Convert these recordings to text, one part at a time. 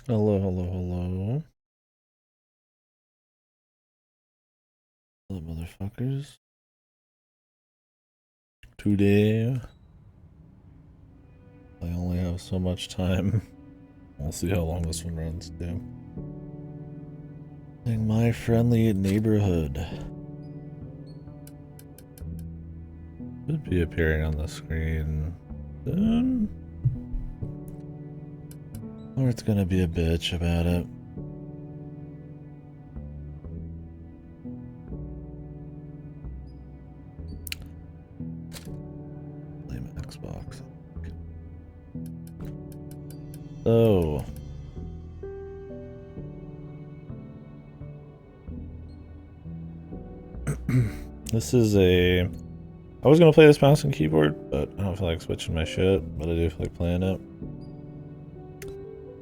Hello, hello, hello. Hello, motherfuckers. Today, I only have so much time. We'll see how long this one runs, too. Playing My Friendly Neighborhood. Should be appearing on the screen soon. Or it's gonna be a bitch about it. Blame Xbox. So, this is a... I was gonna play this mouse and keyboard, but I don't feel like switching my shit, but I do feel like playing it.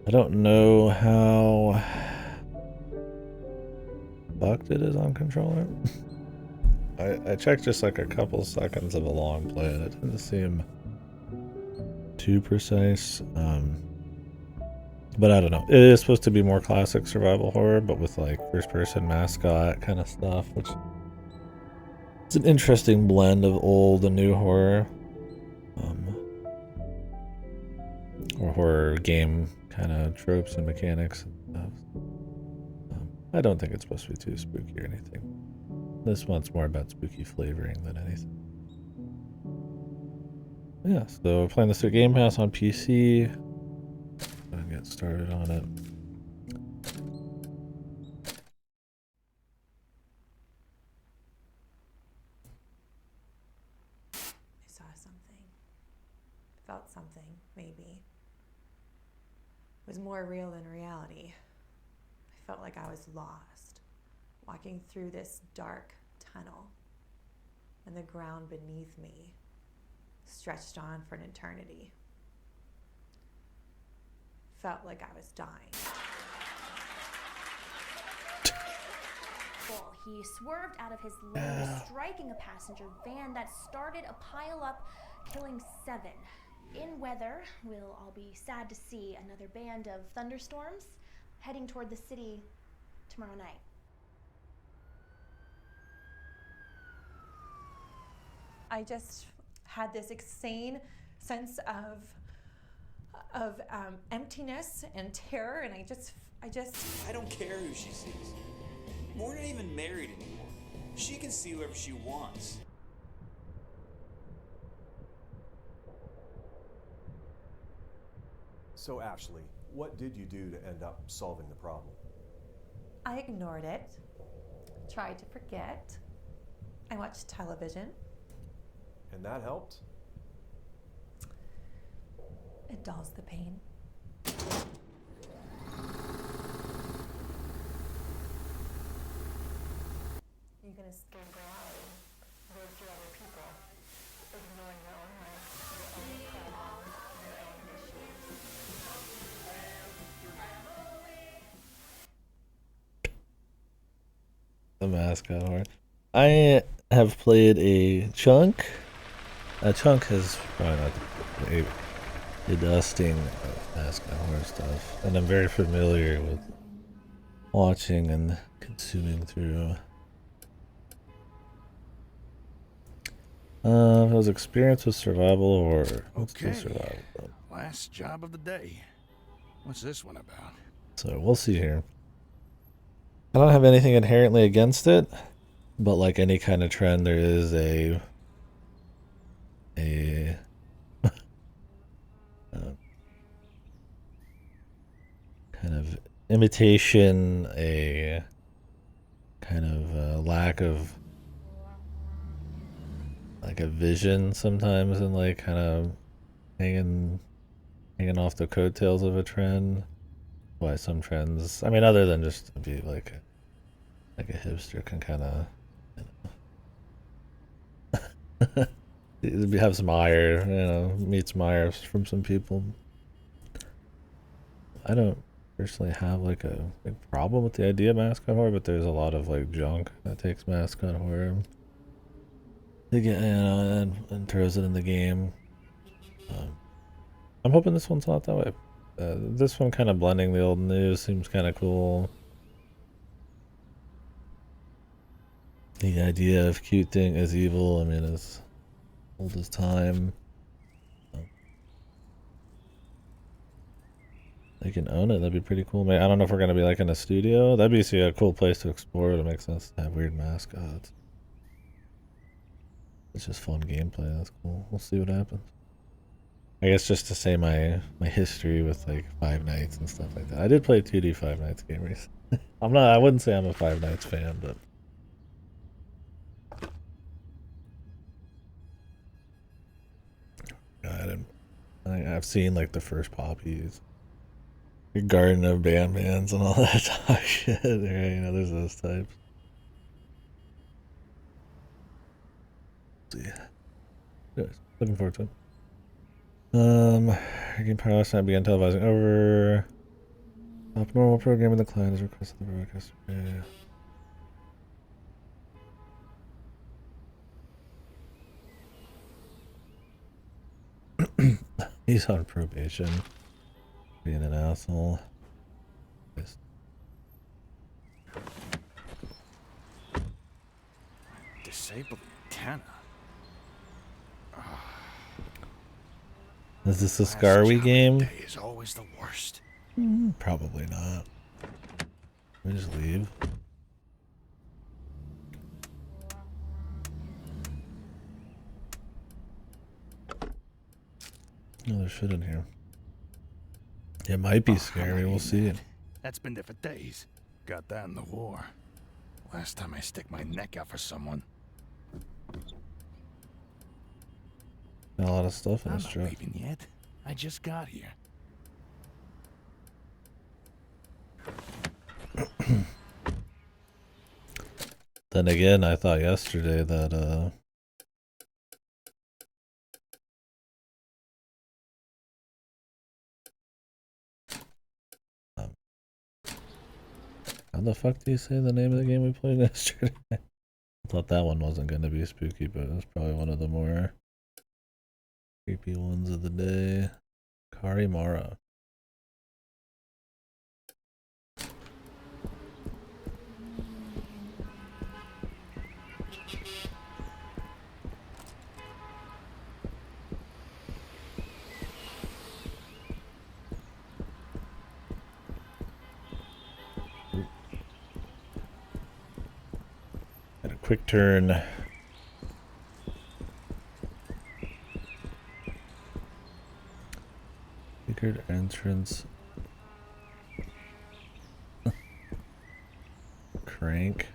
I don't know how fucked it is on controller. I checked just like a couple seconds of a long play and it didn't seem too precise. But I don't know. It is supposed to be more classic survival horror, but with like first person mascot kind of stuff, which it's an interesting blend of old and new horror. Or horror game kind of tropes and mechanics and stuff. I don't think it's supposed to be too spooky or anything. This one's more about spooky flavoring than anything. Yeah, so playing this through Game Pass on PC. Gonna get started on it. I saw something. Felt something, maybe. It was more real than reality. I felt like I was lost, walking through this dark tunnel, and the ground beneath me stretched on for an eternity. Felt like I was dying. He swerved out of his lane, striking a passenger van that started a pile-up, killing 7. In weather, we'll all be sad to see another band of thunderstorms heading toward the city tomorrow night. I just had this insane sense of emptiness and terror, and I don't care who she sees. We're not even married anymore. She can see whoever she wants. So Ashley, what did you do to end up solving the problem? I ignored it, tried to forget. I watched television. And that helped? It dulls the pain. You're gonna scare out and live through other people, ignoring your own life, your own problems, your own issues. The mascot horror. I have played a chunk. A chunk has probably not a dusting of mascot horror stuff, and I'm very familiar with watching and consuming through. His experience with survival horror. Let's do survival. Last job of the day. What's this one about? So we'll see here. I don't have anything inherently against it, but like any kind of trend, there is a kind of imitation, a kind of lack of like a vision sometimes, and like kind of hanging off the coattails of a trend. Why some trends, I mean, other than just to be like a hipster can kind of, you know, have some ire, you know, meet some ire from some people. I don't personally have like a big problem with the idea of mascot horror, but there's a lot of like junk that takes mascot horror to get, you know, and throws it in the game. I'm hoping this one's not that way. This one kind of blending the old and new seems kind of cool. The idea of cute thing is evil, I mean, is old as time. They can own it, that'd be pretty cool. I don't know if we're gonna be like in a studio. That'd be a cool place to explore. It makes sense to have weird mascots. It's just fun gameplay, that's cool. We'll see what happens. I guess just to say my history with like Five Nights and stuff like that. I did play a 2D Five Nights game recently. I wouldn't say I'm a Five Nights fan, but I've seen like the first poppies, your Garden of Bands and all that talk shit. Right? You know, there's those types. Let's see. Anyways, looking forward to it. Game power last night began televising over. Top normal programming the client is requested the broadcast. Yeah. He's on probation. Being an asshole. Yes. Disabled antenna. Is this a Scarwy game? Day is always the worst. Probably not. Let me just leave. Oh, there's shit in here. It might be scary. We'll see. That's been there for days. Got that in the war. Last time I stick my neck out for someone. Got a lot of stuff in I'm this not truck. leaving yet. I just got here. Then again, I thought yesterday that how the fuck do you say the name of the game we played yesterday? I thought that one wasn't gonna be spooky, but it was probably one of the more creepy ones of the day. Karimara. Had a quick turn. Secret entrance. Crank.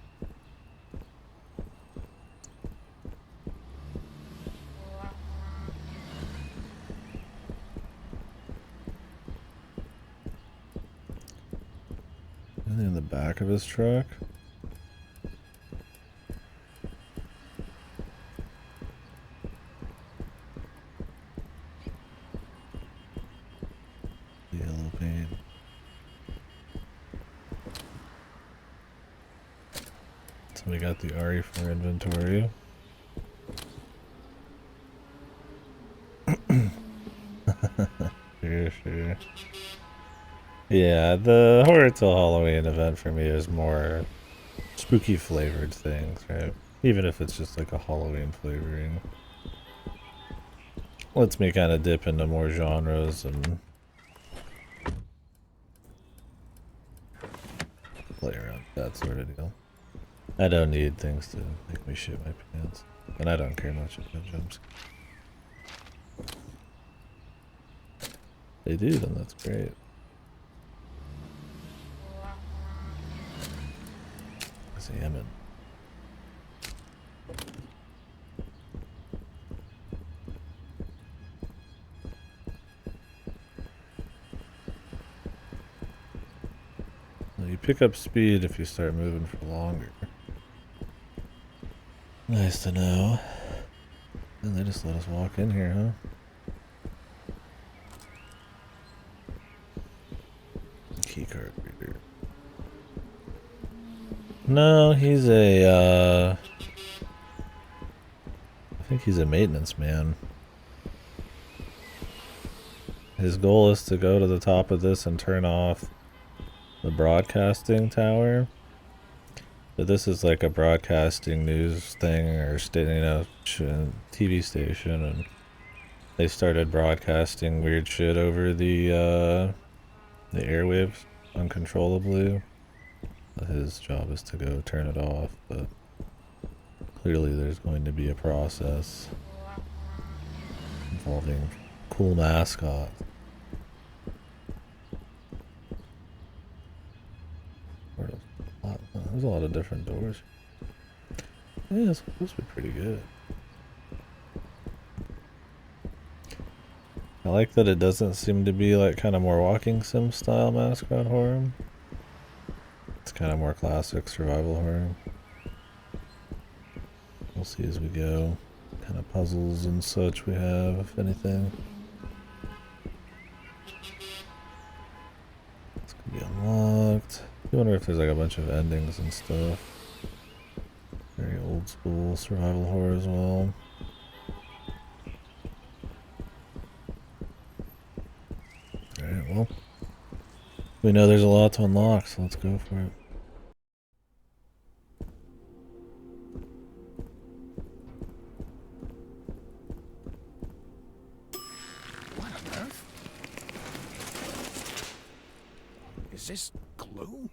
Anything in the back of his truck? Yellow paint. So we got the RE4 inventory. Sure. Yeah, the Horror Till Halloween event for me is more spooky flavored things, right? Even if it's just like a Halloween flavoring. Lets me kind of dip into more genres and play around with that sort of deal. I don't need things to make me shit my pants. And I don't care much about jumps. They do, then that's great. Examine. Well, you pick up speed if you start moving for longer. Nice to know. And they just let us walk in here, huh? Keycard reader. No, he's a, I think he's a maintenance man. his goal is to go to the top of this and turn off the broadcasting tower. But this is like a broadcasting news thing or TV station, and they started broadcasting weird shit over the airwaves uncontrollably. His job is to go turn it off, but clearly there's going to be a process involving cool mascot. There's a lot of different doors. Yeah, it's supposed to be pretty good. I like that it doesn't seem to be like kind of more walking sim style mascot horror. It's kind of more classic survival horror. We'll see as we go. Kind of puzzles and such we have, if anything. It's gonna be unlocked. I wonder if there's like a bunch of endings and stuff. Very old school survival horror as well. Alright, well. We know there's a lot to unlock, so let's go for it. What on earth? Is this glue?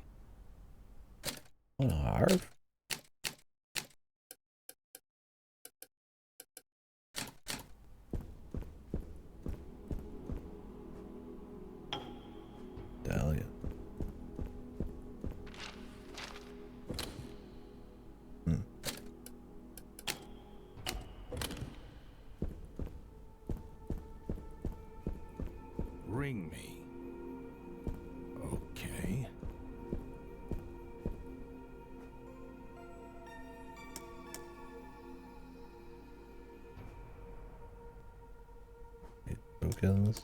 What on earth? Dahlia. Ring me. Okay. Tokens.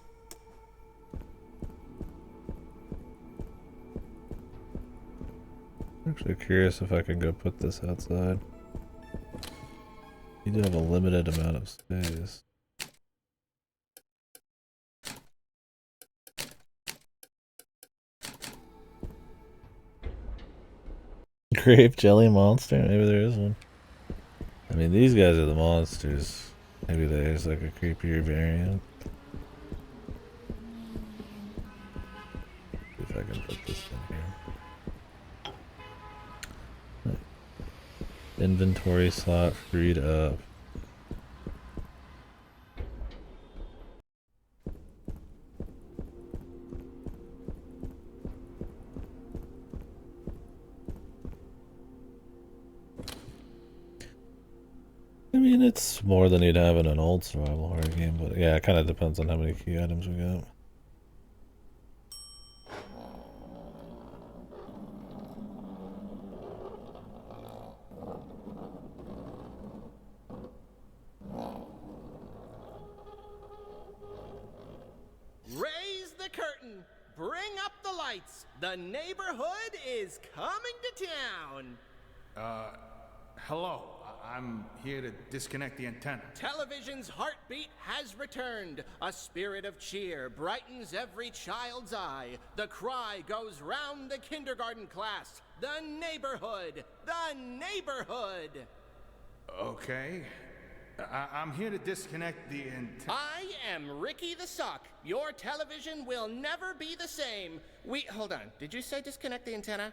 I'm actually curious if I can go put this outside. You do have a limited amount of space. Grape jelly monster? Maybe there is one. I mean, these guys are the monsters. Maybe there's like a creepier variant. See if I can put this in here. Inventory slot freed up. I mean, it's more than you'd have in an old survival horror game, but yeah, it kind of depends on how many key items we got. Raise the curtain. Bring up the lights. The neighborhood is coming to town. Hello. I'm here to disconnect the antenna. Television's heartbeat has returned. A spirit of cheer brightens every child's eye. The cry goes round the kindergarten class. The neighborhood. The neighborhood. Okay. I'm here to disconnect the antenna. I am Ricky the Sock. Your television will never be the same. Hold on. Did you say disconnect the antenna?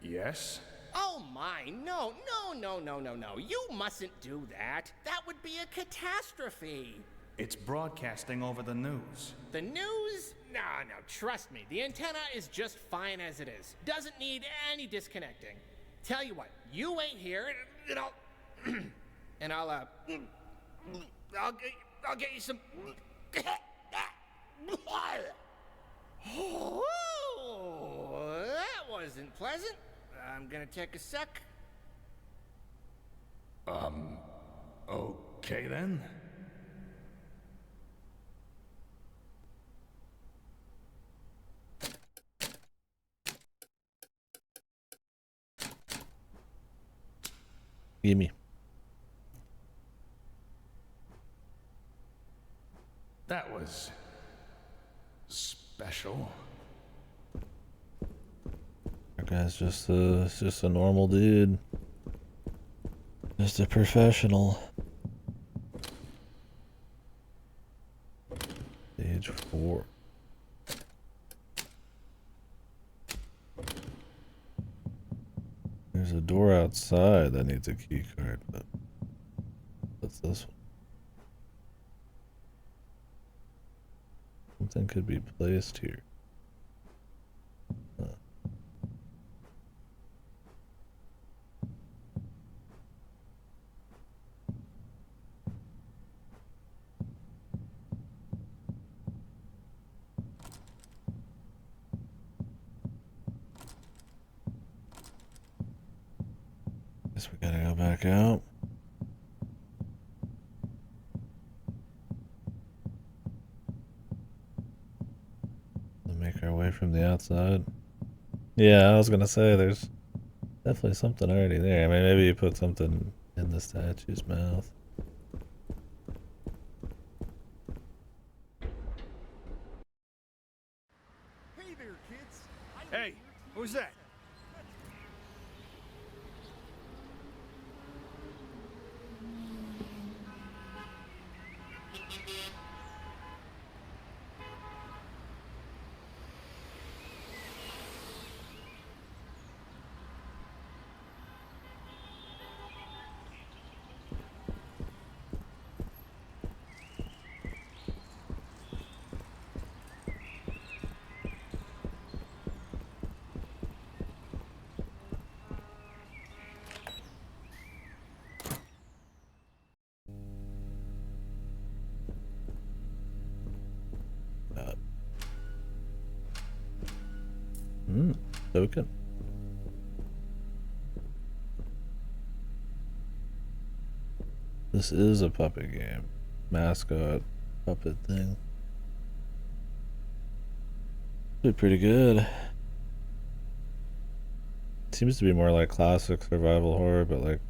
Yes? Oh my, no. You mustn't do that. That would be a catastrophe. It's broadcasting over the news. The news? No, trust me. The antenna is just fine as it is. Doesn't need any disconnecting. Tell you what, you wait here and I'll get you some. Oh, that wasn't pleasant. I'm gonna take a sec. Okay then. Gimme. That was special. That guy's just a normal dude. Just a professional. Stage 4. There's a door outside that needs a key card, but what's this one? Something could be placed here. Guess we gotta go back out. And make our way from the outside. Yeah, I was gonna say there's definitely something already there. I mean, maybe you put something in the statue's mouth. Hey there, kids. Hey, who's that? Token. This is a puppet game. Mascot puppet thing. Did pretty good. Seems to be more like classic survival horror, but like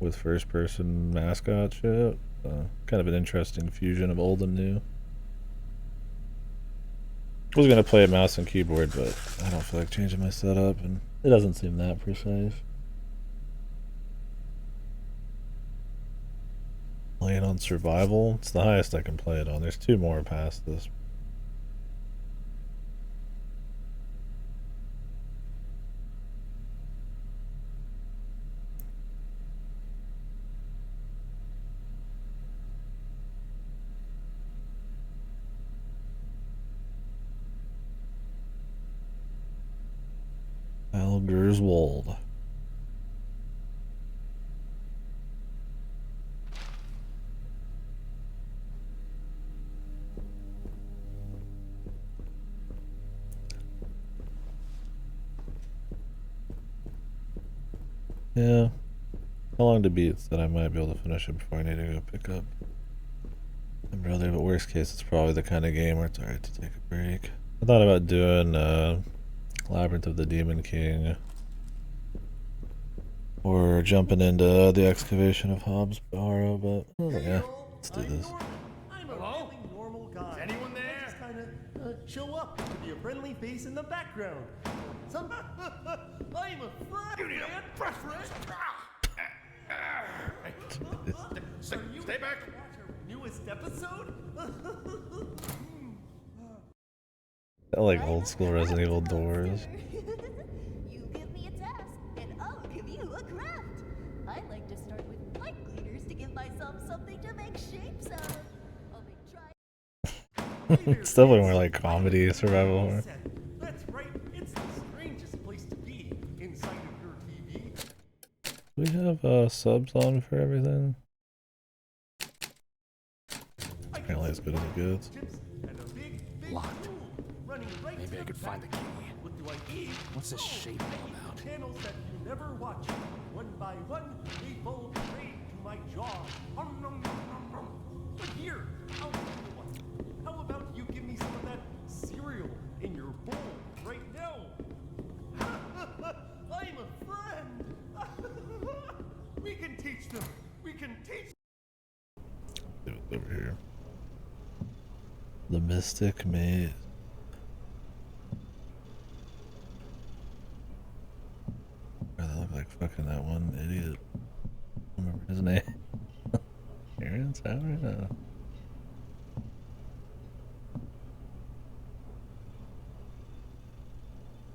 with first person mascot shit. Kind of an interesting fusion of old and new. I was gonna play a mouse and keyboard, but I don't feel like changing my setup, and it doesn't seem that precise. Playing on survival, it's the highest I can play it on. There's 2 more past this. Algerswold. Yeah. How long to beat that I might be able to finish it before I need to go pick up my brother, but worst case it's probably the kind of game where it's alright to take a break. I thought about doing Labyrinth of the Demon King, or jumping into the Excavation of Hobbs Barrow, but yeah, let's do this. I'm a really normal guy. Is anyone there? I just kind of show up to be a friendly face in the background. Some I'm a friend. You need a breath fresh. Stay back. Newest episode? I like old school Resident Evil doors. You give me a task, and I'll give you a craft. I like to start with pipe cleaners to give myself something to make shapes out of. I'll make It's definitely more like comedy, survival horror. That's right. It's the strangest place to be inside of your TV. We have subs on for everything. Apparently as good as it gets. Locked. Maybe I could find the key. What do I eat? What's this shape all about? Channels that you never watch. One by one, they fall prey to my jaw. But here, I'll tell you what. How about you give me some of that cereal in your bowl right now? I'm a friend. We can teach them. We can teach. Over here. The Mystic Maze. fucking that one idiot. I don't remember his name. Aaron Sauer? No.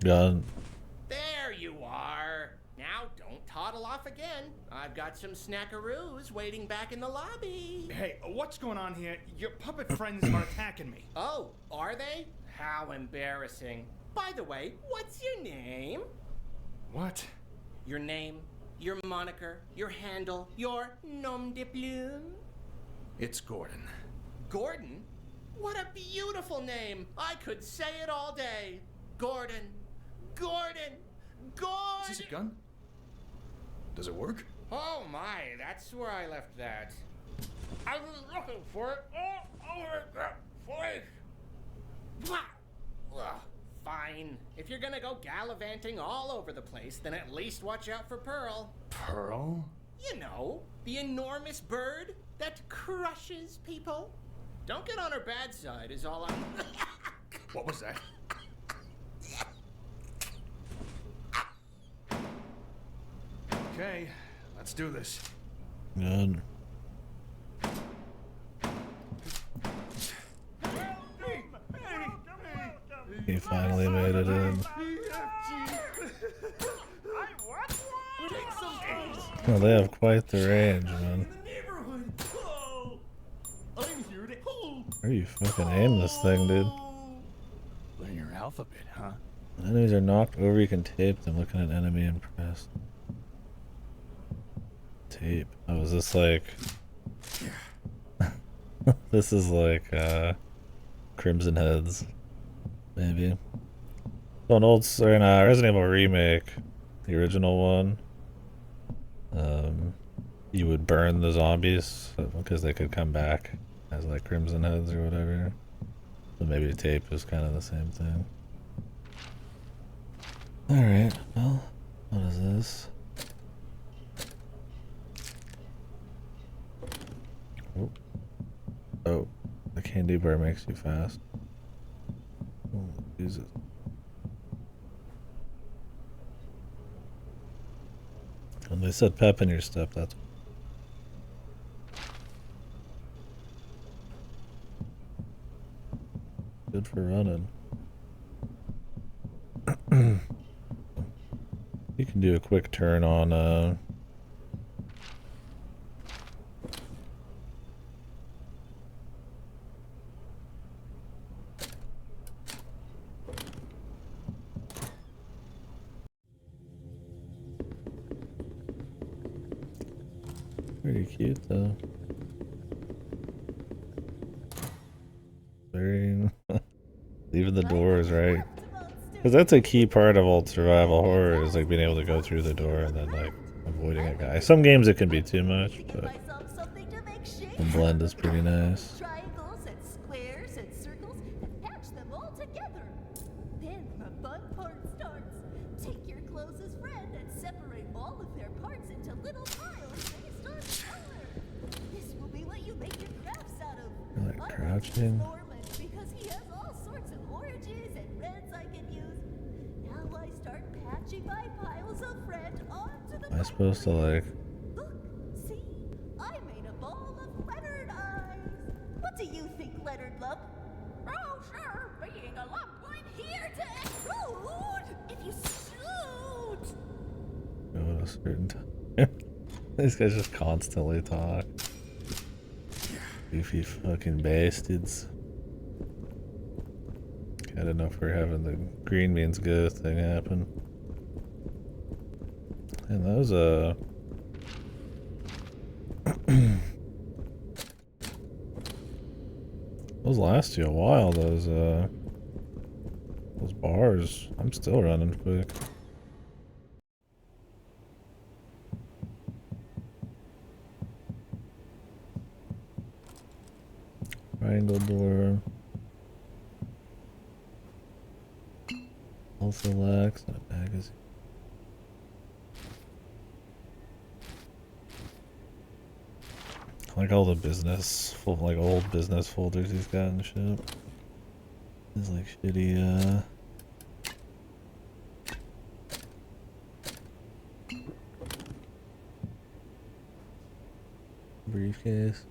God. There you are. Now don't toddle off again. I've got some snackaroos waiting back in the lobby. Hey, what's going on here? Your puppet friends are attacking me. Oh, are they? How embarrassing. By the way, what's your name? What? Your name, your moniker, your handle, your nom de plume? It's Gordon. Gordon? What a beautiful name. I could say it all day. Gordon. Gordon. Gordon. Is this a gun? Does it work? Oh my, that's where I left that. I was looking for it all over the place. Ugh, fine. If you're gonna go gallivanting all over the place, then at least watch out for Pearl. Pearl? You know, the enormous bird that crushes people. Don't get on her bad side is all I'm... What was that? Okay, let's do this. Good. He finally made it in. Well, they have quite the range, man. Where you fucking aim this thing, dude? Learn your alphabet, huh? Enemies are knocked over, you can tape them. Looking at enemy impressed. Tape. Oh, is this like... This is like, Crimson Heads. Maybe. So an old... Or in a Resident Evil remake, the original one, you would burn the zombies because they could come back as like Crimson Heads or whatever. So maybe tape is kind of the same thing. Alright, well, what is this? Oh. Oh, the candy bar makes you fast. Oh, Jesus. And they said pep in your step, that's good for running. You can do a quick turn on pretty cute though. Very leaving the doors right. Because that's a key part of old survival horror, is like being able to go through the door and then like avoiding a guy. Some games it can be too much, but the blend is pretty nice. Triangles and squares and circles and patch them all together. Then the fun part starts. Take your closest friend and separate all of their parts into little piles based on color. This will be what you make your crafts out of. You're like crouching. Because he has all sorts of oranges and reds I can use. Now I start patching my piles of red onto the... Am I supposed to like... Look, see? I made a ball of Leonard eyes. What do you think, Leonard Lump? Oh, sure. Being a lump, I'm here to explode. If you shoot. Go at a certain time. These guys just constantly talk. Goofy fucking bastards. I don't know if we're having the green means good thing happen. And those those last you a while, those bars. I'm still running quick. Triangle door. Health relax, not magazine. I like all the business, like old business folders he's got and shit. It's like shitty, briefcase.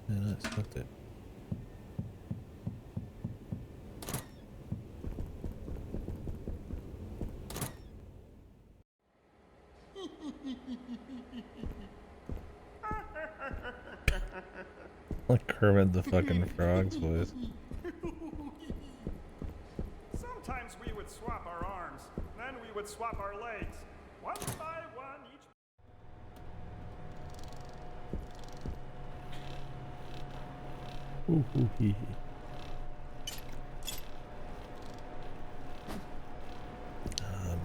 Yeah, nice. Looked it. Like Kermit the fucking Frog's voice. Sometimes we would swap our arms, then we would swap our legs. One by one each. Ooh, ooh, hee hee.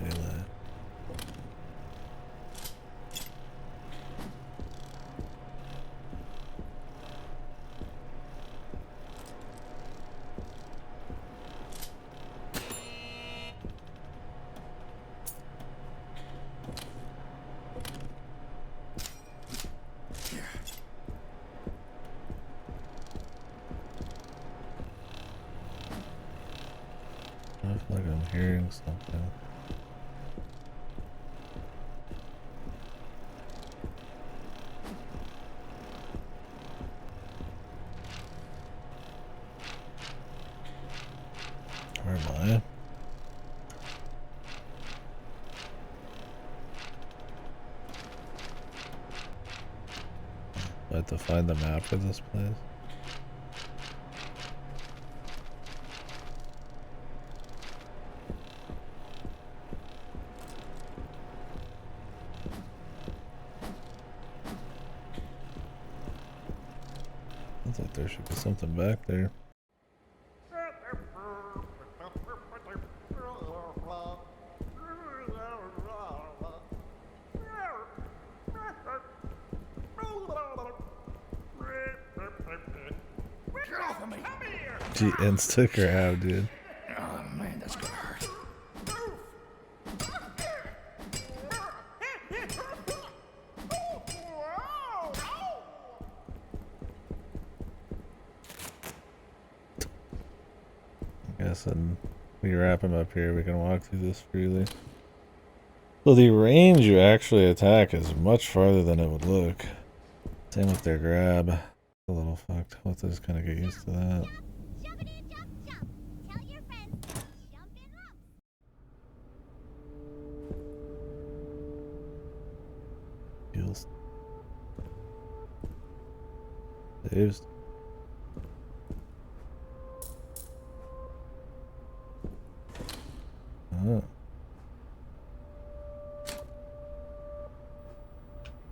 Melee. I feel like I'm hearing something. Where am I? I have to find the map for this place. Looks like there should be something back there. Gee, insta grab, dude. Oh man, that's gonna hurt. I guess and we wrap him up here, we can walk through this freely. So the range you actually attack is much farther than it would look. Same with their grab. A little fucked. We'll have to just kind of get used to that. Tell your friends, jump in lumps. Heals. Saves. Oh.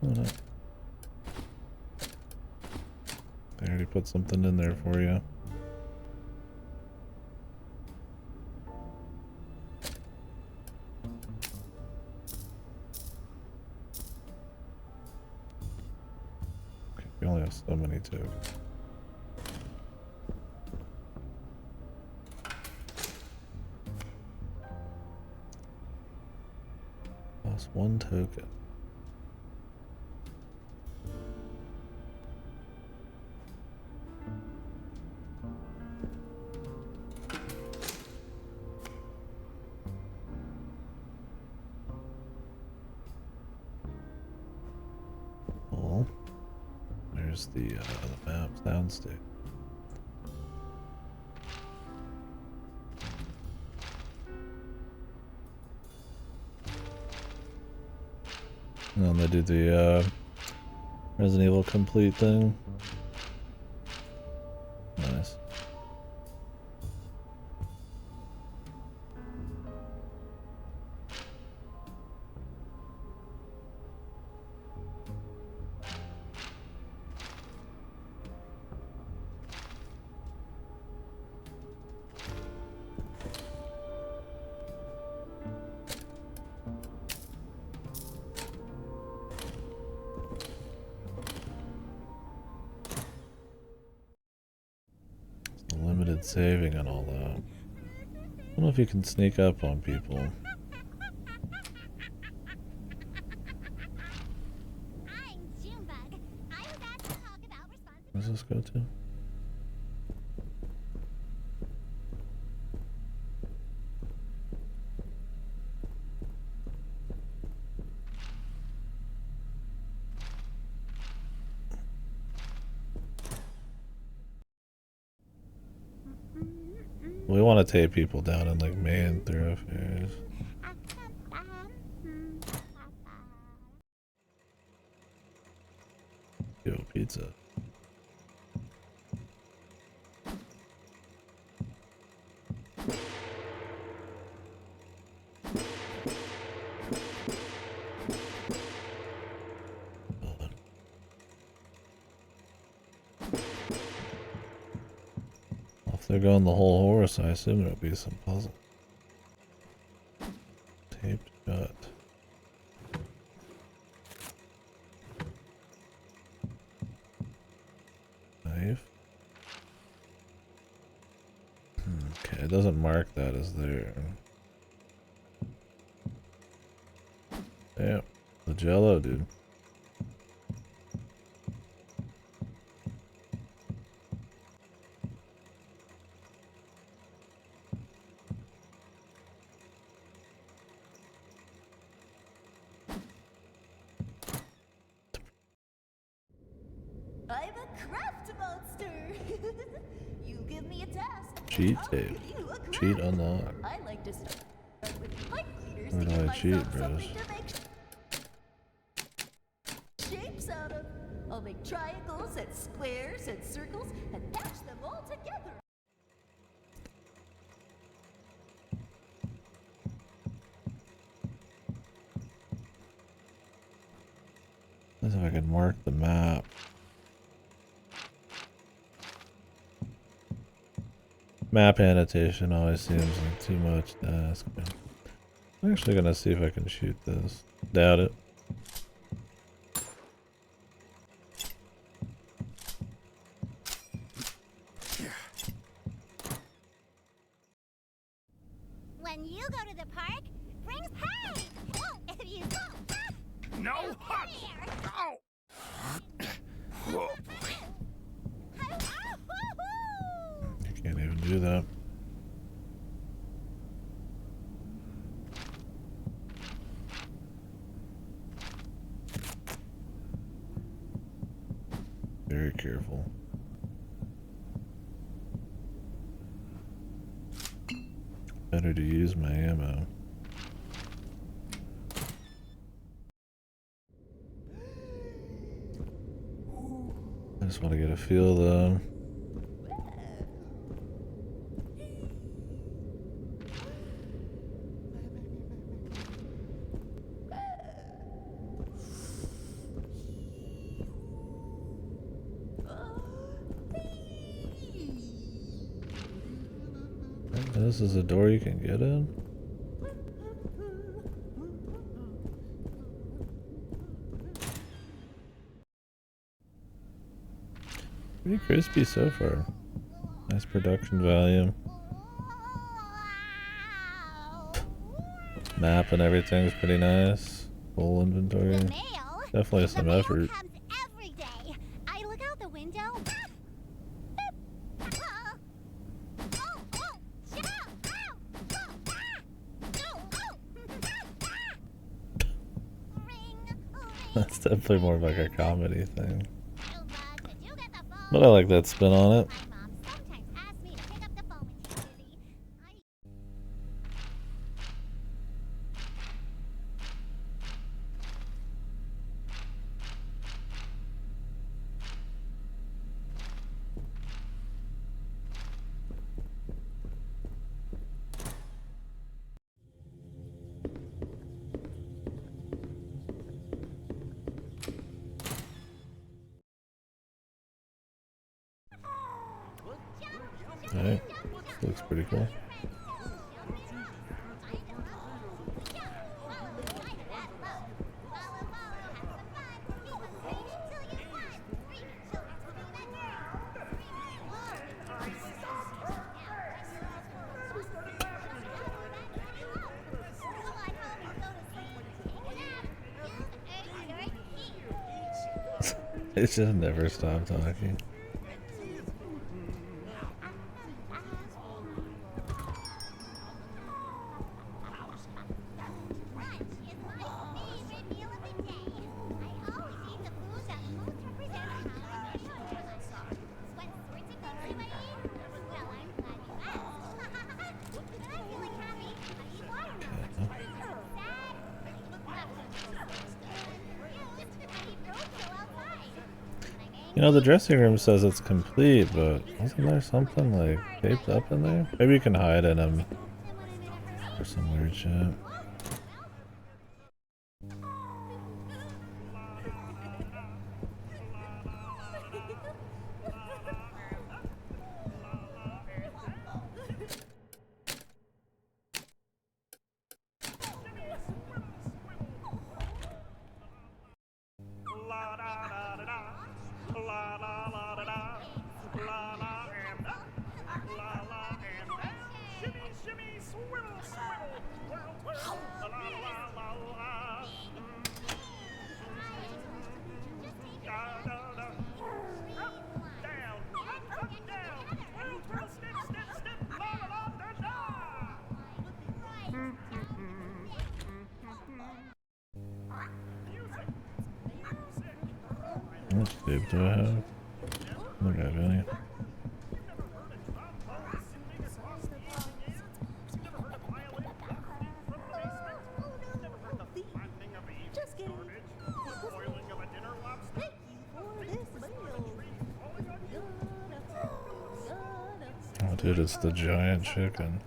Oh no. They already put something in there for you. Okay, we only have so many tokens. Lost one token. Well, there's the map soundstage. And then they do the Resident Evil complete thing. Nice. Limited saving and all that. I don't know if you can sneak up on people. Where's this go to? We want to take people down in like main thoroughfares. Yo, pizza. If they're going the whole horse, I assume it'll be some puzzle. Taped shut. Knife. Okay, it doesn't mark that as there. Damn, the Jello, dude. I'm a craft monster. You give me a task. Cheat I'll tape. give you a craft. Cheat unlock. I like to start with pipe cleaners Where to do give I cheat, myself bros? something to make shapes out of. I'll make triangles and squares and circles and patch them all together. Let's see if I can mark the map. Map annotation always seems like too much to ask. I'm actually gonna see if I can shoot this. Doubt it. When you go to the park, bring pie. Oh, if you don't, No! Hot! Ow! Whoa. I can't even do that. Very careful. Better to use my ammo. I just want to get a feel though. This is a door you can get in? Pretty crispy so far. Nice production value. Map and everything's pretty nice. Full inventory. Definitely some effort. Every day. I look out the window. That's definitely more of like a comedy thing. But I like that spin on it. Alright, looks pretty cool. It just never stopped talking. No, the dressing room says it's complete, but isn't there something like taped up in there? Maybe you can hide in them or some weird shit. How much tape do I have? I don't have any. Oh, dude, it's the giant chicken.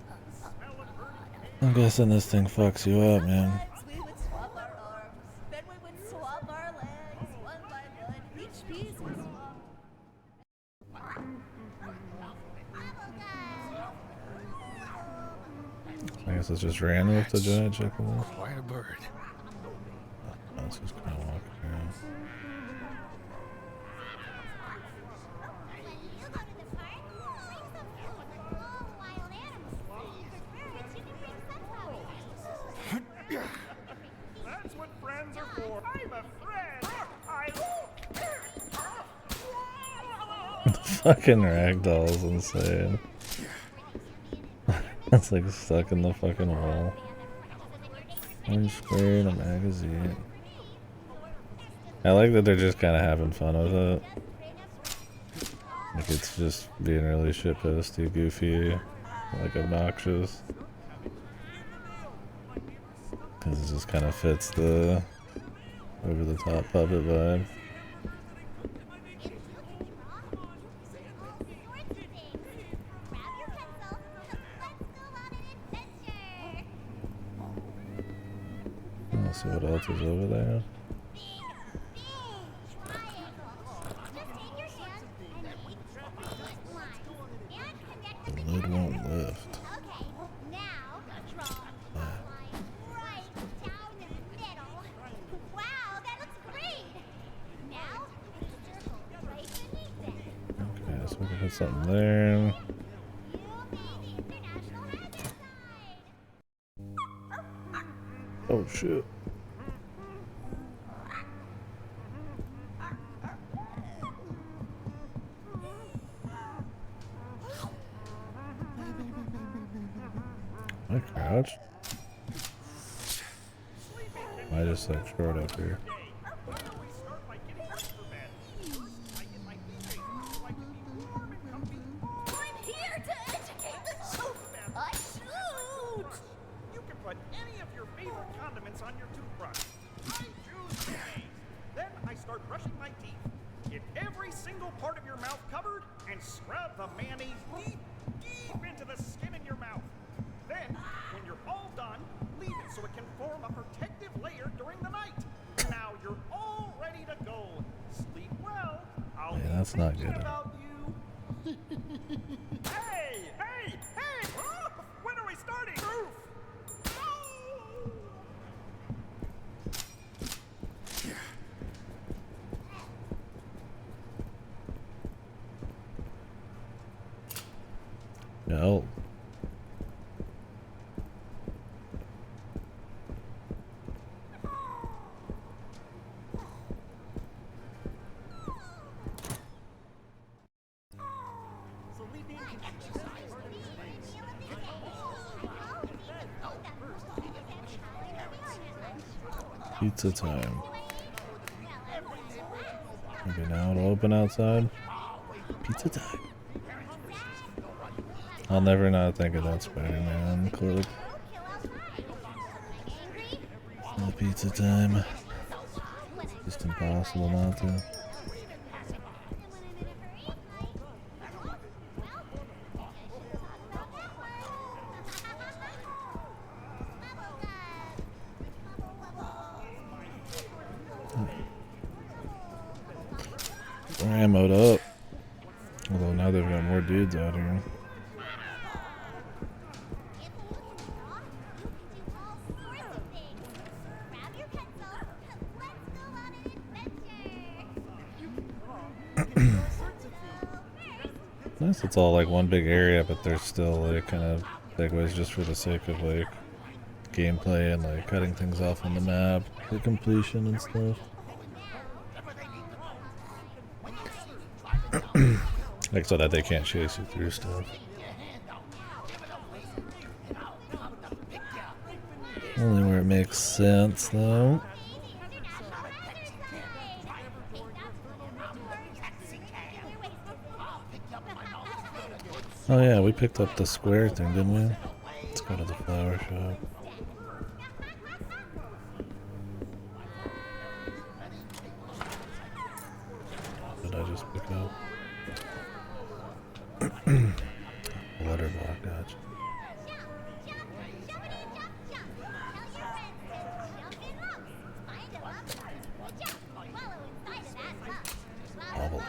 I'm guessing this thing fucks you up, man. We would swap our arms, then we would swap our legs, one by one. Each piece was swapped. I guess it's just ran with the giant chicken. Quite a bird. Let's just kind of walk around. That's what friends are for. I'm a friend. The fucking ragdoll is insane. It's like stuck in the fucking wall. One square in a magazine. I like that they're just kind of having fun with it. Like it's just being really shitposty, goofy, like obnoxious. Because it just kind of fits the over-the-top puppet vibe. Let's see what else is over there. The lid won't lift. Okay, so we can put something there. Oh shit. I crouch. I just like short up here. I'm here to educate the children. I shoot. You can put any of your favorite condiments on your toothbrush. I choose mayonnaise. Then I start brushing my teeth. Get every single part of your mouth covered and scrub the mayonnaise deep into the skin in your mouth. Then, when you're all done, leave it so it can form a protective layer during the night. Now you're all ready to go. Sleep well. I'll be that's not thinking good. about you. Hey! Roof! When are we starting? Roof! No. Pizza time. Okay, now it'll open outside. Pizza time. I'll never not think of that Spider-Man clip. The pizza time. Just impossible not to. mode up. Although now they've got more dudes out here. Nice, it's all like one big area, but there's still like kind of segues just for the sake of like gameplay and like cutting things off on the map for completion and stuff. Like so that they can't chase you through stuff. Only where it makes sense though. Oh yeah, we picked up the square thing, didn't we? Let's go to the flower shop. What did I just pick up? Letter block, gotcha. Bubble.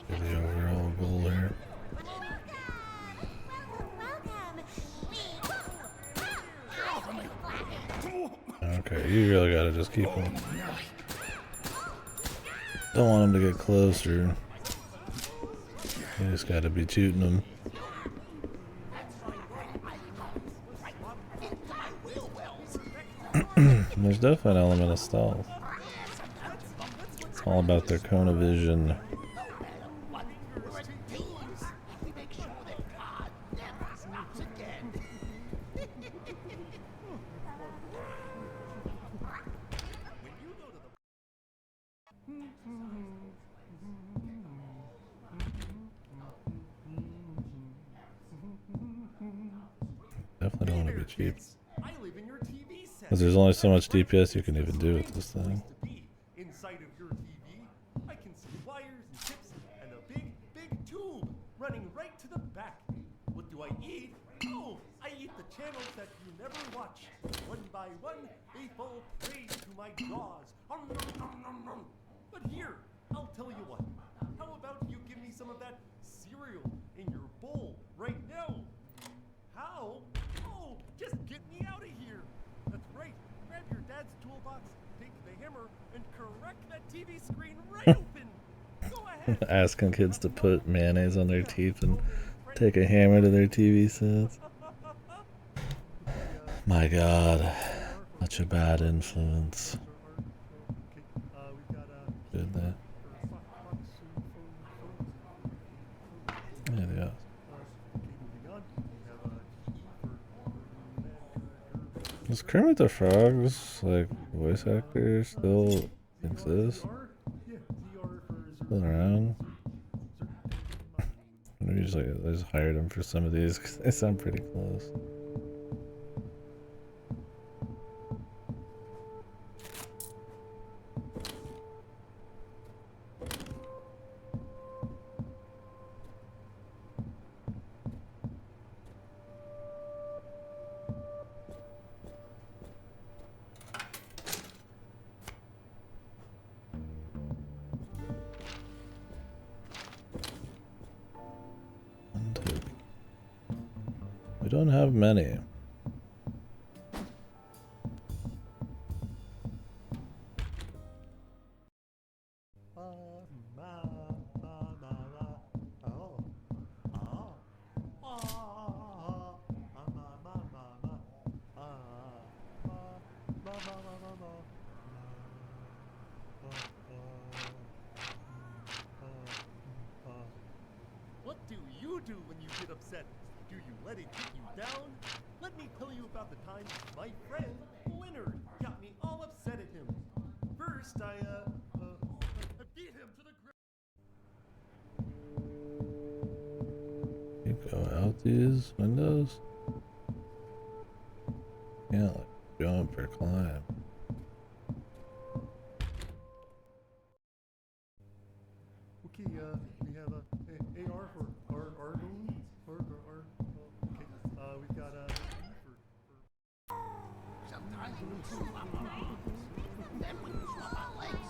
The overall goal here. Okay, you really gotta just keep them. Don't want them to get closer. You just gotta be shooting them. There's definitely an element of stealth. It's all about their cone of vision. Definitely don't want to be cheap. Because there's only so much DPS you can even do with this thing. Inside of your TV, I can see wires and chips and a big tube running right to the back. What do I eat? Oh, I eat the channels that you never watch. One by one, they fall prey to my jaws. But here, I'll tell you what. How about you give me some of that cereal in your bowl right now? How? Oh, just get me out of here. That's right. Grab your dad's toolbox, take the hammer, and correct that TV screen right open. Go ahead. Asking kids to put mayonnaise on their teeth and take a hammer to their TV sets. My God, such a bad influence. Good that. Yeah. Does Kermit the Frog's like voice actor still exist? Still around? Usually I just hired him for some of these because they sound pretty close. We don't have many. you do when you get upset? Do you let it get you down? Let me tell you about the time my friend Leonard got me all upset at him. First, I beat him to the ground. You go out these windows? Yeah, like jump or climb. Okay, we have a AR for Argon. Okay, we've got Sometimes when you swap our arms, then when you swap our legs,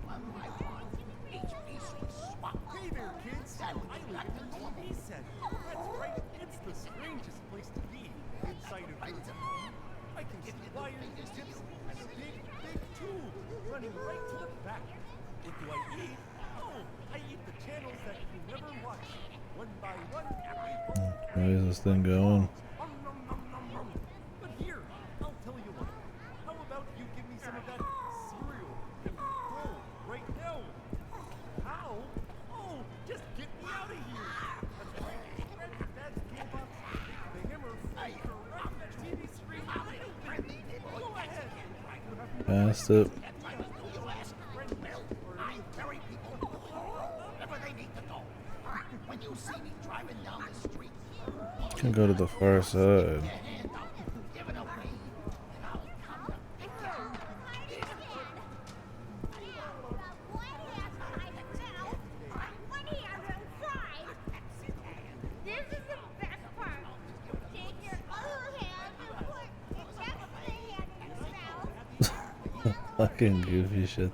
one by one, each piece was swapped. Hey there, kids! I live in the TV set. That's right, it's the strangest place to be. Inside of your TV, I can see wires and tips and a big, big tube running right to the back. What do I eat? Oh, I eat the channels that you never watch. One by one, Where is this thing going? But here, I'll tell you what. How about you give me some of that cereal and go right now? How? Oh, just get me out of here! That's right. Dad's toolbox, the hammer, correct the TV screen. Go ahead. Past it. When you see me driving down the street, Can go to the far side. give it away, and I'll come to pick you. This is the best part. Take your other hand and put it next to the hand in your mouth. Fucking goofy shit.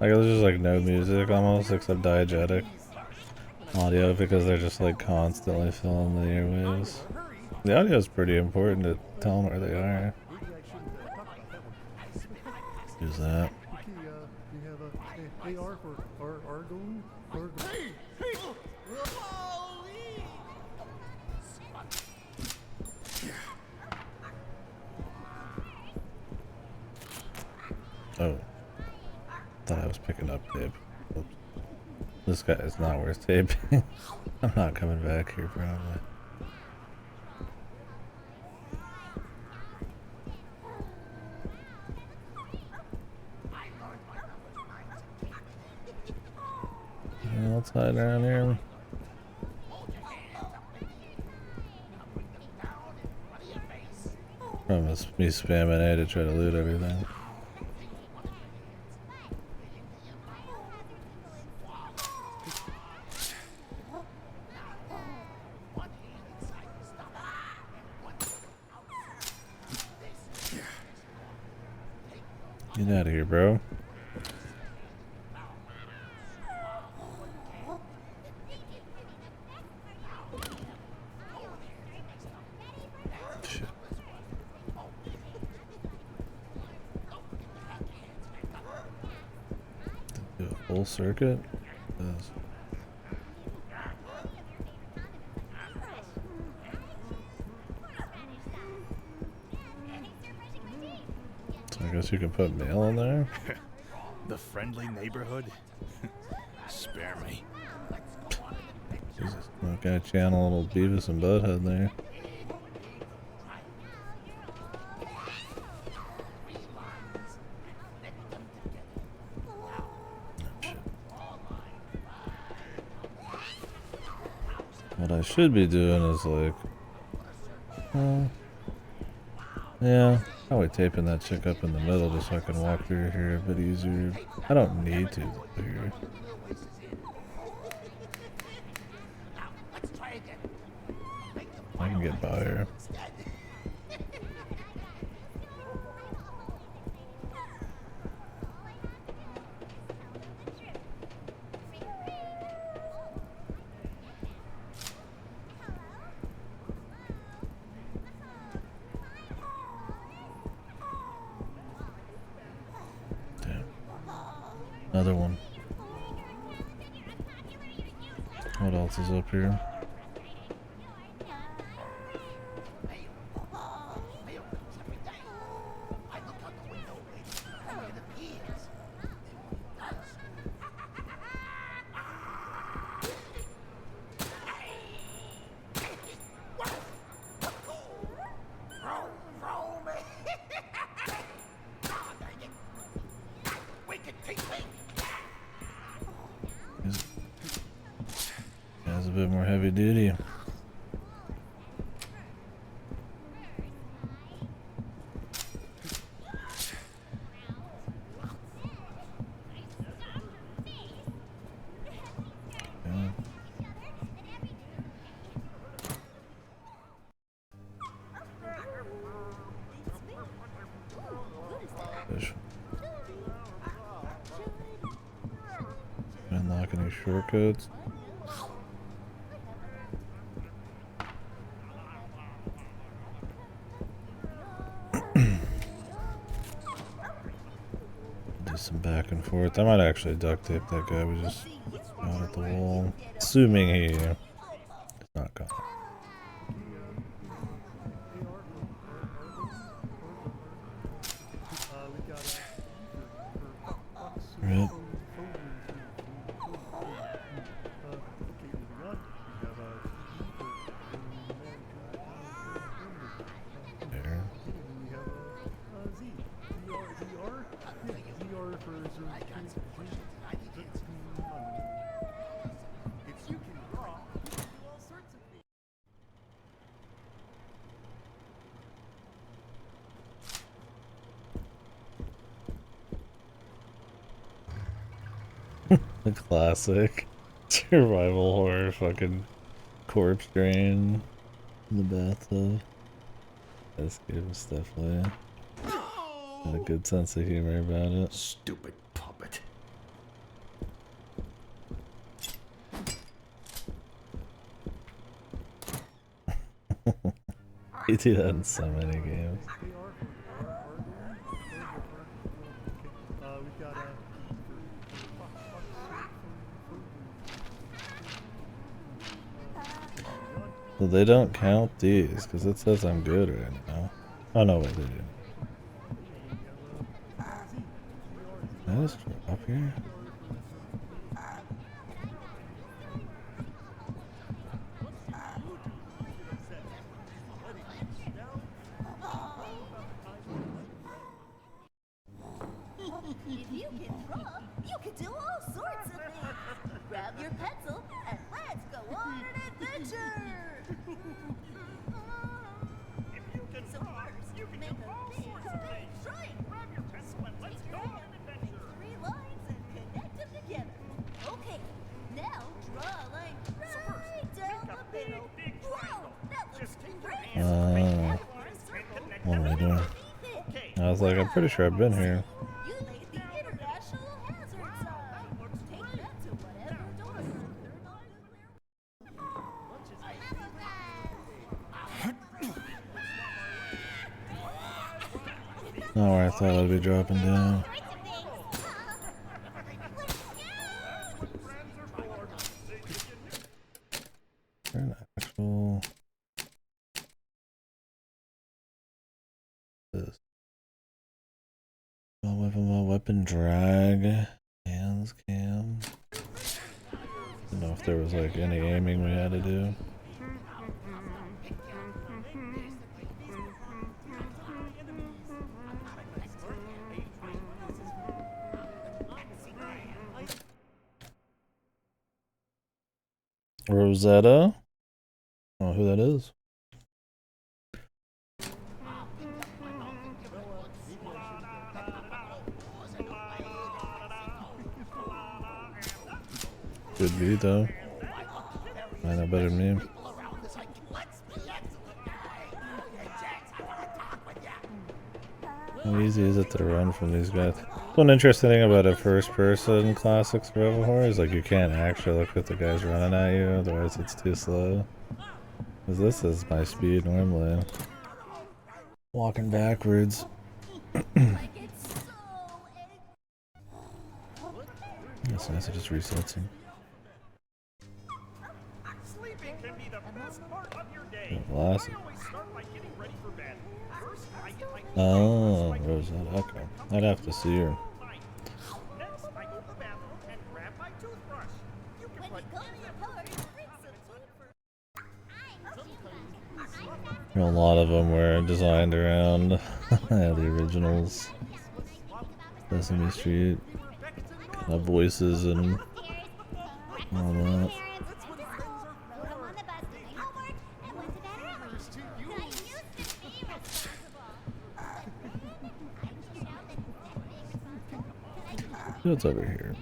Like there's just like no music almost except diegetic audio because they're just like constantly filling the airwaves. The audio is pretty important to tell them where they are. Use that. Okay, we have a AR for Argon. Hey! Hey! Oh. Thought I was picking up tape. Oops. This guy is not worth taping. I'm not coming back here probably. Yeah, let's hide around here. Promise me spamming A to try to loot everything. Get out of here, bro. Shit. Do a full circuit? Does. I guess you can put mail in there. The friendly neighborhood? Spare me. Jesus, I'm gonna channel a little Beavis and Butthead there. What I should be doing is like, yeah, probably taping that chick up in the middle just so I can walk through here a bit easier. I don't need to here. I can get by her. Another one. What else is up here? It's a bit more heavy duty. Unlock any shortcuts. Do some back and forth. I might actually duct tape that guy. We just out at the wall, assuming he is not gone. Right. The classic survival horror fucking corpse drain in the bathtub. This game's definitely got a good sense of humor about it. Stupid puppet. You do that in so many games. Well, they don't count these because it says I'm good right now. Oh no, wait, they do. Can I just drop here? If you can draw, you can do all sorts of things. Grab your pencil and let's go on an adventure. If you can So draw, first, you can make do a all big, sorts of big things. triangle. Grab your pencil and let's go on an adventure. Make 3 lines and connect them together. Okay, now draw a line right down Make a the big, middle. big triangle. Whoa, that looks Just take your great. hands and make 3 lines and connect What them am I doing? together. Okay. I was like, I'm pretty sure I've been here. You made the international hazard sign. Take that to whatever door they're not Not where I thought I'd be dropping down. Is there an actual... This. Weapon drag. Hands cam. Didn't know if there was like any aiming we had to do. Rosetta? I don't know who that is. Could be though. Might know better than me. How easy is it to run from these guys? One interesting thing about a first-person classic survival horror is like you can't actually look at the guys running at you, otherwise it's too slow. Because this is my speed normally. Walking backwards. That's nice, it just resets him. Sleeping can be the best part of your day. Classic. I always start by getting ready for bed. First, I get my Oh, Rosetta. Okay. I'd have to see her. Next, I go to the bathroom and grab my toothbrush. You can put any of A lot of them were designed around the originals. Sesame Street. My voices and all that. What's over here?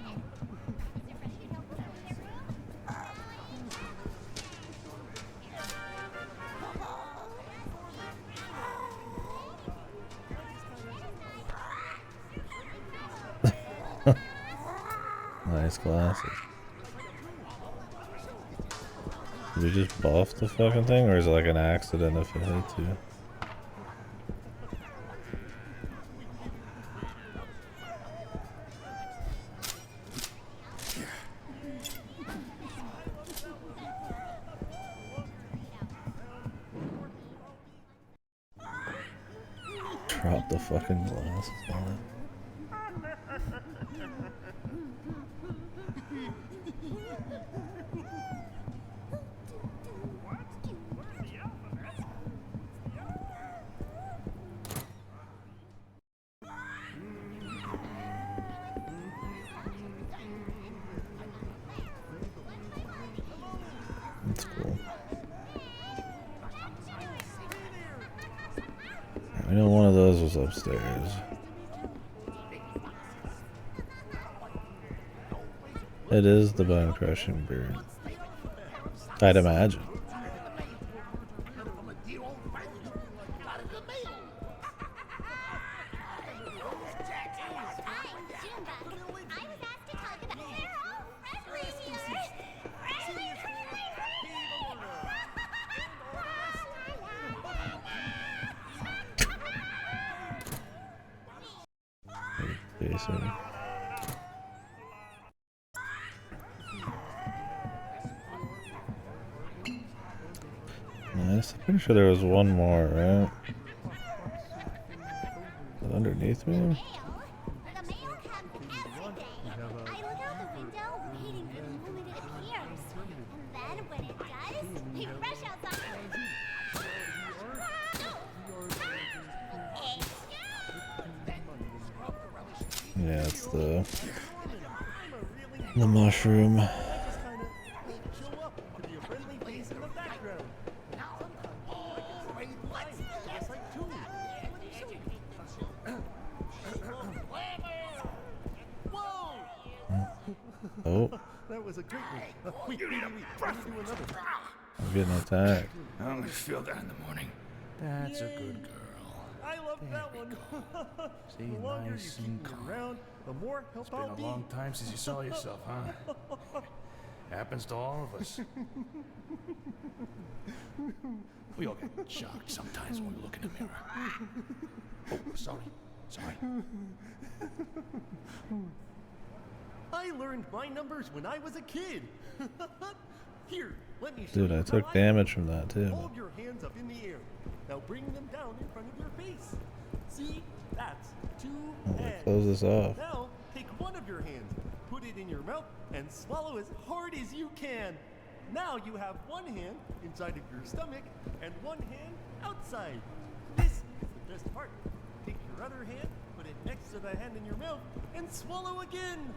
Nice glasses. Did we just buff the fucking thing, or is it like an accident if it hits you? Drop the fucking glasses on it. That's cool. I know one of those was upstairs. It is the bone crushing bird. I'd imagine. Basically. Nice. I'm pretty sure there was one more, right? Is it underneath me? Yeah, it's the mushroom. Oh. That was a great one. Wait, do another. I'm getting attacked. I'm gonna feel that in the morning. That's a good girl. I love that one. See, The longer nice you and keep me calm. around, the more help It's been I'll a be. long time since you saw yourself, huh? Happens to all of us. We all get shocked sometimes when we look in the mirror. Oh, sorry. I learned my numbers when I was a kid. Here, let me show Dude, you I how took damage from that too. Hold your hands up in the air. Now bring them down in front of your face. See? That's two hands. Close this off. Now, take one of your hands, put it in your mouth, and swallow as hard as you can. Now you have one hand inside of your stomach and one hand outside. This is the best part. Take your other hand, put it next to the hand in your mouth, and swallow again.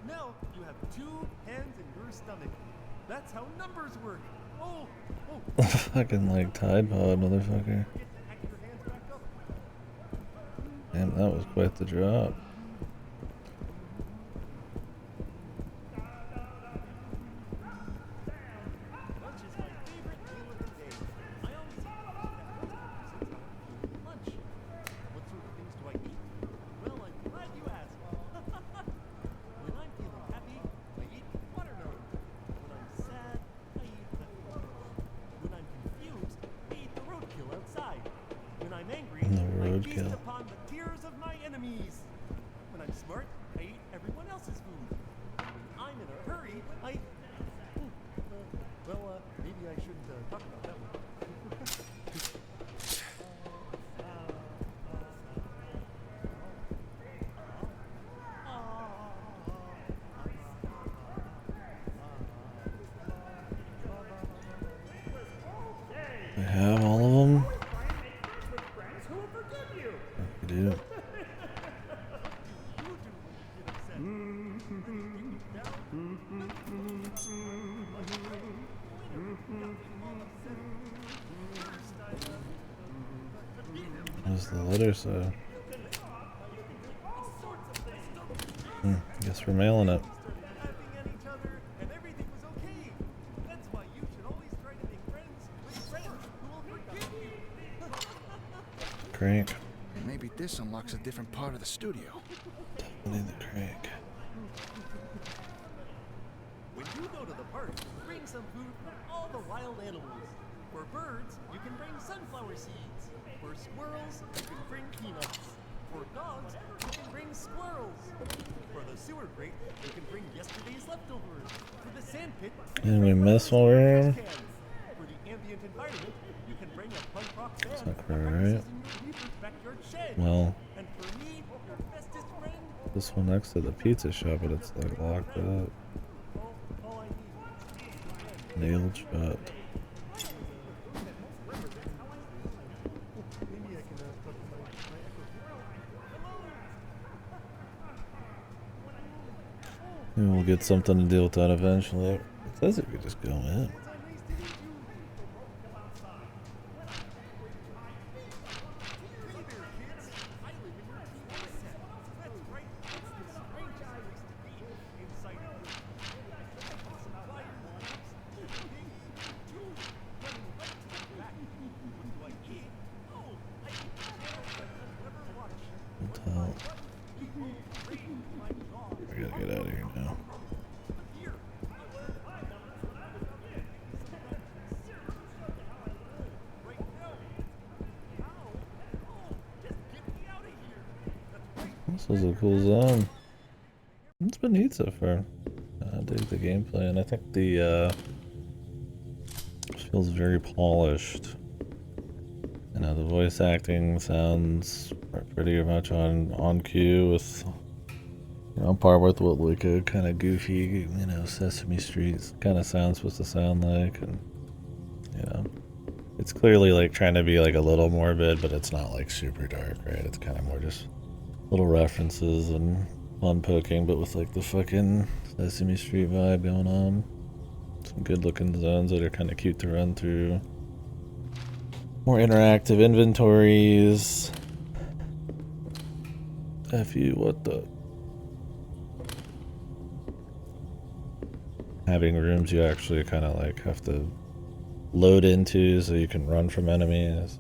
Now you have two hands in your stomach. That's how numbers work. Oh. Fucking like Tide Pod, motherfucker. Damn, that was quite the drop. Lunch is my favorite meal of the day. I always eat lunch. What sort of things do I eat? Well, I'm glad you asked. When I'm feeling happy, I eat watermelon. When I'm sad, I eat vegetables. When I'm confused, I eat the roadkill outside. When I'm angry, I feast upon the tears of my enemies. When I'm smart, I eat everyone else's food. When I'm in a hurry, maybe I shouldn't talk about that one. I have all of them. I do. What's the letter say? Guess we're mailing it. Crank. Maybe this unlocks a different part of the studio. Definitely the crank. When you go to the park, bring some food for all the wild animals. For birds, you can bring sunflower seeds. For squirrels, you can bring peanuts. For dogs, you can bring squirrels. For the sewer grate, you can bring yesterday's leftovers. For the sand pit, And we miss while we're here. for the ambient environment, you can bring a punk rock band That's not that quite right. practices in your neighbor's backyard shed. Well, And for me, your bestest friend, this one next to the pizza shop, but it's like locked up. all I need. Nailed shut. Maybe we'll get something to deal with that eventually. It says if you just go in. Hotel. I gotta get out of here now. This was a cool zone. It's been neat so far. I dig the gameplay, and I think the feels very polished. You know, the voice acting sounds pretty much on cue with, you know, on par with what like a kind of goofy, you know, Sesame Street kind of sound's supposed to sound like, and you know, it's clearly like trying to be like a little morbid, but it's not like super dark, right? It's kind of more just little references and fun poking, but with like the fucking Sesame Street vibe going on. Some good looking zones that are kind of cute to run through. More interactive inventories. What the? Having rooms you actually kind of like have to load into so you can run from enemies.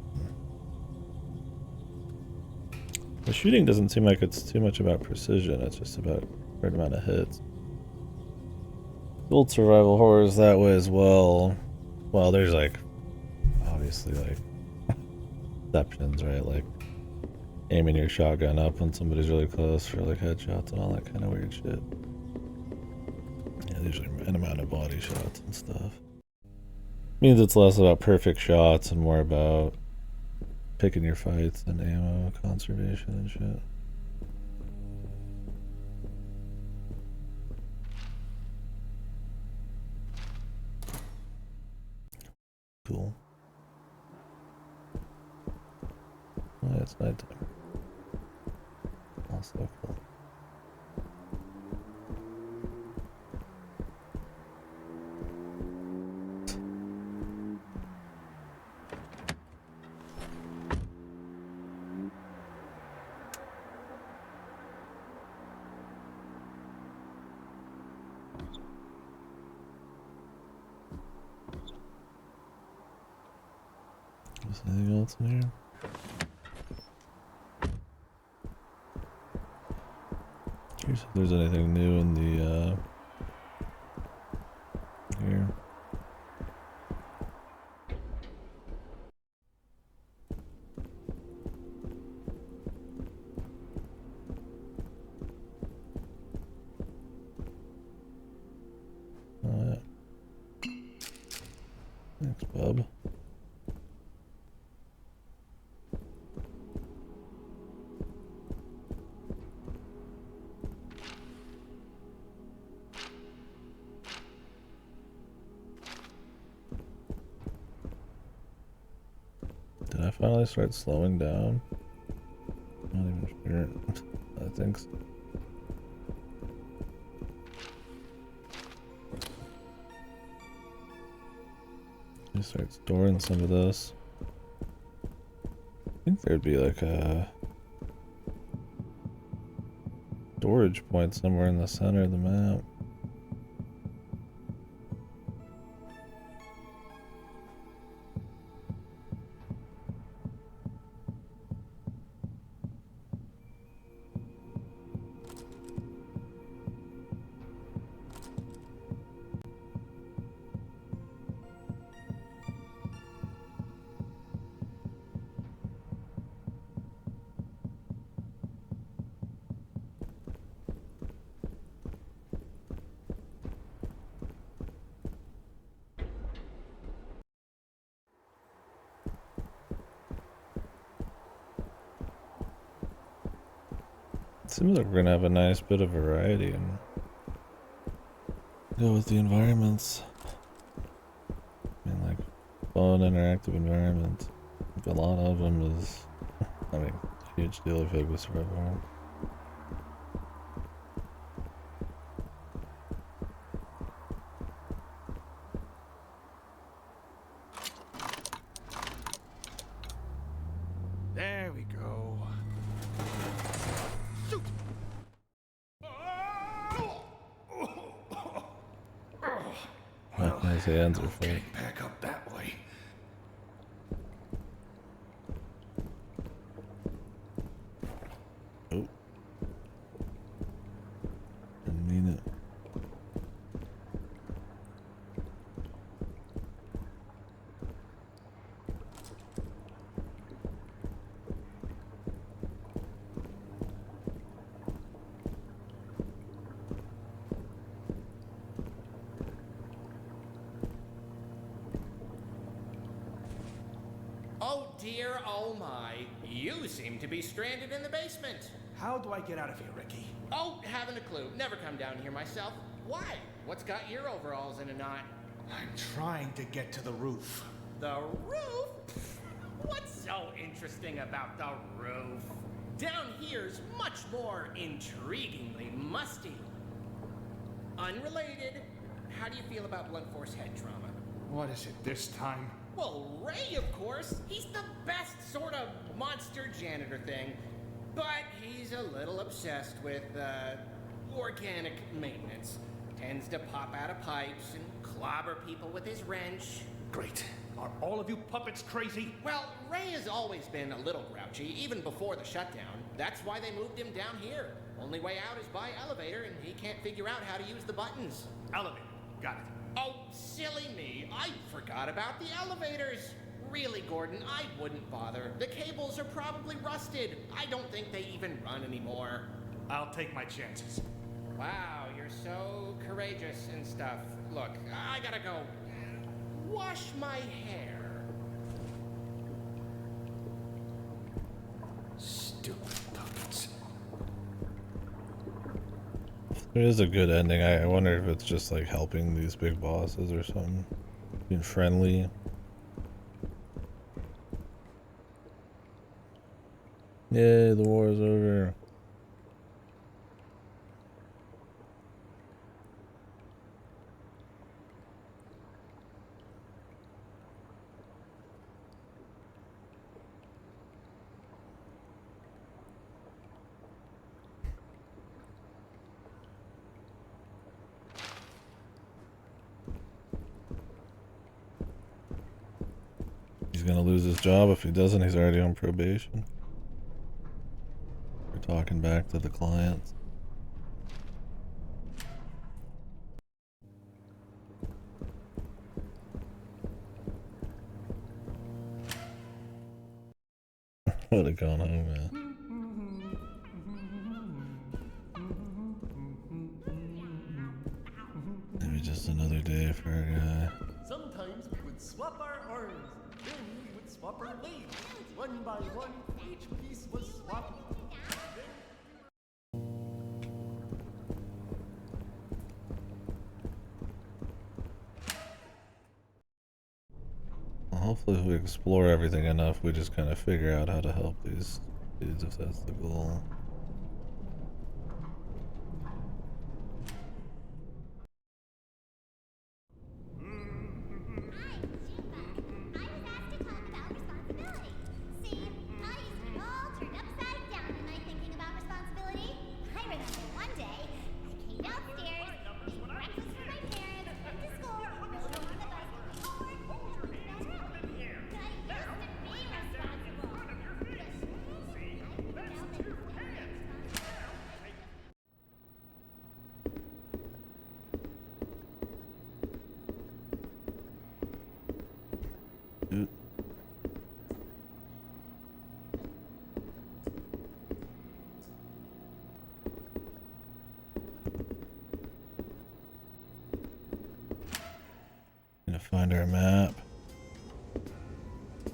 The shooting doesn't seem like it's too much about precision, it's just about the right amount of hits. Old survival horrors that way as well. Well, there's like, obviously like, exceptions, right? Like, aiming your shotgun up when somebody's really close for like headshots and all that kind of weird shit. Yeah, there's an amount of body shots and stuff. Means it's less about perfect shots and more about picking your fights and ammo conservation and shit. Cool. Oh, yeah, it's nighttime. Also cool. Is there anything else in here? Curious if there's anything new in the here. Thanks, bub. Did I finally start slowing down? Not even sure. I think so. Let me start storing some of this. think there'd be like a storage point somewhere in the center of the map. Seems like we're gonna have a nice bit of variety and go with the environments. I mean, like fun, interactive environments. I think a lot of them is, I mean, a huge deal if it was survival. There we go. Shoot! Well, nice hands are full. Back up that way. Oh. Didn't mean it. Oh dear, oh my. You seem to be stranded in the basement. How do I get out of here, Ricky? Oh, haven't a clue. Never come down here myself. Why? What's got your overalls in a knot? I'm trying to get to the roof. The roof? What's so interesting about the roof? Down here's much more intriguingly musty. Unrelated, how do you feel about blunt force head trauma? What is it this time? Well, Ray, of course. He's the best sort of monster janitor thing. But he's a little obsessed with, organic maintenance. Tends to pop out of pipes and clobber people with his wrench. Great. Are all of you puppets crazy? Well, Ray has always been a little grouchy, even before the shutdown. That's why they moved him down here. Only way out is by elevator, and he can't figure out how to use the buttons. Elevator. Got it. Oh, silly me. I forgot about the elevators. Really, Gordon, I wouldn't bother. The cables are probably rusted. I don't think they even run anymore. I'll take my chances. Wow, you're so courageous and stuff. Look, I gotta go wash my hair. Stupid puppets. There is a good ending. I wonder if it's just like helping these big bosses or something. Being friendly. Yay, the war is over. He's gonna lose his job if he doesn't. He's already on probation. We're talking back to the clients. Would have gone home, man. Maybe just another day for a guy. Sometimes we would swap our arms. Then we would swap our legs. One by one, each piece was swapped. Well, hopefully if we explore everything enough, we just kind of figure out how to help these dudes if that's the goal. I was asked to talk about responsibility. See, I to find our map.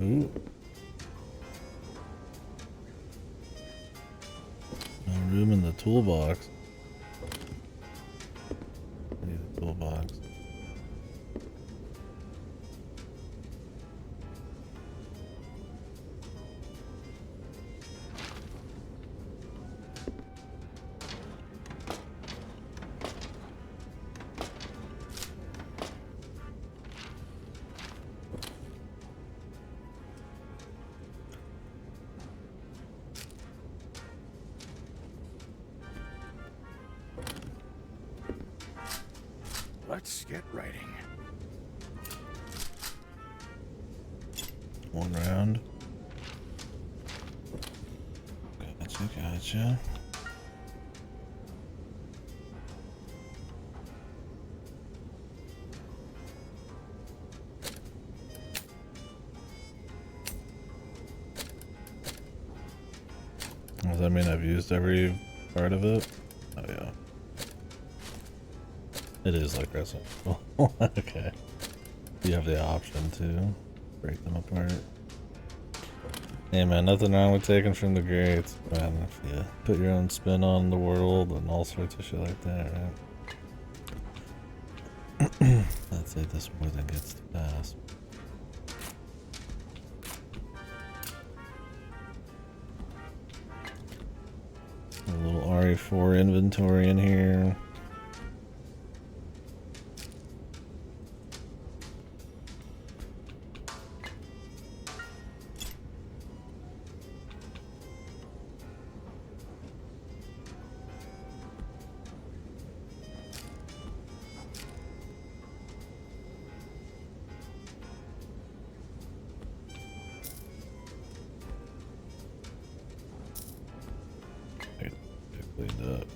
Ooh. No room in the toolbox. I need a toolbox. Let's get writing. One round. Gotcha, gotcha. Does that mean I've used every part of it? Oh yeah. It is like Resident Evil. Okay. You have the option to break them apart. Hey man, nothing wrong with taking from the greats, man. If you put your own spin on the world and all sorts of shit like that, right? I'd say this more than gets to pass. A little RE4 inventory in here. Cleaned up.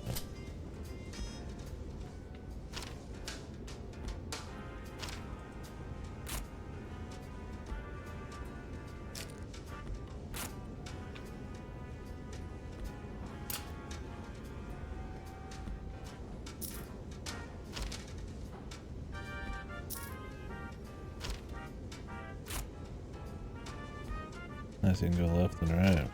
Nice, you can go left and right.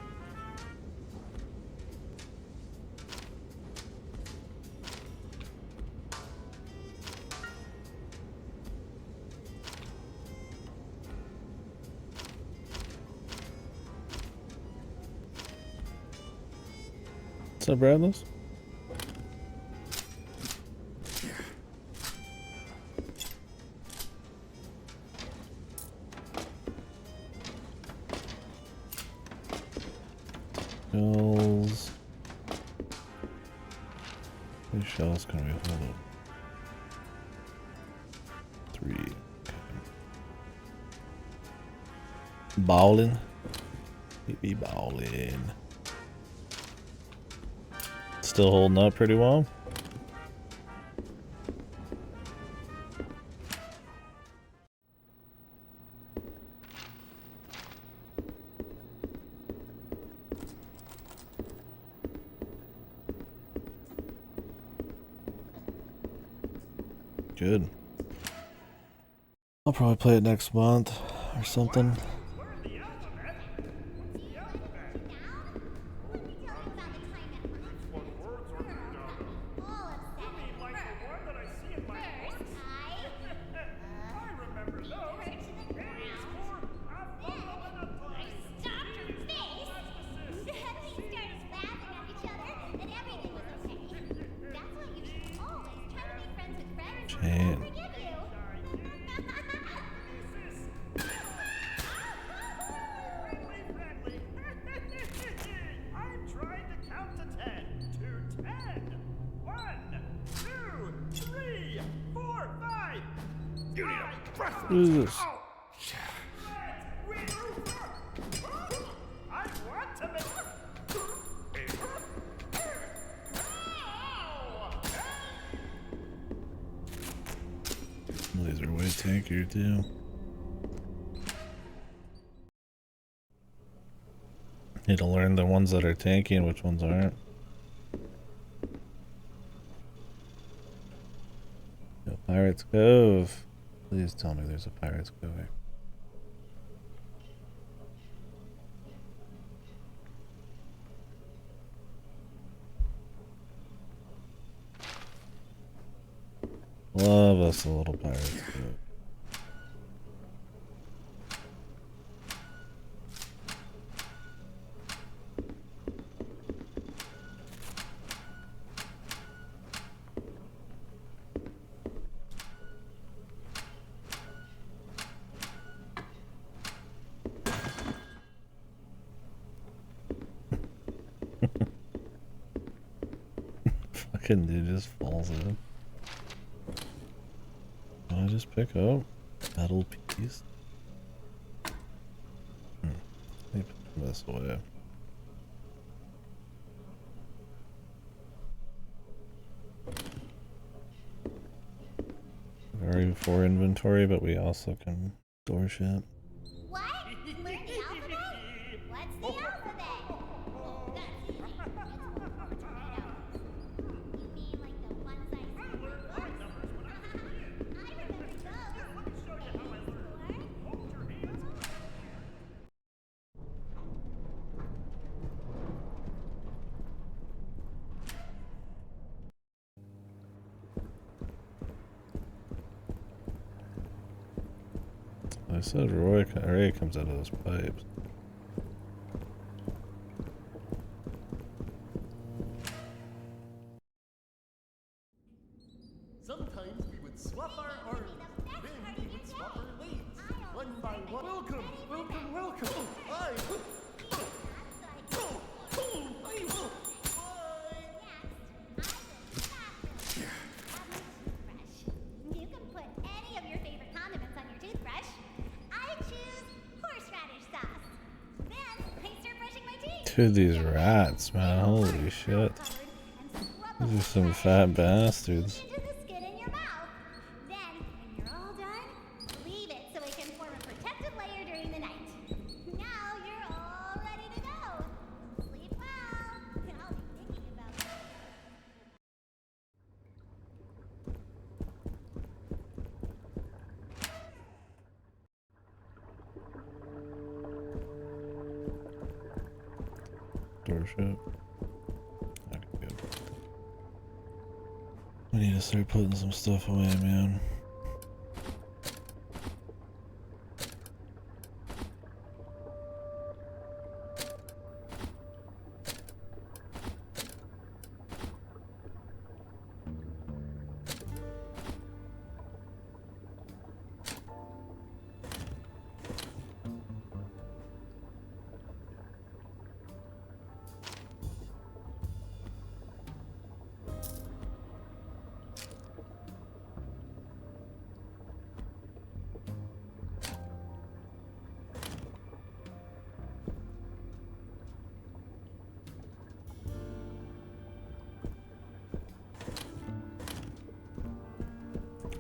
What's up, Bradless? Shells. How many shells can we hold up? 3. Okay. Ballin'. We be ballin'. Still holding up pretty well. Good. I'll probably play it next month or something. Chan. I'm trying to count to 10. To 10. 1, 2, 3, 4, 5. You need a breath. What is this? I want to make. These are way tankier too. Need to learn the ones that are tanky and which ones aren't. Yo, Pirates Cove. Please tell me there's a Pirates going. Love us a little Pirates Cove. Fucking dude just falls in. Can I just pick up metal piece? Let me put this away. Very for inventory, but we also can store shit. What? Learn the alphabet? What's the alphabet? Oh, that's easy. It's tornadoes. You mean like the ones I see in books? I remember those. I said Ray comes out of those pipes. Sometimes we would swap our arms, then we would swap our legs, one by one. Welcome, welcome, welcome. Oh, I. You can put any of your favorite condiments on your toothbrush. I choose horseradish sauce. Then I start brushing my teeth. Dude, these rats, man. Holy shit. These are some fat bastards. Into the skin in your mouth. Then, when you're all done, leave it so it can form a protective layer during the night. Now you're all ready to go. Sleep well. I'll be thinking about that. Door shut. Okay, good. We need to start putting some stuff away, man.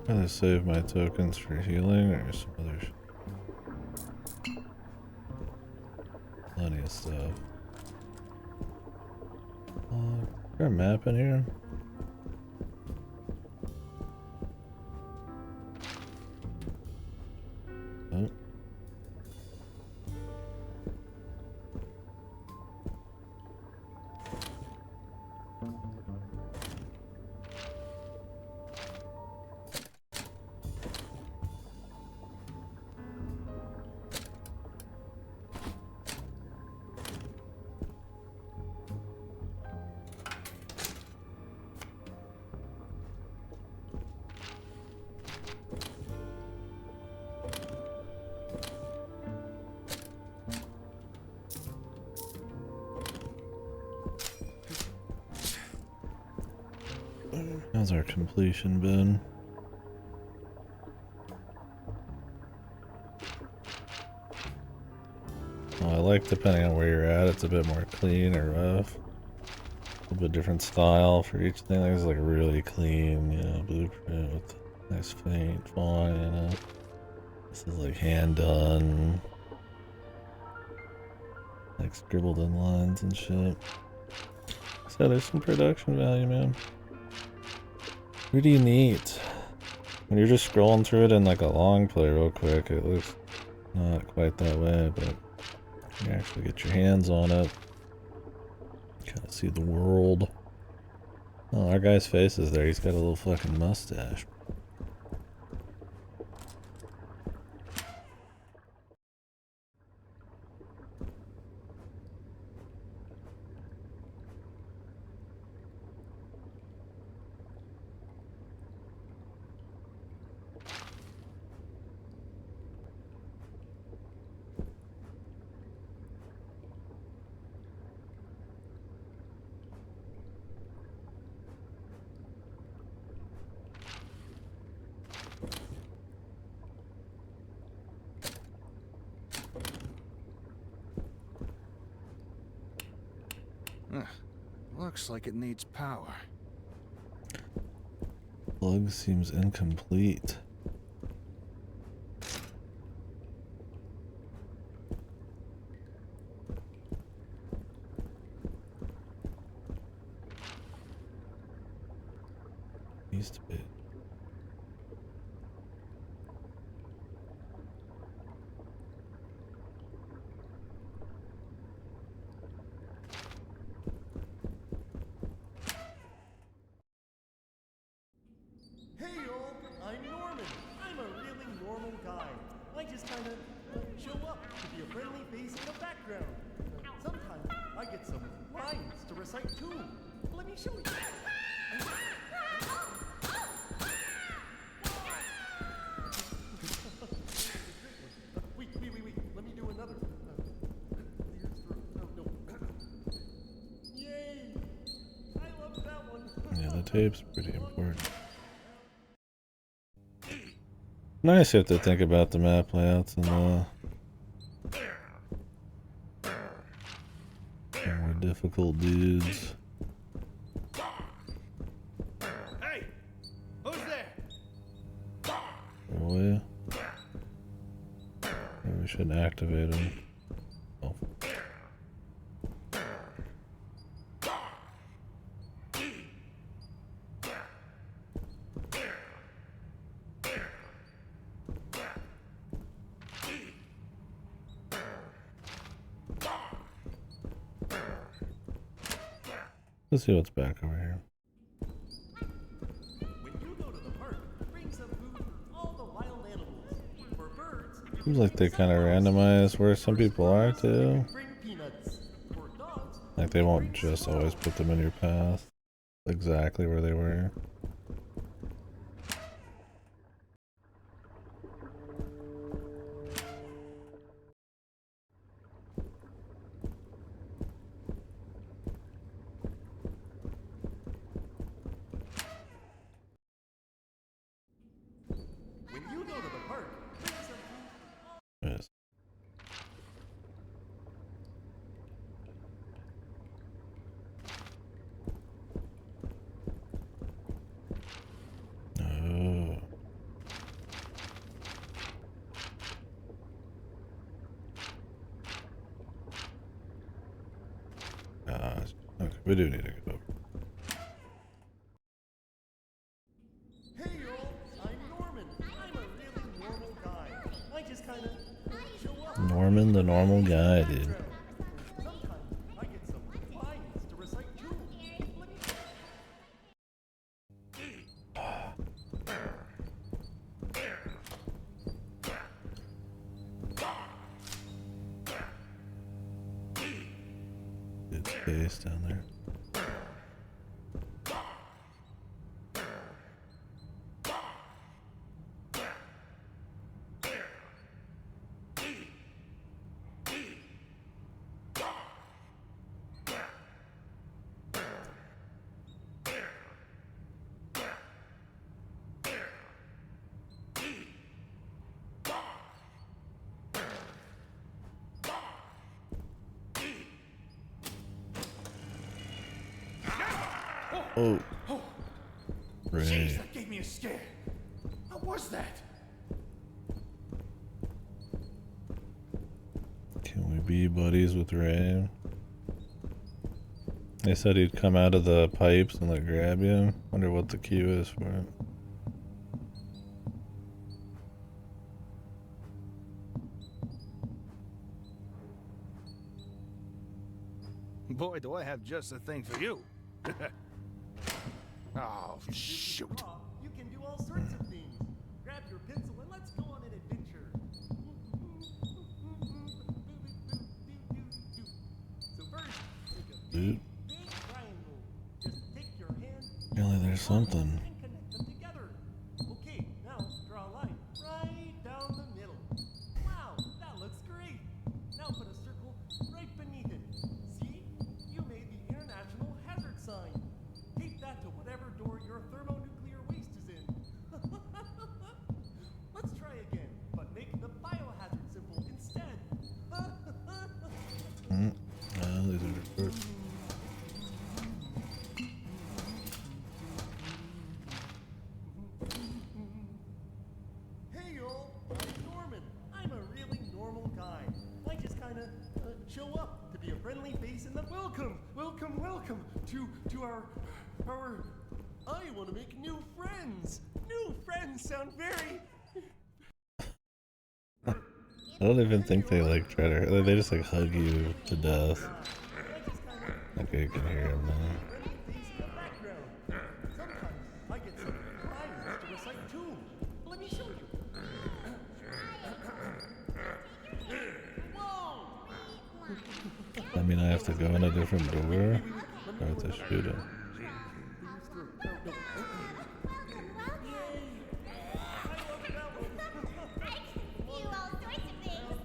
I'm gonna save my tokens for healing or some other plenty of stuff. Is there a map in here? Oh. How's our completion been? Oh, I like depending on where you're at, it's a bit more clean or rough. A little bit different style for each thing. There's like a really clean, you know, blueprint with nice faint font, you know. This is like hand done. Like scribbled in lines and shit. So there's some production value, man. Pretty neat. When you're just scrolling through it in like a long play real quick, it looks not quite that way, but you actually get your hands on it. Kind of see the world. Oh, our guy's face is there. He's got a little fucking mustache. Looks like it needs power. Plug seems incomplete. Needs to be. Hey y'all, I'm Norman. I'm a really normal guy. I just kind of show up to be a friendly face in the background. Sometimes I get some lines to recite too. Let me show you. Wait. Let me do another. No. Yay! I love that one. Yeah, the tape's pretty important. Nice you have to think about the map layouts and the more difficult dudes. Hey! Who's there? Oh yeah. Maybe we should activate them. Oh. Let's see what's back over here. When you go to the park, bring some food for all the wild animals. For birds, Seems like they kind of randomize where some people are too. bring peanuts. For dogs, Like they won't just always put them in your path exactly where they were. when you go to the park, bring some food. Yes. Oh. Gosh. Okay, we do need to go over. Hey y'all, I'm Norman. I'm a really normal guy. I just kind of show up. Norman, the normal guy, dude. Sometimes I get some lines to recite too. Let me Good space down there. Oh. Ray. Jeez, that gave me a scare. What was that? Can we be buddies with Ray? They said he'd come out of the pipes and like grab you. Wonder what the cue is for it. Boy, do I have just the thing for you. Oh, shoot. You can do all sorts of things. Grab your pencil and let's go on an adventure. So first, take a big triangle. Just take your hand. Really, there's something. And connect them together. Okay, now draw a line right down the middle. Wow, that looks great. Now put a circle right beneath it. See? You made the international hazard sign. Tape that to whatever door your thermonuclear waste is in. Let's try again, but make the biohazard symbol instead. These are recorded. Hey y'all, I'm Norman. I'm a really normal guy. I just kind of show up to be a friendly face in the welcome to our. I want to make new friends. New friends sound very. I don't even think they like try to. They just like hug you to death. Okay, you can hear him now. Sometimes I get some flyers to recite too. Let me show you. Whoa! I mean, I have to go in a different door, or I have to shoot him. You all sorts of things.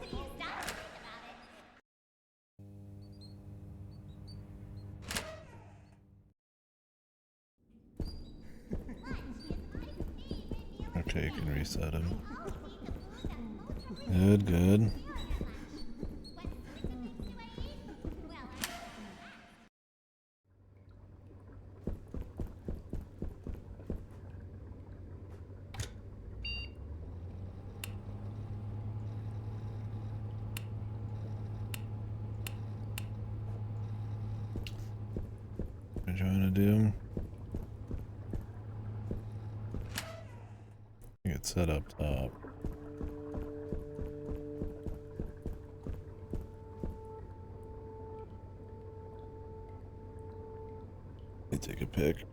If you stop to think about it. Okay, you can reset him. Good, good. What are you trying to do? Get set up top. Let me take a pic.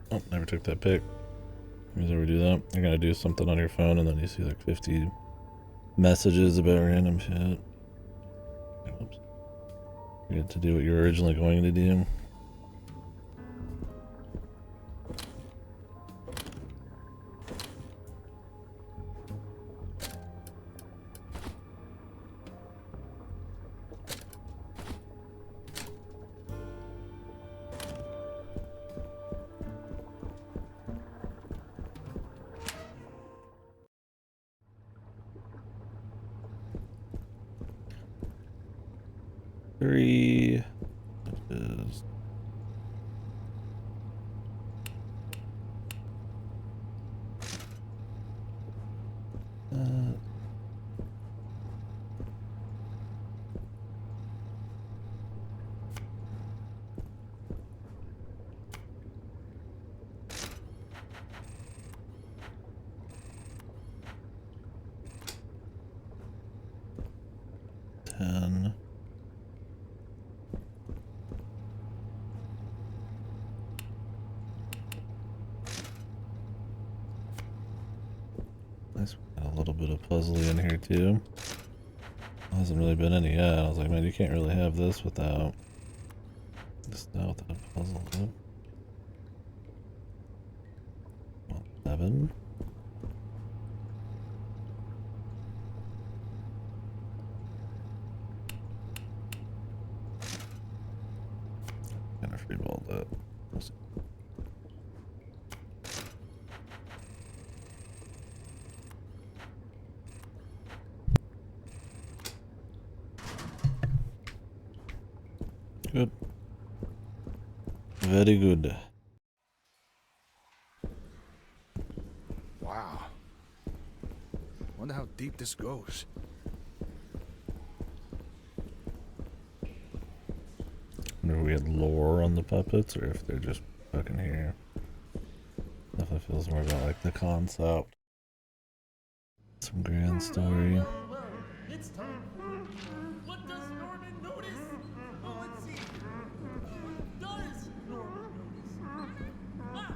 Oh, never took that pic. You ever do that? You're gonna do something on your phone and then you see like 50 messages about random shit. Oops. You get to do what you were originally going to do. Three is ten. bit of puzzling in here too. Hasn't really been any yet. I was like, man, you can't really have this without without puzzle. Yep. 7. Kind of freeballed that. Good. Very good. Wow. Wonder how deep this goes. Wonder if we had lore on the puppets or if they're just fucking here. Definitely feels more about like the concept. Some grand story. Well, it's time for what does Norman notice? Oh, let's see. What does Norman notice? Ah,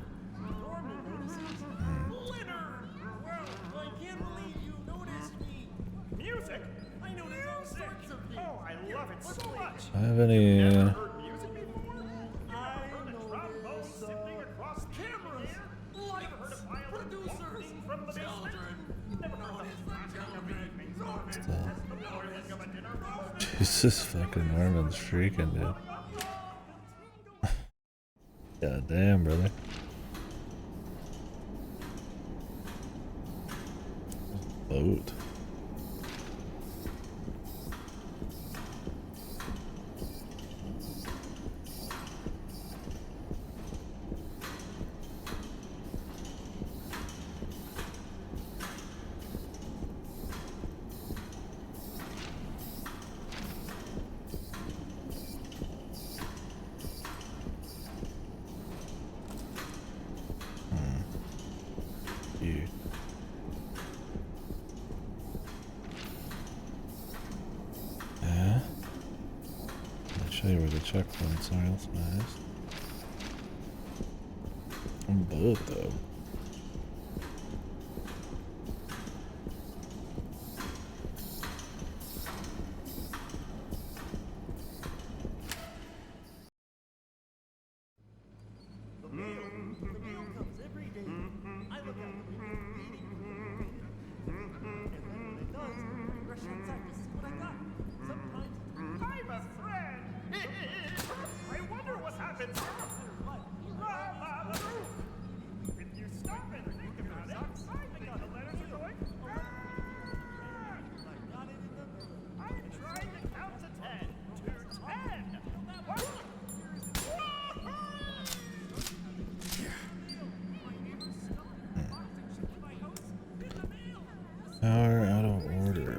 Norman notices Leonard. Well, I can't believe you noticed me. Music? I notice all sorts of things. Oh, I love it so much. I have any Heard music before? I Heard a trombone notice zipping across the cameras, air? lights, Heard a violin producers, wafting from the basement? children. Never heard the flashing of evening Norman as the boiling of a dinner roast? Jesus fucking Norman's shrieking, dude. God damn, brother. Boat. You. Yeah. I'll show you where the checkpoints are. That's nice. I'm boat though. The mail comes every day. I look out the window waiting for it to get here. And then when it does, I rush outside to see what I got. Sometimes it's I'm a friend. I wonder what happens. If you stop and think about it, I got a letter to going. I got it in the mail. I'm trying to count to 10. To 10. What? Power out of order.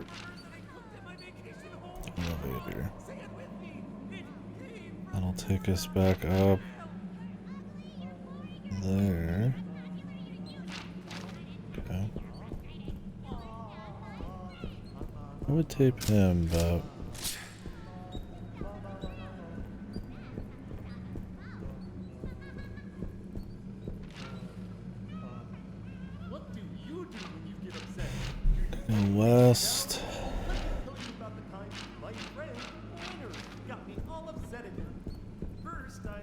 Elevator. That'll take us back up there. Okay. I would tape him, but What do you do when you get upset? go west. Let me tell you about the time my friend Leonard got me all upset again. First, I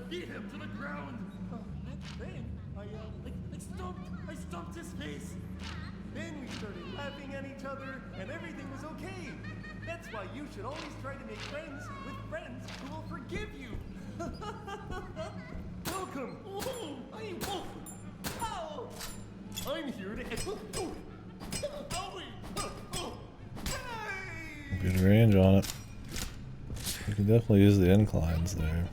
beat him to the ground. And then I stomped his face. Then we started laughing at each other, and everything was okay. That's why you should always try to make friends with friends who will forgive you. Welcome. Oh, I'm Wolf. Ow! I'm here to. Good range on it. You can definitely use the inclines there.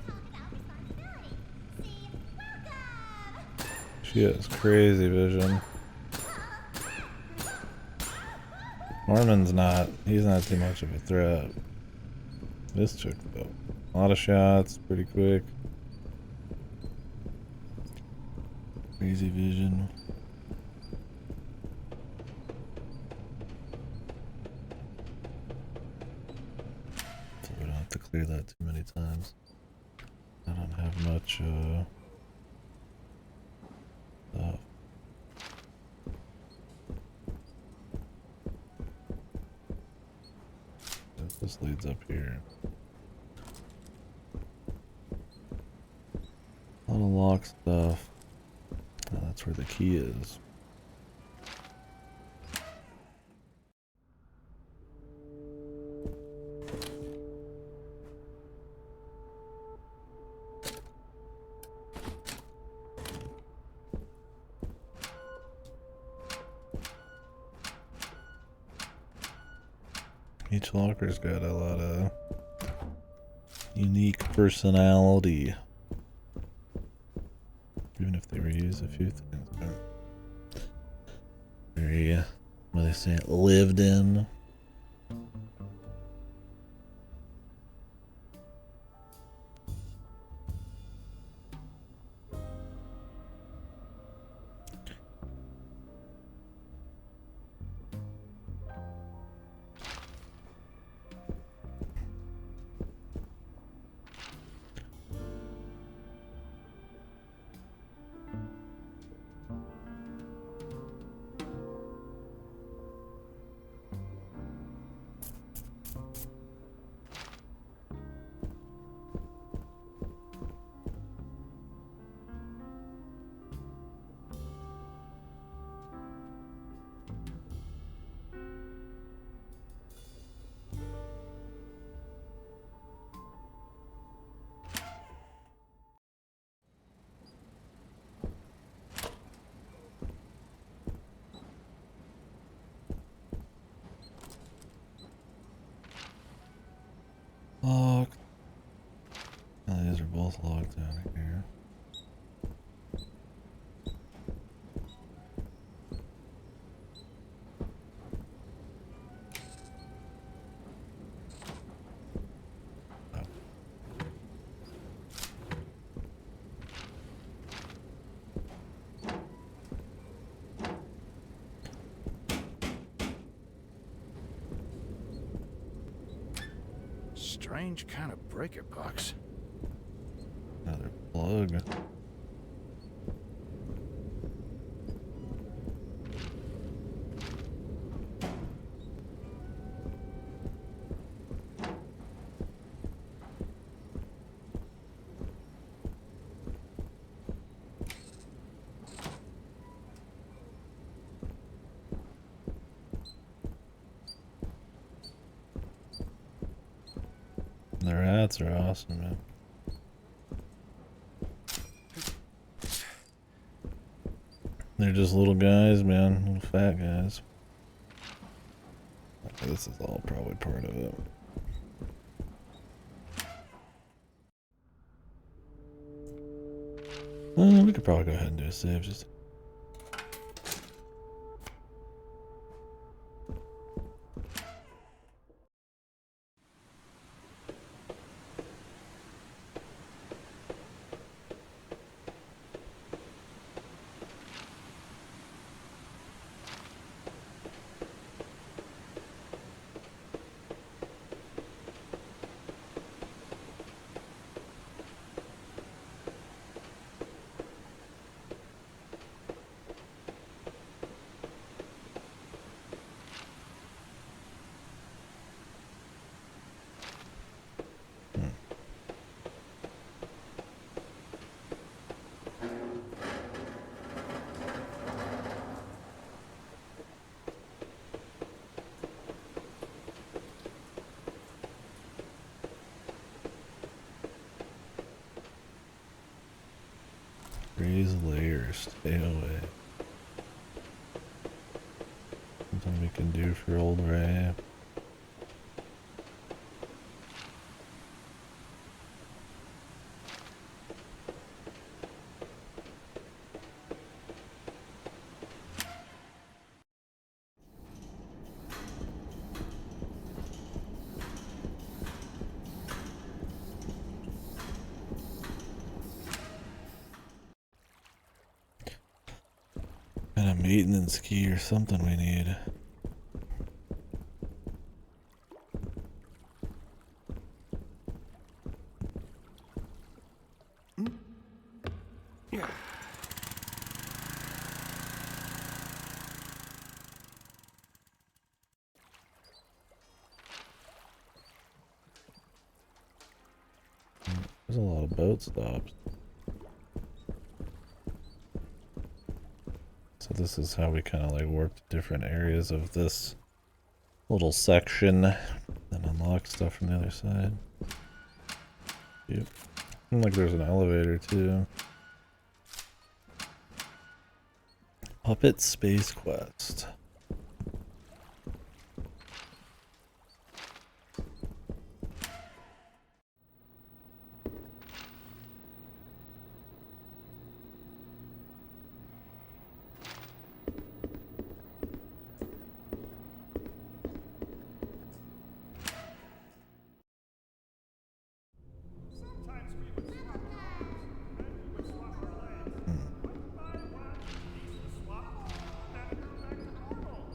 She has crazy vision. Norman's not. He's not too much of a threat. This chick though. A lot of shots, pretty quick. Crazy vision. So we don't have to clear that too many times. I don't have much stuff. this leads up here. A lot of lock stuff. Oh, that's where the key is. Each locker's got a lot of unique personality. Even if they reuse a few things. Very, what do they say, lived in. Locked. Oh, these are both locked down here. Oh. Strange kind of breaker box. Another plug. Their hats are awesome, man. They're just little guys, man. Little fat guys. Okay, this is all probably part of it. We could probably go ahead and do a save just. Raise layers, stay away. Something we can do for old Ray. Kind of maintenance key or something we need. Yeah. There's a lot of boat stops. So this is how we kind of like work to different areas of this little section and unlock stuff from the other side. Yep. And like there's an elevator too. Puppet Space Quest. Sometimes we would swap cars, then we would swap our legs. One by one, these would swap, then go back to normal.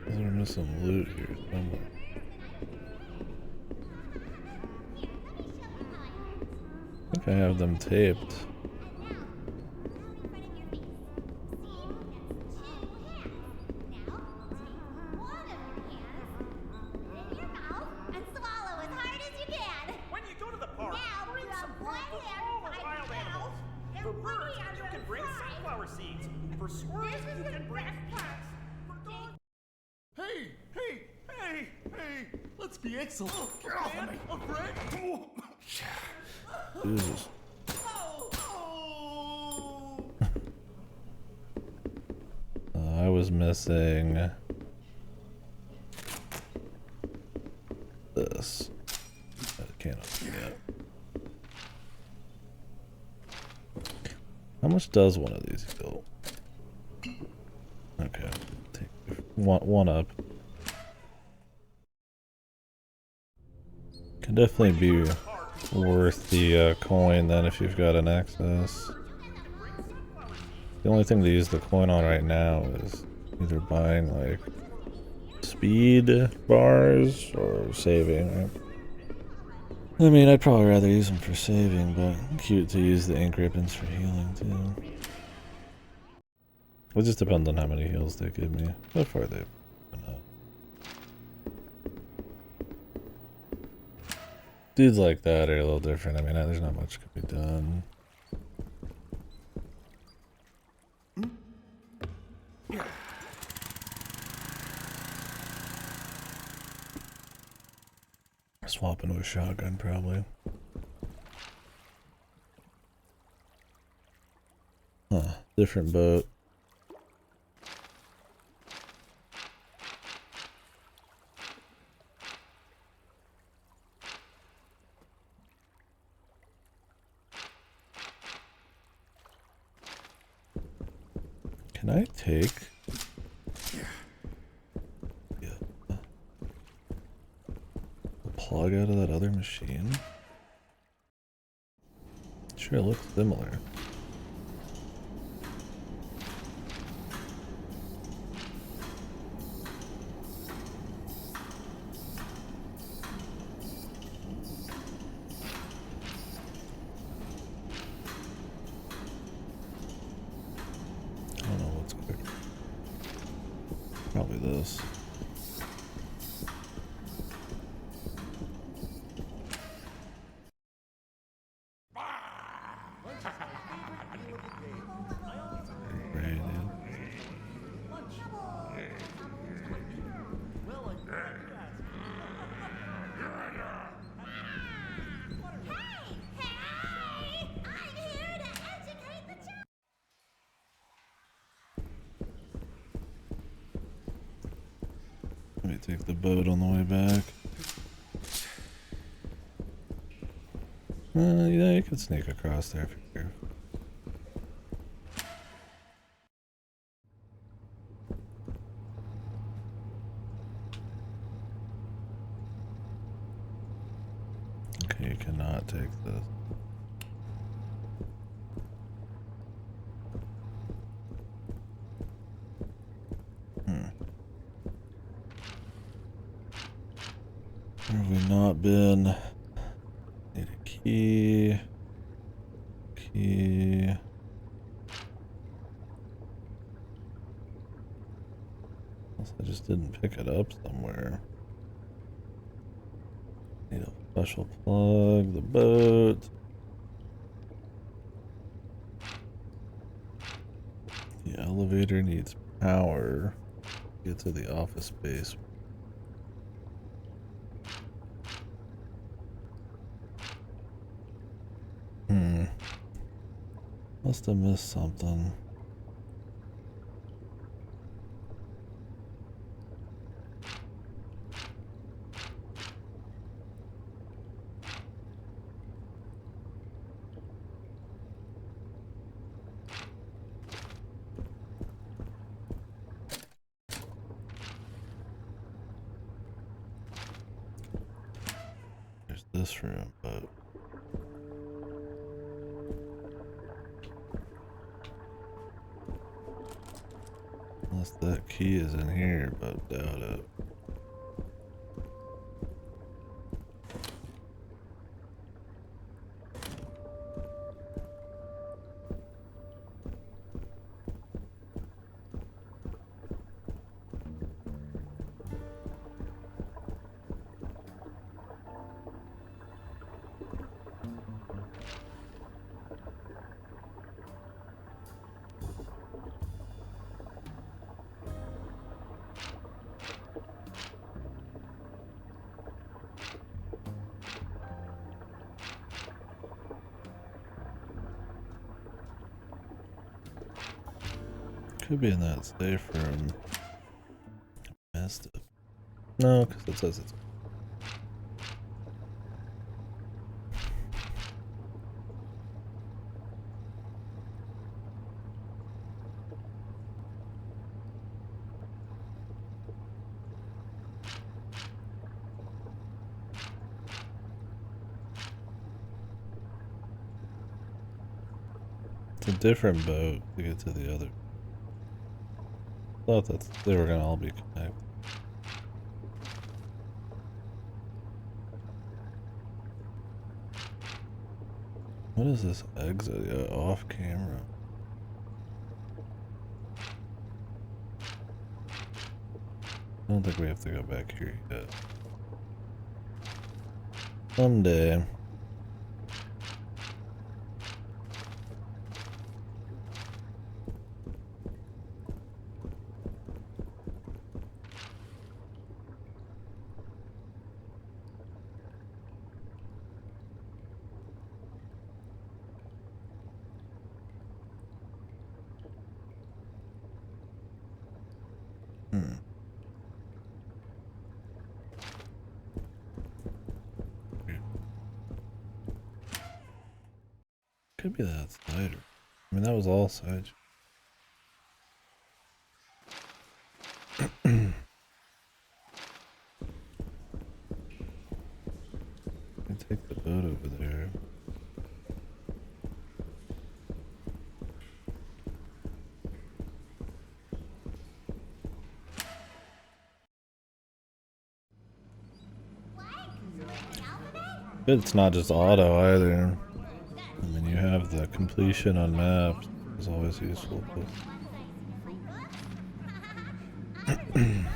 We're missing loot here somewhere. I think I have them taped. When you go to the park, bring some food for all the wild animals. For birds, you can bring sunflower seeds. For squirrels, you can bring plants. For dogs... Hey, hey, hey, hey! Let's be excellent. Get off of me! A friend? Jesus. I was missing this. I can't open it. How much does one of these go? Okay, take one up. Can definitely be worth the coin then if you've got an access. The only thing to use the coin on right now is either buying like speed bars or saving. Right? I mean, I'd probably rather use them for saving, but cute to use the ink ribbons for healing too. It just depends on how many heals they give me. So far they've been up. Dudes like that are a little different. I mean, there's not much can be done. Swap into a shotgun, probably. Huh. Different boat. Can I take... plug out of that other machine? Sure, it looks similar. I don't know what's quicker. Probably this. Let me take the boat on the way back. Yeah, you can sneak across there if you're careful. Okay, you cannot take this. Where have we not been? Need a key. Key. Unless I just didn't pick it up somewhere. Need a special plug, the boat. The elevator needs power to get to the office space. Must have missed something. There's this room, but unless that key is in here, but doubt it. Could be in that safe room. Messed up. No, because it says it's. It's a different boat to get to the other. Thought that they were gonna all be connected. What is this exit? Yeah, off camera. I don't think we have to go back here yet. Someday. Could be that side. I mean, that was all sides. Take the boat over there. But it's not just auto either. I mean, you have the completion on maps. Is always useful. But and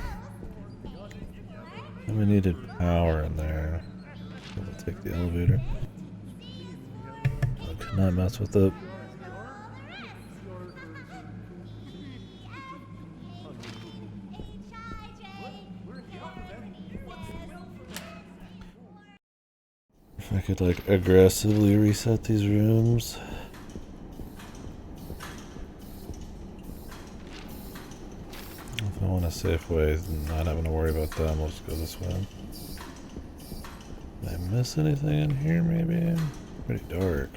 we needed power in there. We'll take the elevator. I could not mess with it. If I could like aggressively reset these rooms. If I want a safe way and not having to worry about them, we'll just go this way. Did I miss anything in here maybe? Pretty dark.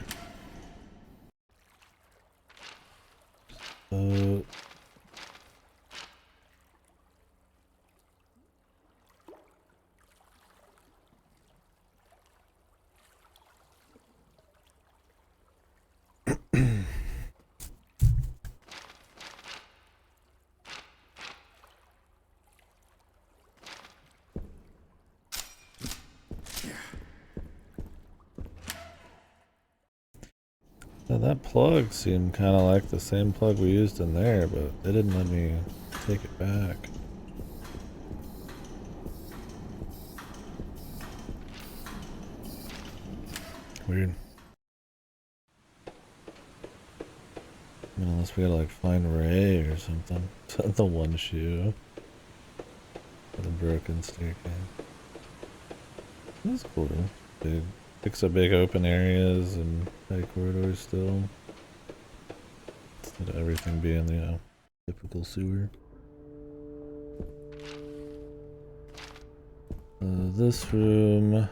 Now that plug seemed kind of like the same plug we used in there, but they didn't let me take it back. Weird. I mean, unless we gotta like find Ray or something. The one shoe. For the broken staircase. That's cool. Big. Picks up big open areas and tight corridors still. Instead of everything being, you know, typical sewer. This room.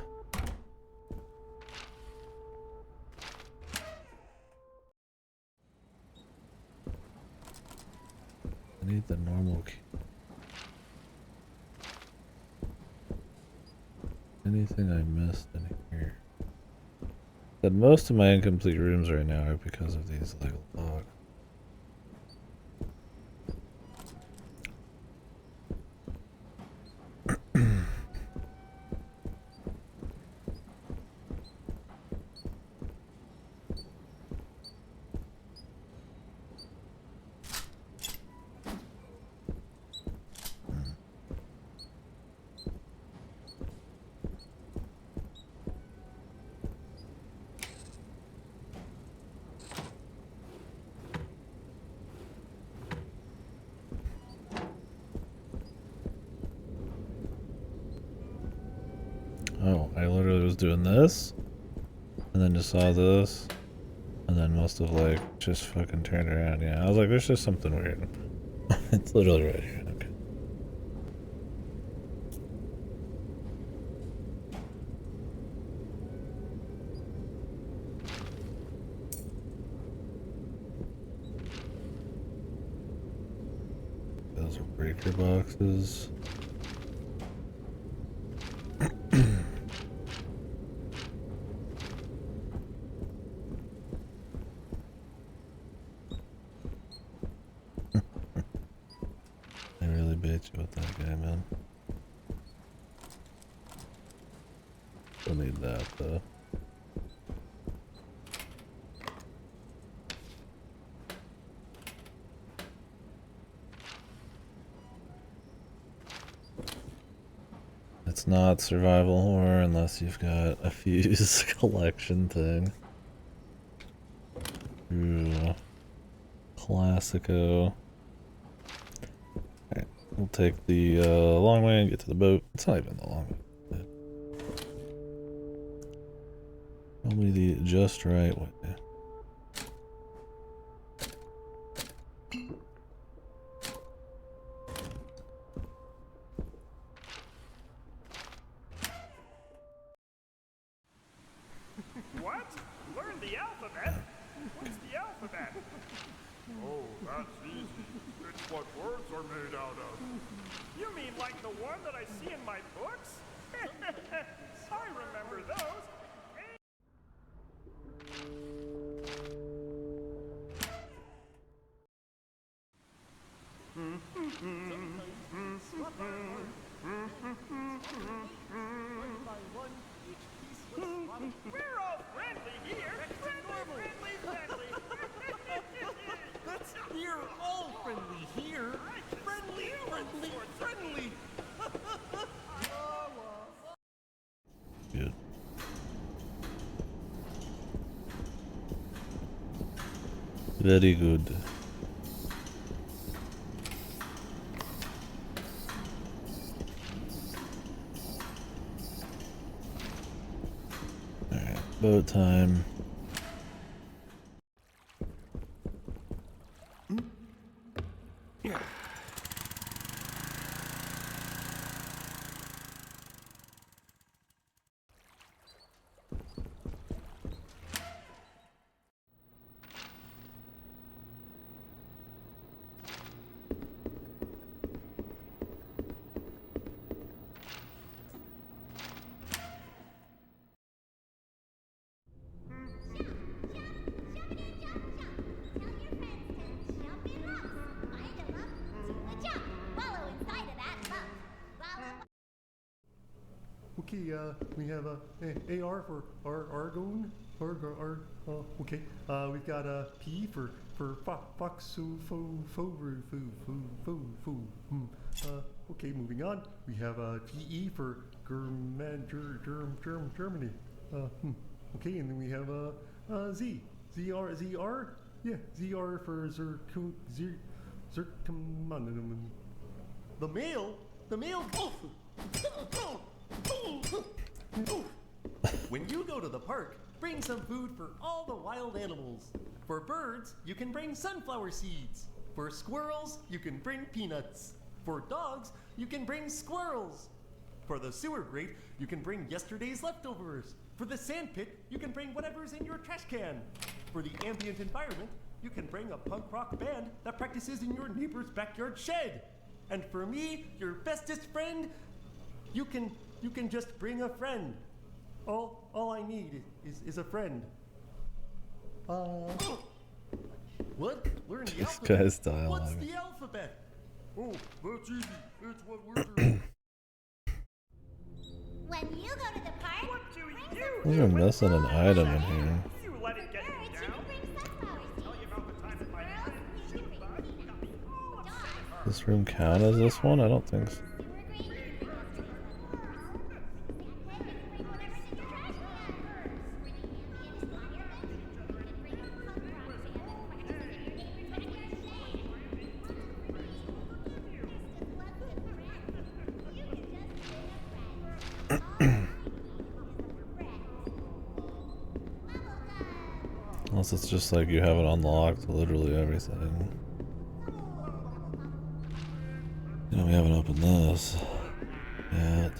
I need the normal key. Anything I missed in here? But most of my incomplete rooms right now are because of these little logs. Oh, I literally was doing this, and then just saw this, and then must have like just fucking turned around. Yeah, I was like, there's just something weird. It's literally right here. Okay. Those are breaker boxes. I really bait you with that guy, man. Don't need that though. It's not survival horror unless you've got a fuse collection thing. Ooh. Classico. Alright, we'll take the long way and get to the boat. It's not even the long way. Probably the just right way. What? Learn the alphabet? What's the alphabet? Oh, that's easy. It's what words are made out of. You mean like the one that I see in my books? I remember those. We're all friendly here. Friendly. We're all friendly here. Friendly. Good. Very good. Alright, boat time. Okay, we have a AR for Argon. Okay. We've got a P for fox okay, moving on. We have a PE for Germany. Okay, and then we have Z. ZR? Yeah, ZR for Zircum. The male? The male? When you go to the park, bring some food for all the wild animals. For birds, you can bring sunflower seeds. For squirrels, you can bring peanuts. For dogs, you can bring squirrels. For the sewer grate, you can bring yesterday's leftovers. For the sand pit, you can bring whatever's in your trash can. For the ambient environment, you can bring a punk rock band that practices in your neighbor's backyard shed. And for me, your bestest friend, you can just bring a friend. All I need is a friend. What? Learn the This alphabet. guy's dialogue. What's the alphabet? Oh, that's easy. It's what we're doing. When you go to the park, What do you We're missing an item in here. You let it get you birds, you down. can bring sunflower seeds. Tell you about the time that my friend shoot bug got me all upset at her. Does this room count as this one? I don't think so. Sewer grate, you can bring yesterday's leftovers. Unless it's just like you have it unlocked, literally everything. You know, we haven't opened this yet.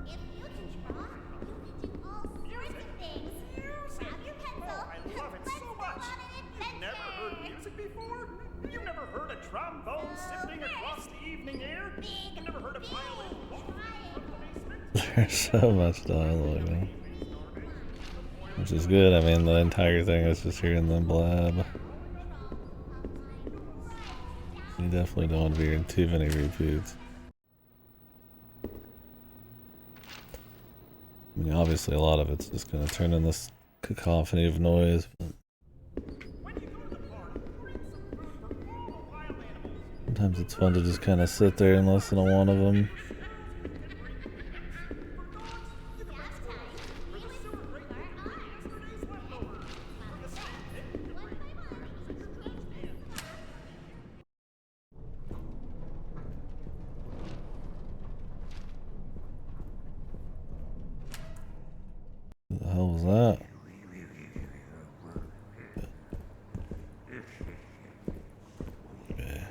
If you can draw, you can do all sorts of things. Grab your pencil. I love it Let's so go much. on an You've never heard adventure. music before? You've never heard a trombone sifting across the evening air? You've never heard a violin walking from the basement? There's so much dialogue, which is good. I mean, the entire thing is just hearing them blab. You definitely don't want to be hearing too many repeats. I mean, obviously a lot of it's just going to turn in this cacophony of noise, but sometimes it's fun to just kind of sit there and listen to one of them. What the hell was that? Okay.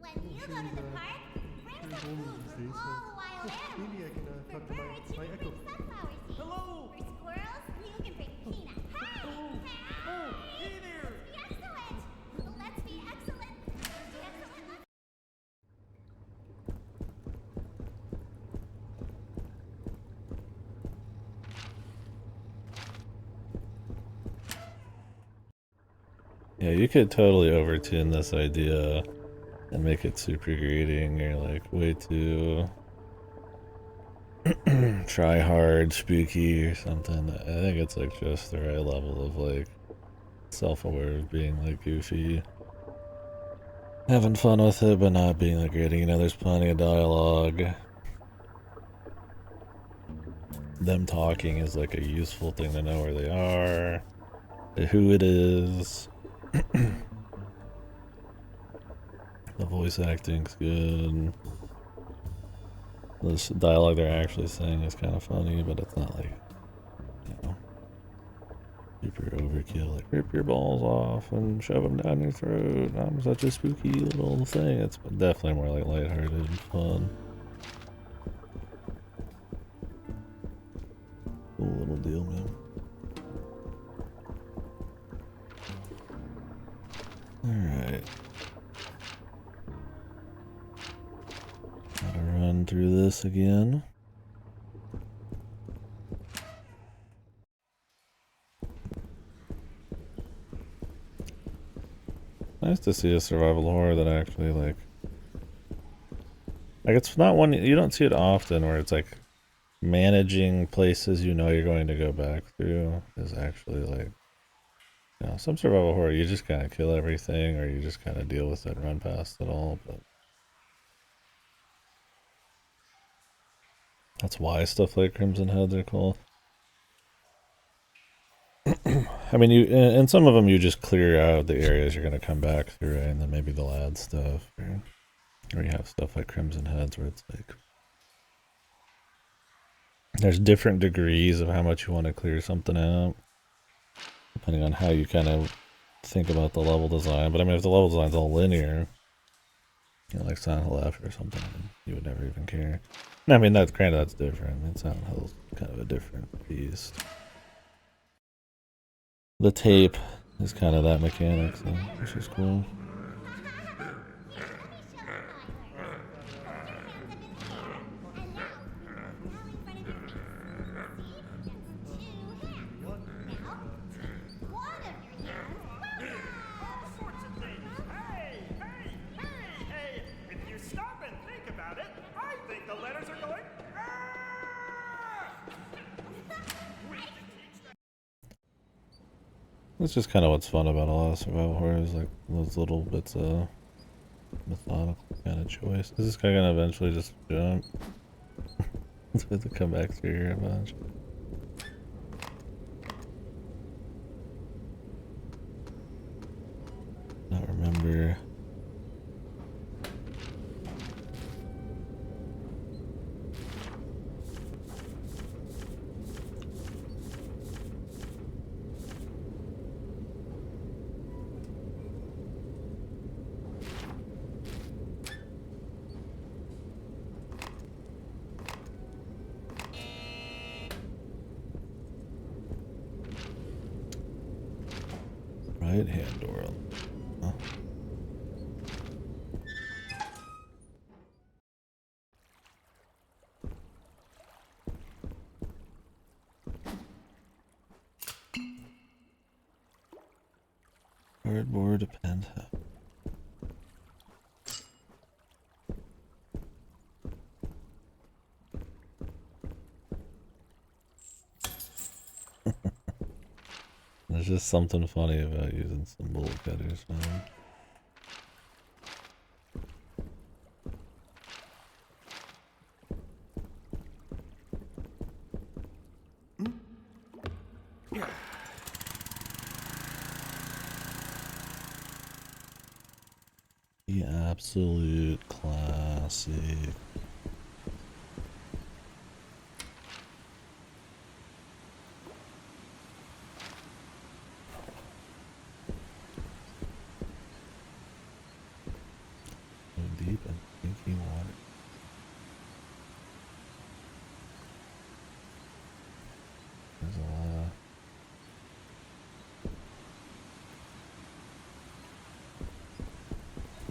When you go to the park, bring some food for all the wild animals. Maybe I can For talk to birds, you my can echo. bring sunflower seeds. Hello? For squirrels, you can bring peanuts. Hi! Oh, hey there! Be excellent! Let's be excellent! Let's be excellent! Let's... Yeah, you could totally overtune this idea and make it super grating or like way too try hard, spooky or something. I think it's like just the right level of like self-aware of being like goofy, having fun with it, but not being like grating. You know, there's plenty of dialogue. Them talking is like a useful thing to know where they are, who it is. The voice acting's good. This dialogue they're actually saying is kind of funny, but it's not like, you know, super overkill. Like, rip your balls off and shove them down your throat. I'm such a spooky little thing. It's definitely more like lighthearted and fun. Cool little deal, man. Alright. Gotta run through this again. Nice to see a survival horror that actually like it's not one you don't see it often where it's like managing places you know you're going to go back through is actually like, you know, some survival horror. You just kind of kill everything, or you just kind of deal with it and run past it all. But that's why stuff like Crimson Heads are cool. I mean, you and some of them you just clear out the areas you're going to come back through, right? And then maybe they'll add stuff, or you have stuff like Crimson Heads where it's like there's different degrees of how much you want to clear something out, depending on how you kind of think about the level design. But I mean, if the level design's all linear, you know, like Silent Hill F or something, you would never even care. I mean, that's granted, that's different. I mean, Silent Hill's kind of a different beast. The tape is kind of that mechanic, so, which is cool. That's just kind of what's fun about a lot of survival horror is like those little bits of methodical kind of choice. Is this guy gonna eventually just jump? It's good to come back through here a bunch. I don't remember. Right hand door. Huh. Cardboard penthouse. There's just something funny about using some bullet cutters, man. The absolute classic. So deep and stinky water. There's a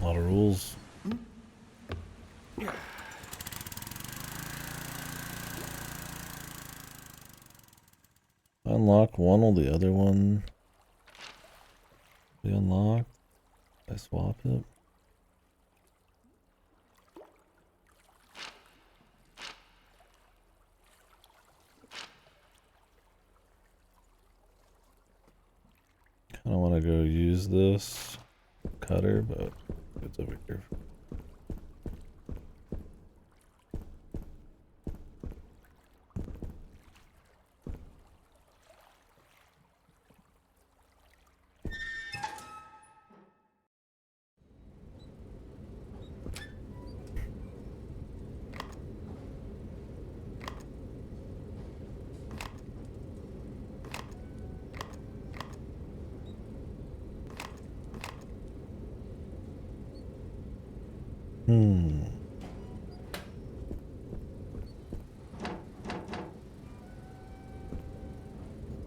lot of rules. Unlock one, will the other one be unlocked? I swap it. Kind of want to go use this cutter, but it's over here.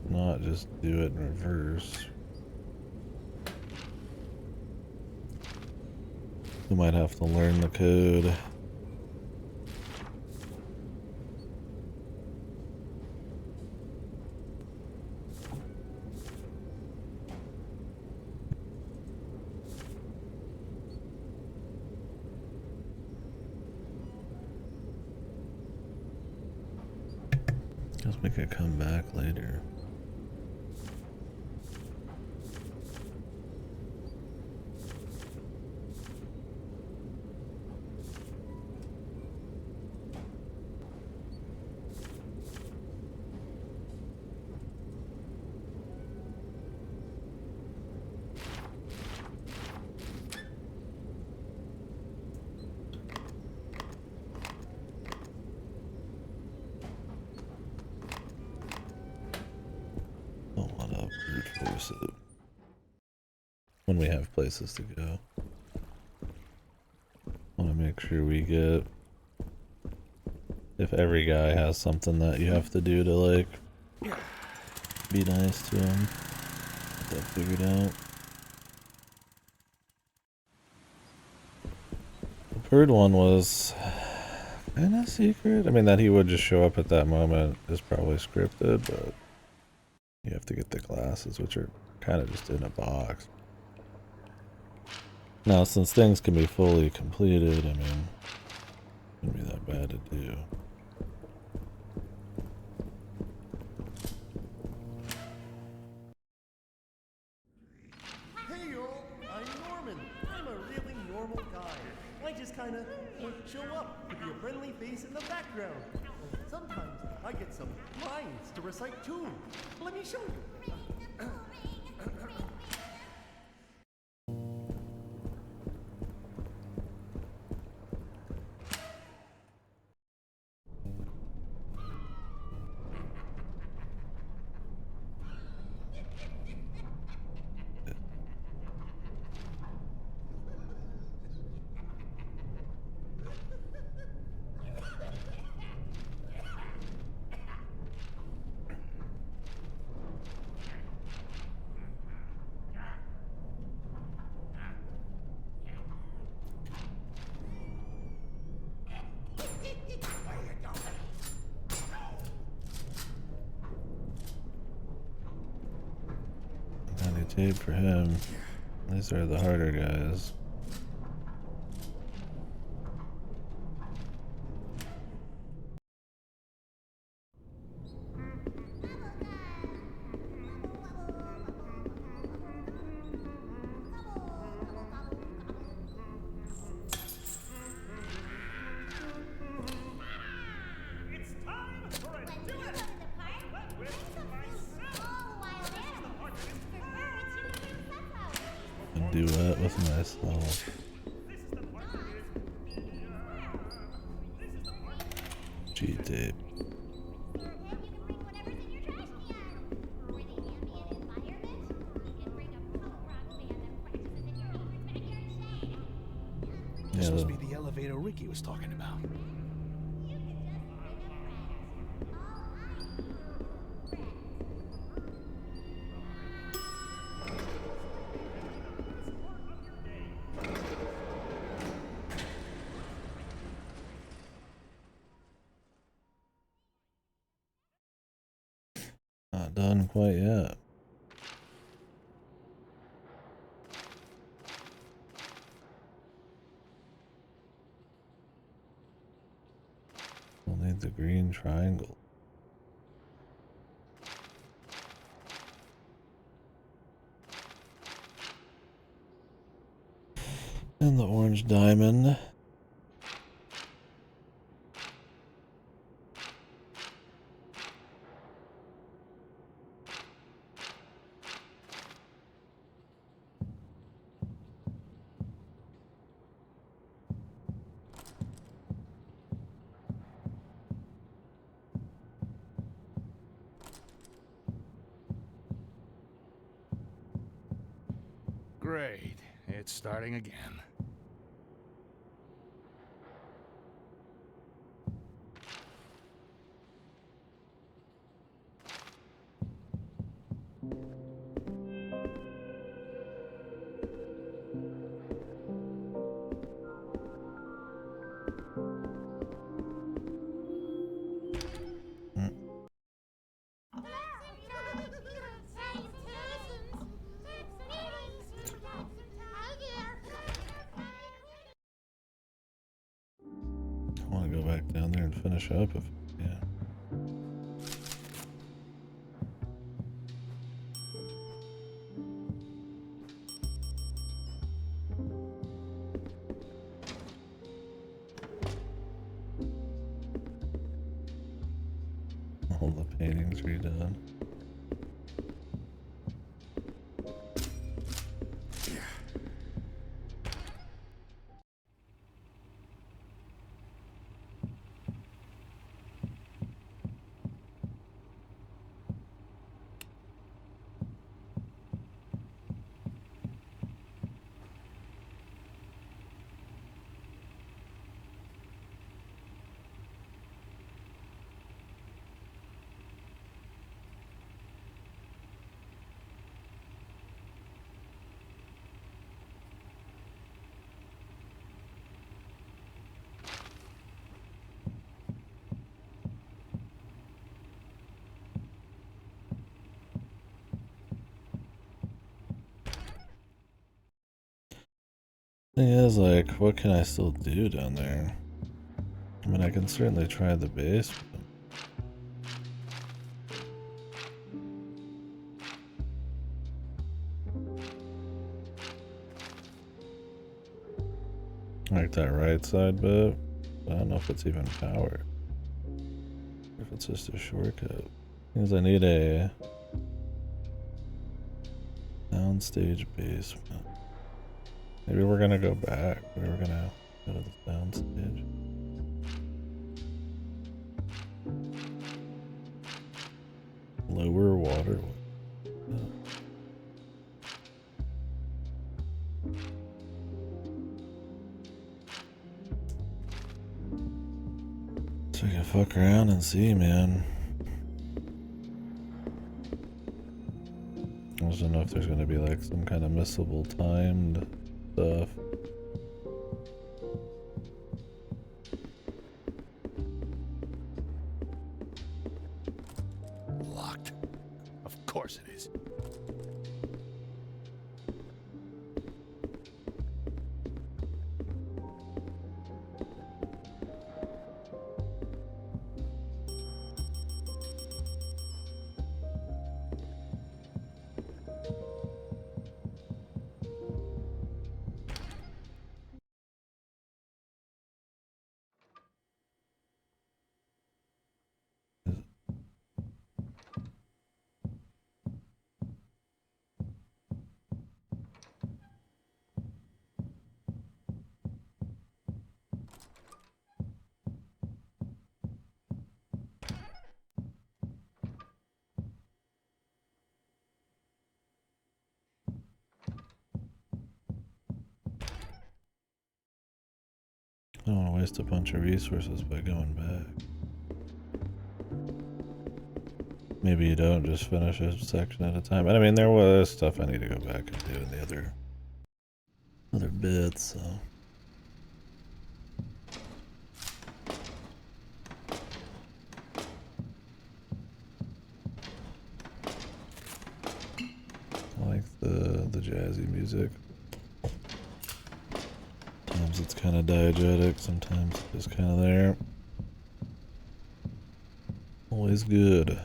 Not just do it in reverse. We might have to learn the code. Guess we could come back later. Don't want to brute force it when we have places to go. Want to make sure we get, if every guy has something that you have to do to like be nice to him, get that figured out. The third one was kind of secret. I mean, that he would just show up at that moment is probably scripted, but you have to get the glasses, which are kind of just in a box. Now, since things can be fully completed, I mean, it wouldn't be that bad to do. Hey y'all, I'm Norman. I'm a really normal guy. I just kinda show up to be a friendly face in the background. Sometimes I get some lines to recite too. Let me show you. Any tape for him. These are the harder guys. It's time for a dinner with myself. A duet with myself. G-tape. This must be the elevator Ricky was talking about. Not done quite yet. We'll need the green triangle. And the orange diamond. Great. It's starting again. I want to go back down there and finish up if yeah. All the paintings redone. Thing is, like, what can I still do down there? I mean, I can certainly try the base. Like that right side bit. I don't know if it's even powered. If it's just a shortcut. Because I need a downstage basement. Maybe we're gonna go back. We're gonna go to the downstage. Lower water. So we can fuck around and see, man. I just don't know if there's gonna be like some kind of missable timed stuff. Locked. Of course it is. I don't want to waste a bunch of resources by going back. Maybe you don't, just finish a section at a time. And I mean, there was stuff I need to go back and do in the other bits, so. I like the jazzy music. Sometimes it's kind of diegetic, sometimes it's just kind of there. Always good.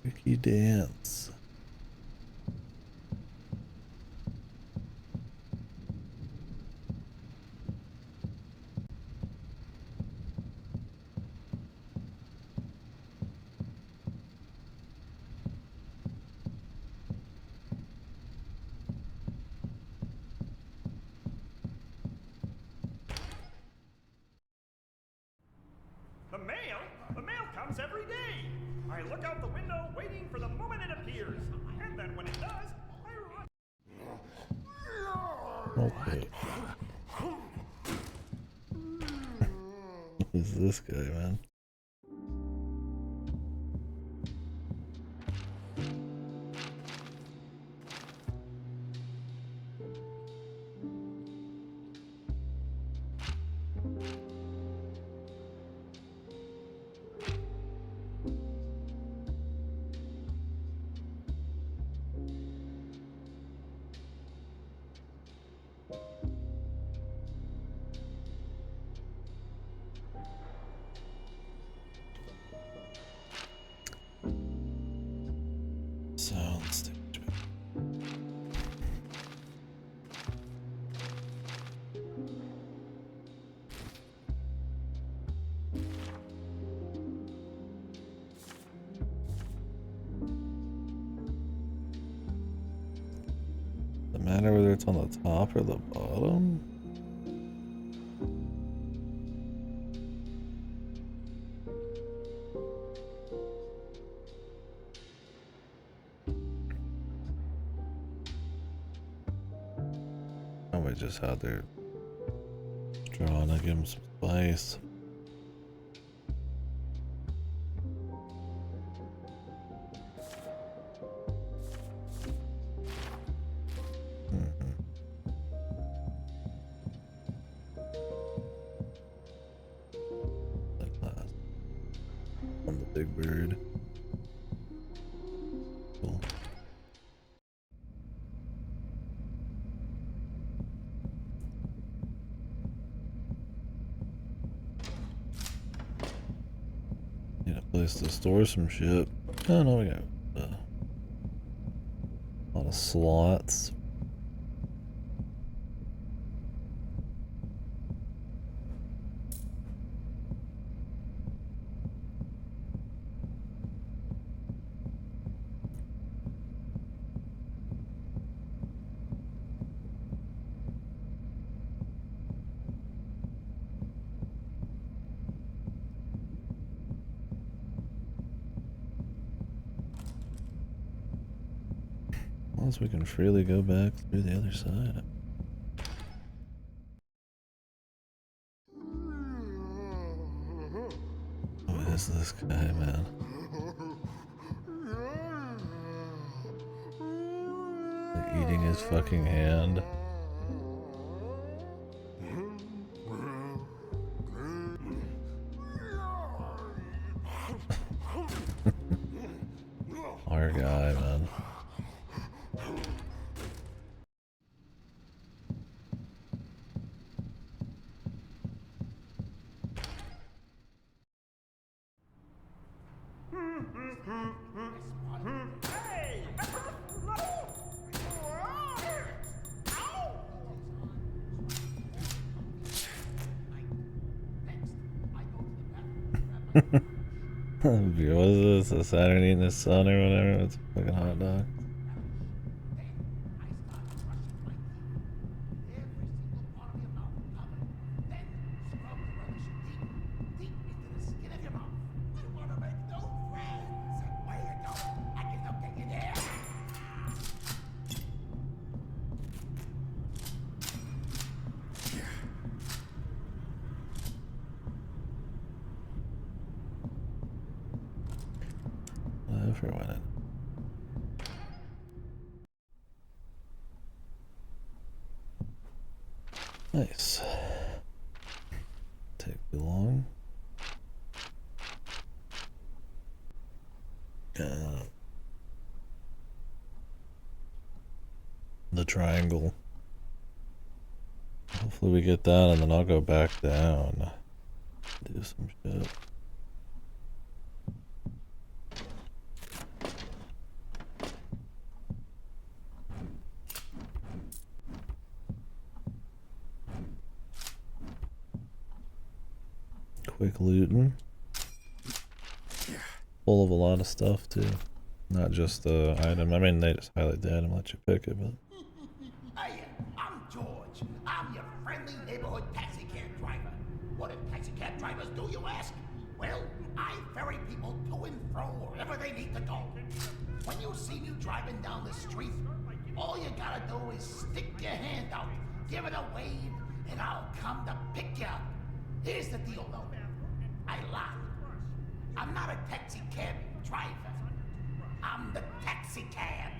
Wiki dance. The mail comes every day. I look out the window waiting for the moment it appears. And then when it does, I run. Okay. Who's this guy, man? it's on the top or the bottom? Probably just how they're drawn to give them some spice. On the big bird. Cool. Need a place to store some shit. Oh no, we got a lot of slots. Unless we can freely go back through the other side. Who is this guy, man? Like eating his fucking hand. Our guy, man. Hey! What is this? A Saturn eating the sun or whatever? It's a fucking hot dog. Everyone. Nice. Take too long. The triangle. Hopefully we get that and then I'll go back down. Do some shit. Quick looting. Full of a lot of stuff too. Not just the item. I mean, they just highlight the item, let you pick it, but. Hey, I'm George. I'm your friendly neighborhood taxi cab driver. What do taxi cab drivers do, you ask? Well, I ferry people to and fro wherever they need to go. When you see me driving down the street, all you gotta do is stick your hand out, give it a wave, and I'll come to pick you up. Here's the deal, though. I lie. I'm not a taxi cab driver. I'm the taxi cab.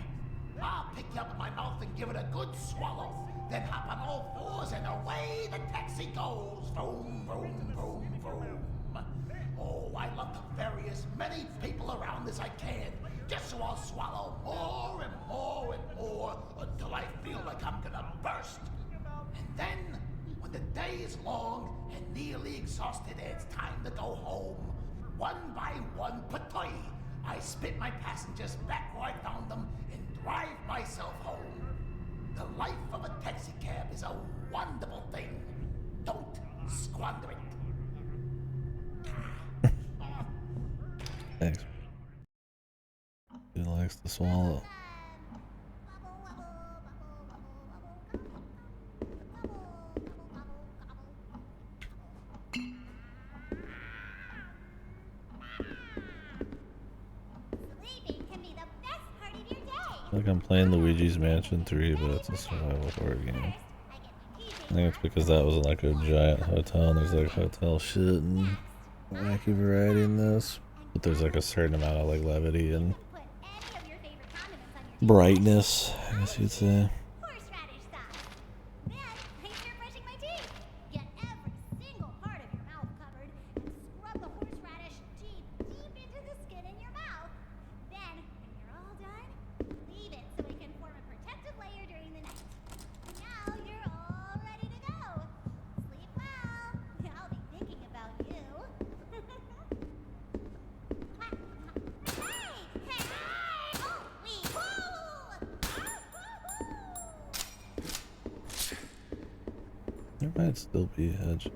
I'll pick you up in my mouth and give it a good swallow, then hop on all fours and away the taxi goes. Vroom, vroom, vroom, vroom. Oh, I love to ferry as many people around as I can, just so I'll swallow more and more and more until I feel like I'm gonna burst. And then, when the day is long and nearly exhausted and it's time to go home, one by one, patoy, I spit my passengers back where I found them and drive myself home. The life of a taxi cab is a wonderful thing. Don't squander it. Thanks. He likes to swallow. Like I'm playing Luigi's Mansion 3, but it's a survival horror game. I think it's because that was like a giant hotel and there's like hotel shit and wacky variety in this. But there's like a certain amount of like levity and brightness, I guess you'd say. Horseradish sauce. Then I start brushing my teeth. Get every single part of your mouth covered and scrub the horseradish deep into the skin in your mouth. Then, when you're all done, leave it so it can form a protective layer during the night. Now you're all ready to go. Sleep well. I'll be thinking about you. Hey! Holy There might still be a hedge.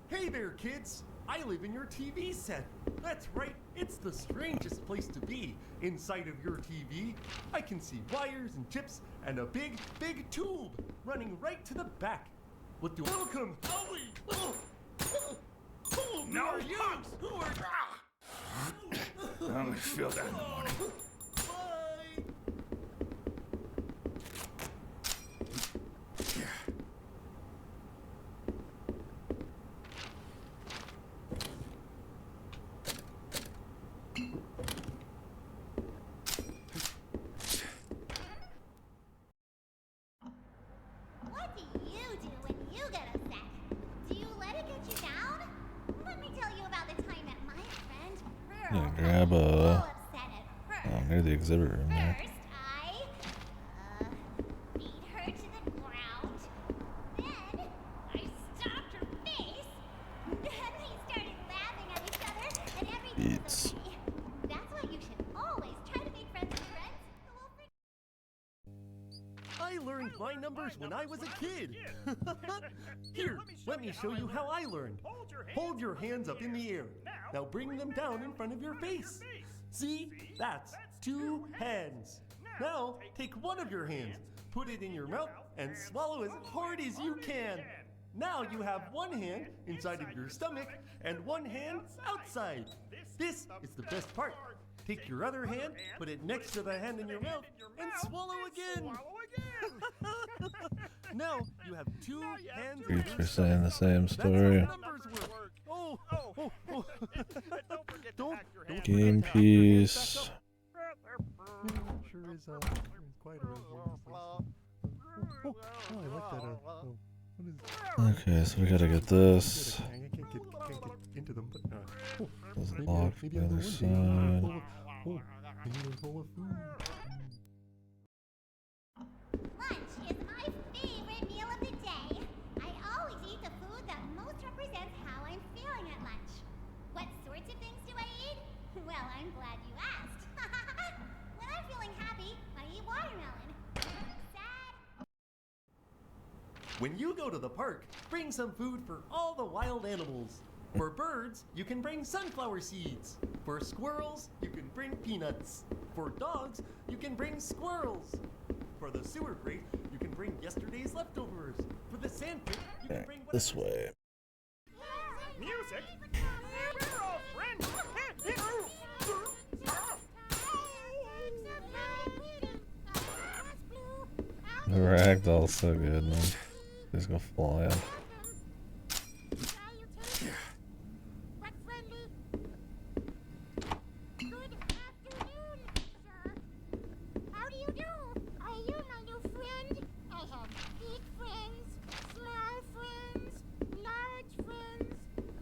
Hey there, kids! I live in your TV set. That's right, it's the strangest place to be. Inside of your TV, I can see wires and chips and a big, big tube running right to the back. What do welcome? No, you! Who are I'm gonna feel that in the morning. What do you do when you get upset? Do you let it get you down? Let me tell you about the time that my friend Pearl Yeah, grab got a. all upset at her. Oh, near the exhibit room there. First, I beat her to the ground. Then I stomped her face. Then we started laughing at each other, and everything was okay. That's why you should always try to make friends with friends who will I learned my numbers when I was a kid. Here, let me show you how I learned. Hold your hands up in the air. Now bring them down in front of your face. See? That's 2 hands. Now take one of your hands, put it in your mouth, and swallow as hard as you can. Now you have one hand inside of your stomach and one hand outside. This is the best part. Take your other hand, put it next to the hand in your mouth, and swallow again. Now you have 2 hands. Creeps are saying the same story. Numbers work. Oh. Don't Game piece. Sure is quite a I like that. What is Okay, so we gotta get this. I can't get into them, but There's a maybe lock maybe from the on other one day side. maybe they're full of food. Lunch is my favorite meal of the day. I always eat the food that most represents how I'm feeling at lunch. What sorts of things do I eat? Well, I'm glad you asked. When I'm feeling happy, I eat watermelon. Sad. When you go to the park, bring some food for all the wild animals. For birds, you can bring sunflower seeds. For squirrels, you can bring peanuts. For dogs, you can bring squirrels. For the sewer grate, you can bring yesterday's leftovers. For the sandpit, you can bring This way. Music? We're all friends! The ragdoll's so good, man. Just go flying. How do you do? Are you my new friend? I have big friends, small friends, large friends,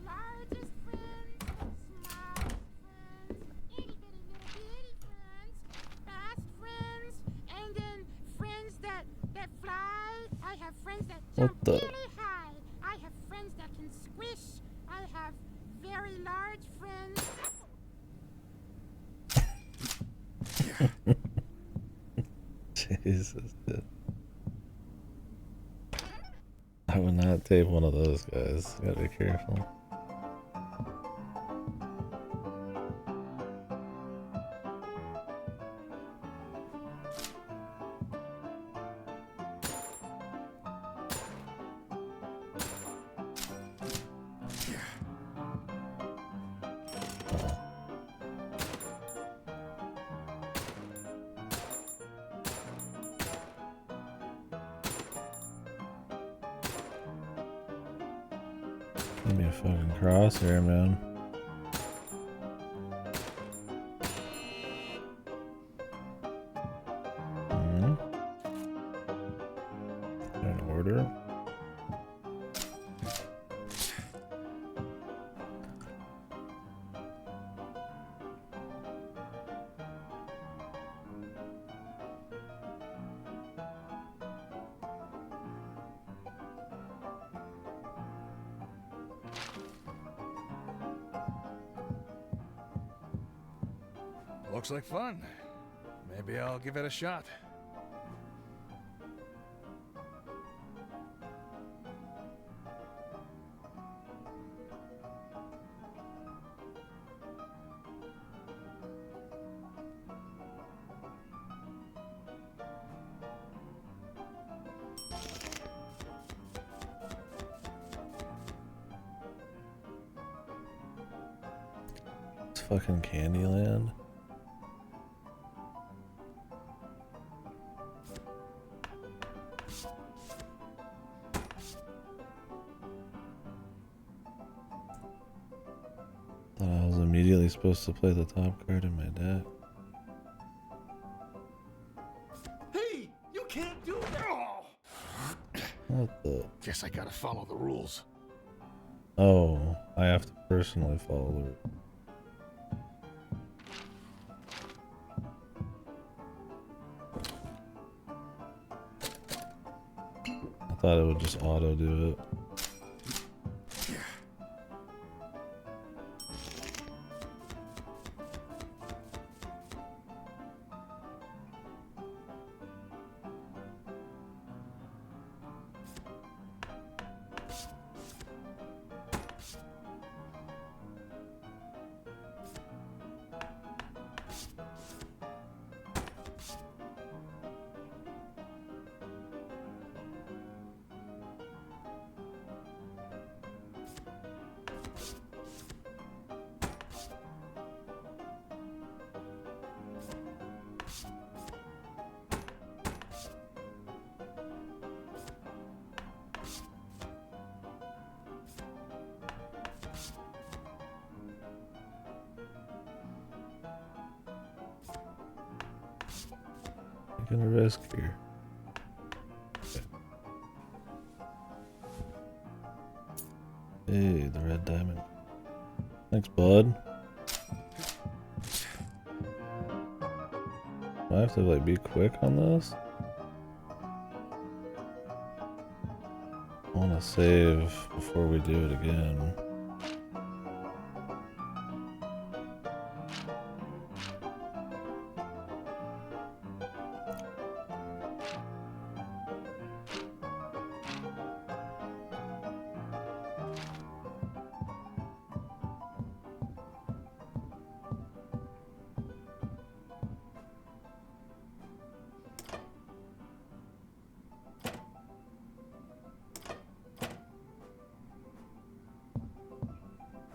largest friends, smallest friends, itty bitty little bitty friends, fast friends, and then friends that fly. I have friends that jump really high. I have friends that can squish. I have very large friends. Jesus, dude. I would not take one of those guys. Gotta be careful. Give me a fucking crosshair, man. In order. Looks like fun. Maybe I'll give it a shot. It's fucking Candyland. Thought I was immediately supposed to play the top card in my deck. Hey, you can't do that! What the? Guess I gotta follow the rules. Oh, I have to personally follow the. I thought it would just auto do it. Taking a risk here. Okay. Hey, the red diamond. Thanks, bud. Do I have to like be quick on this? I want to save before we do it again.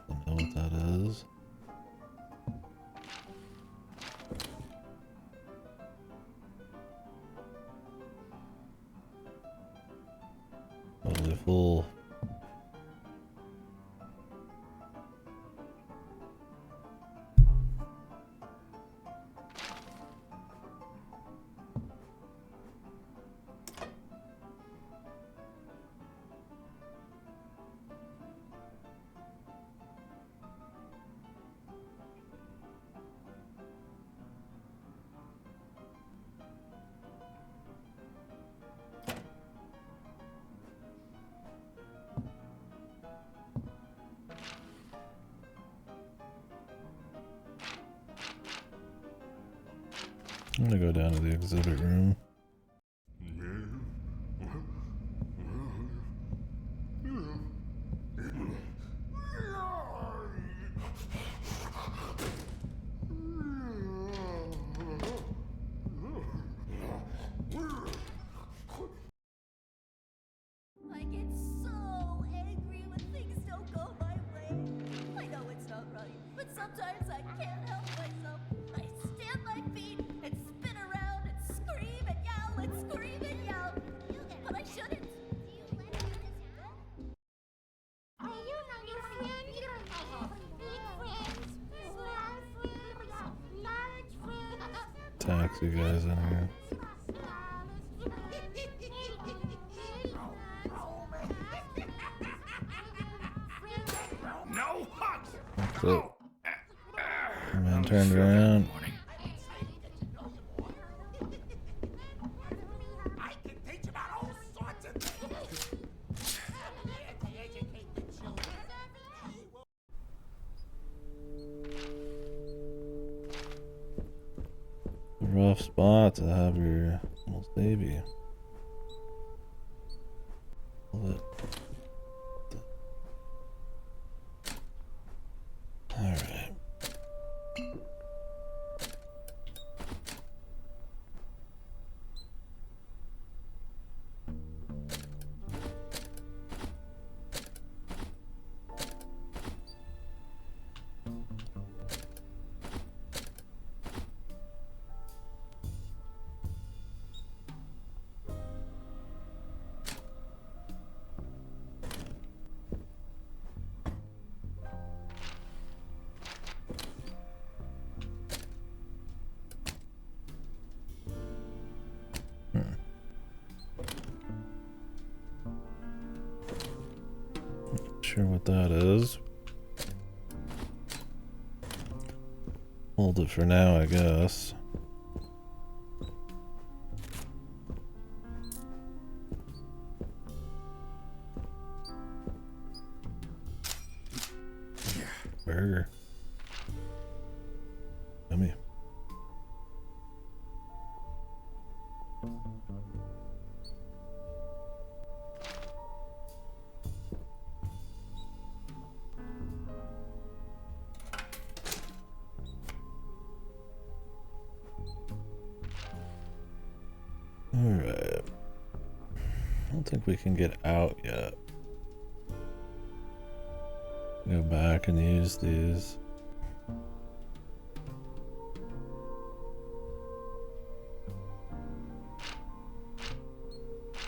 I don't know what that is. Totally full. I'm gonna go down to the exhibit room. Sometimes I can't help myself. I stamp my feet and spin around and scream and yell and scream and yell. But I shouldn't. Taxi guys in here. No hugs! So, man turned around. I can teach about all sorts of things. To educate the children. Rough spot to have your little baby. Love it. Alright. Sure what that is. Hold it for now, I guess. Burger. Yummy. Alright. I don't think we can get out yet. Go back and use these.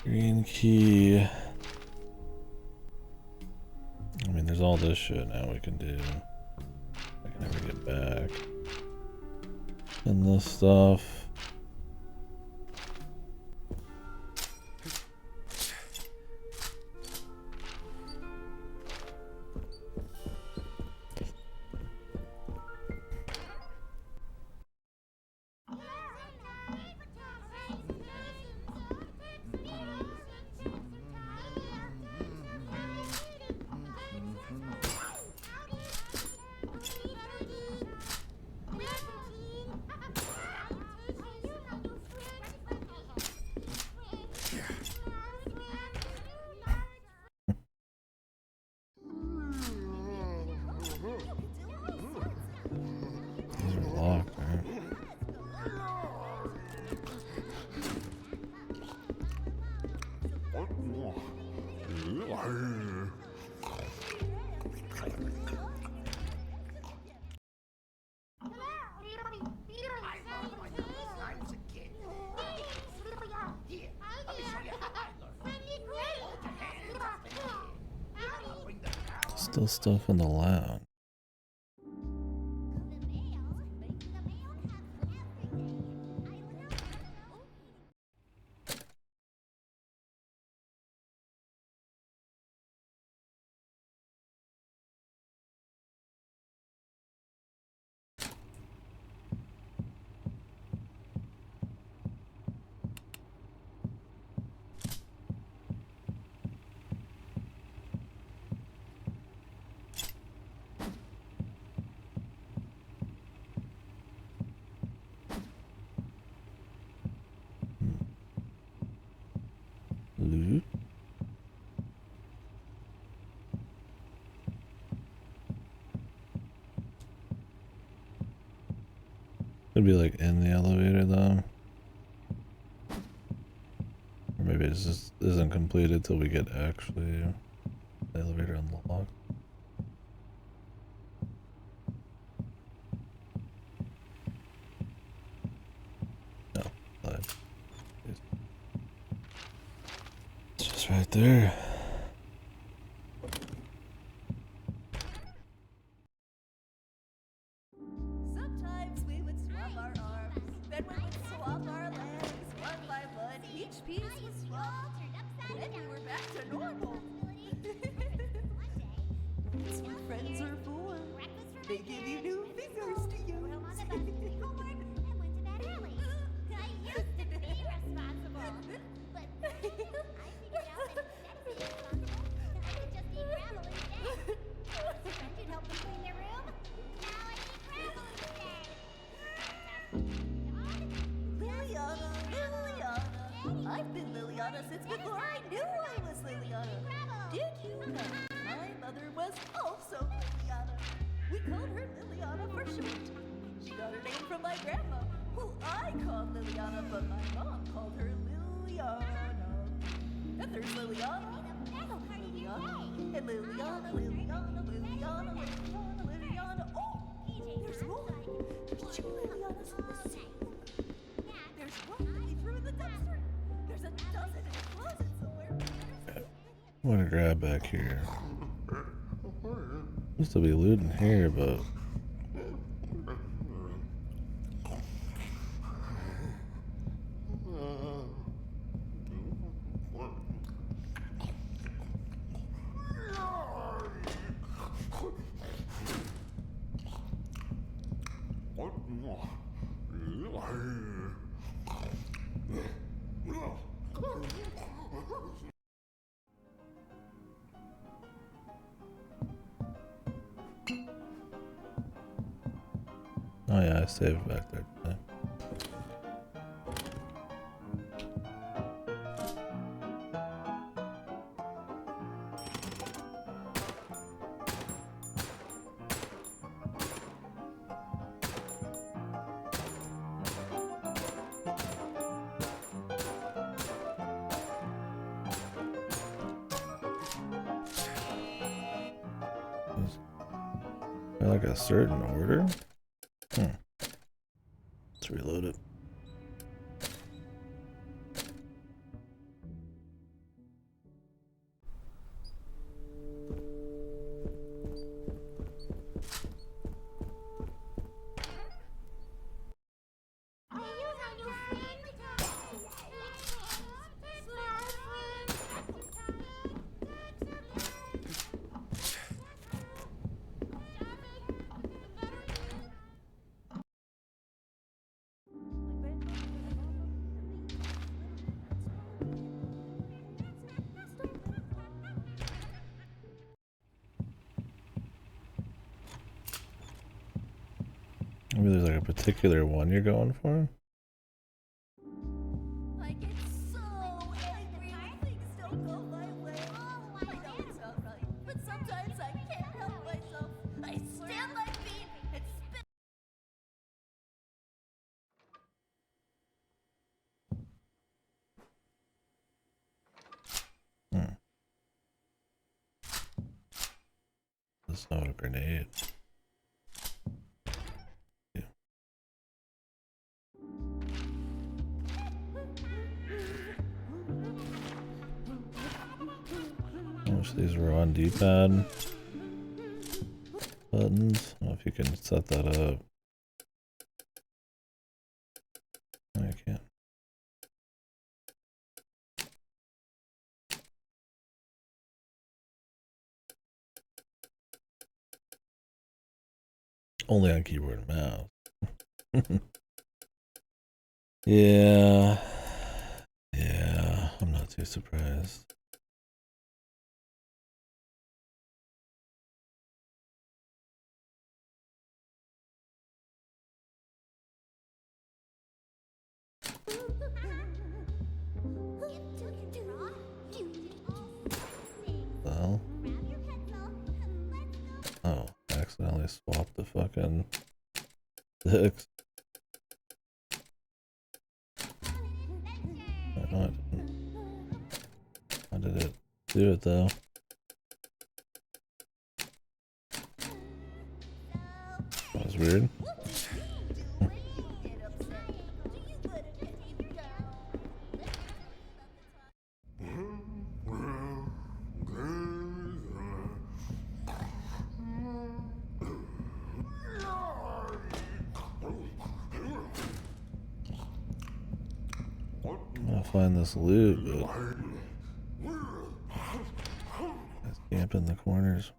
Green key. I mean, there's all this shit now we can do. I can never get back. And this stuff. These are locked, right? Still stuff in the lounge. Loot. Could be like in the elevator though. Or maybe it just isn't completed till we get actually the elevator unlocked. right there. Sometimes we would swap our arms, then we would swap our legs, one by one. Each piece was swapped, then we were back to normal. That's what friends are for. They give you new fingers to use. Homework and went to bed early. I used to be responsible. But I figured out that instead of being responsible, I could just eat gravel instead. Once a friend who'd help me clean their room. Now I eat gravel instead. Liliana, Liliana. I've been Liliana since before I knew I was Liliana. Did you know my mother was also Liliana? We called her Liliana for short. She got her name from my grandma, who I called Liliana, but my mom called her Liliana. And there's Liliana, Liliana, and Liliana, Liliana, Liliana, Liliana, Liliana. Oh, there's more. There's 2 Lilianas in the sink. There's one that we threw in the dumpster. There's a dozen in the closet somewhere. I'm gonna grab back here. Used to be looting here, but oh yeah, I saved back there. Like a certain order? Let's reload it. Maybe there's like a particular one you're going for? I get so angry when things don't go my way. I know it's not right, but sometimes I can't help myself. I stand my feet and spit. That's not a grenade. I wish these were on D-pad buttons. I don't know if you can set that up. No, you can't. Only on keyboard and mouse. Yeah. Yeah, I'm not too surprised. Well. Oh, I accidentally swapped the fucking sticks. No, I didn't. How did it do it though? That was weird. I'm gonna find this loot, but let's camp in the corners.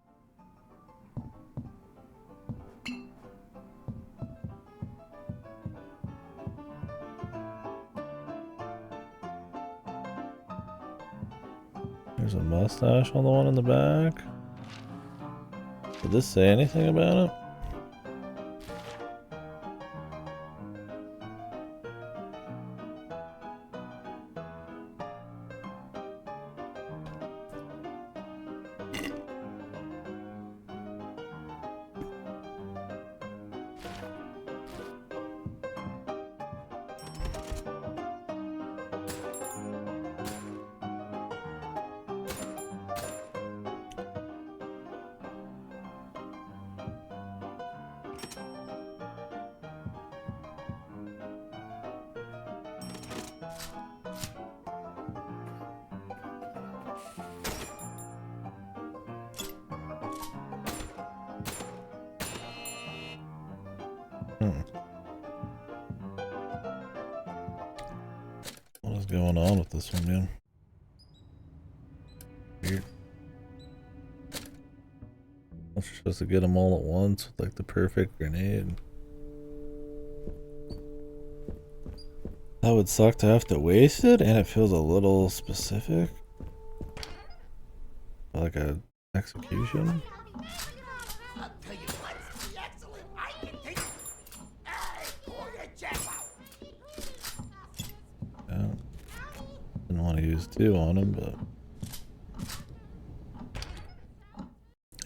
There's a mustache on the one in the back. Did this say anything about it? What is going on with this one, man? Weird. You're supposed to get them all at once with like the perfect grenade. That would suck to have to waste it, and it feels a little specific. Like a execution. I'll tell you what, it's pretty excellent. I can take. Hey, pull your jab out. Yeah. Didn't want to use 2 on him, but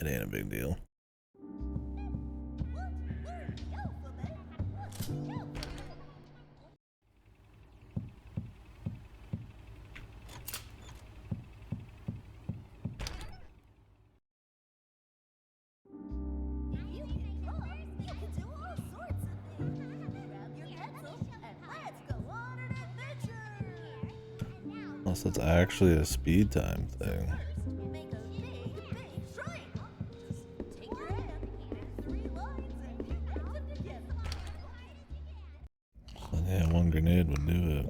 it ain't a big deal. Unless it's actually a speed time thing. And yeah, 1 grenade would do it.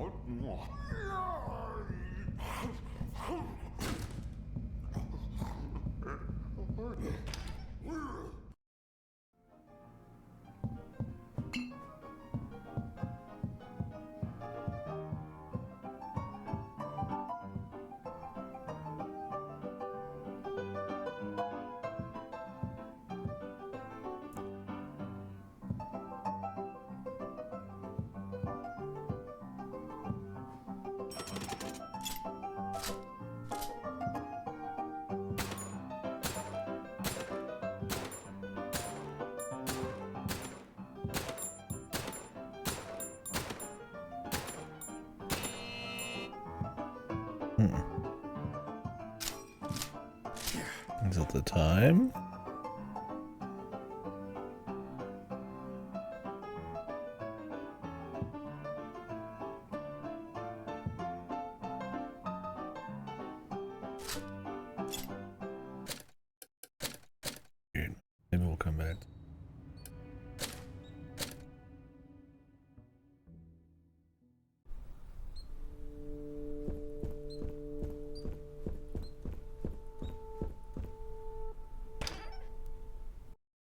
Is it the time? Weird. Maybe we'll come back.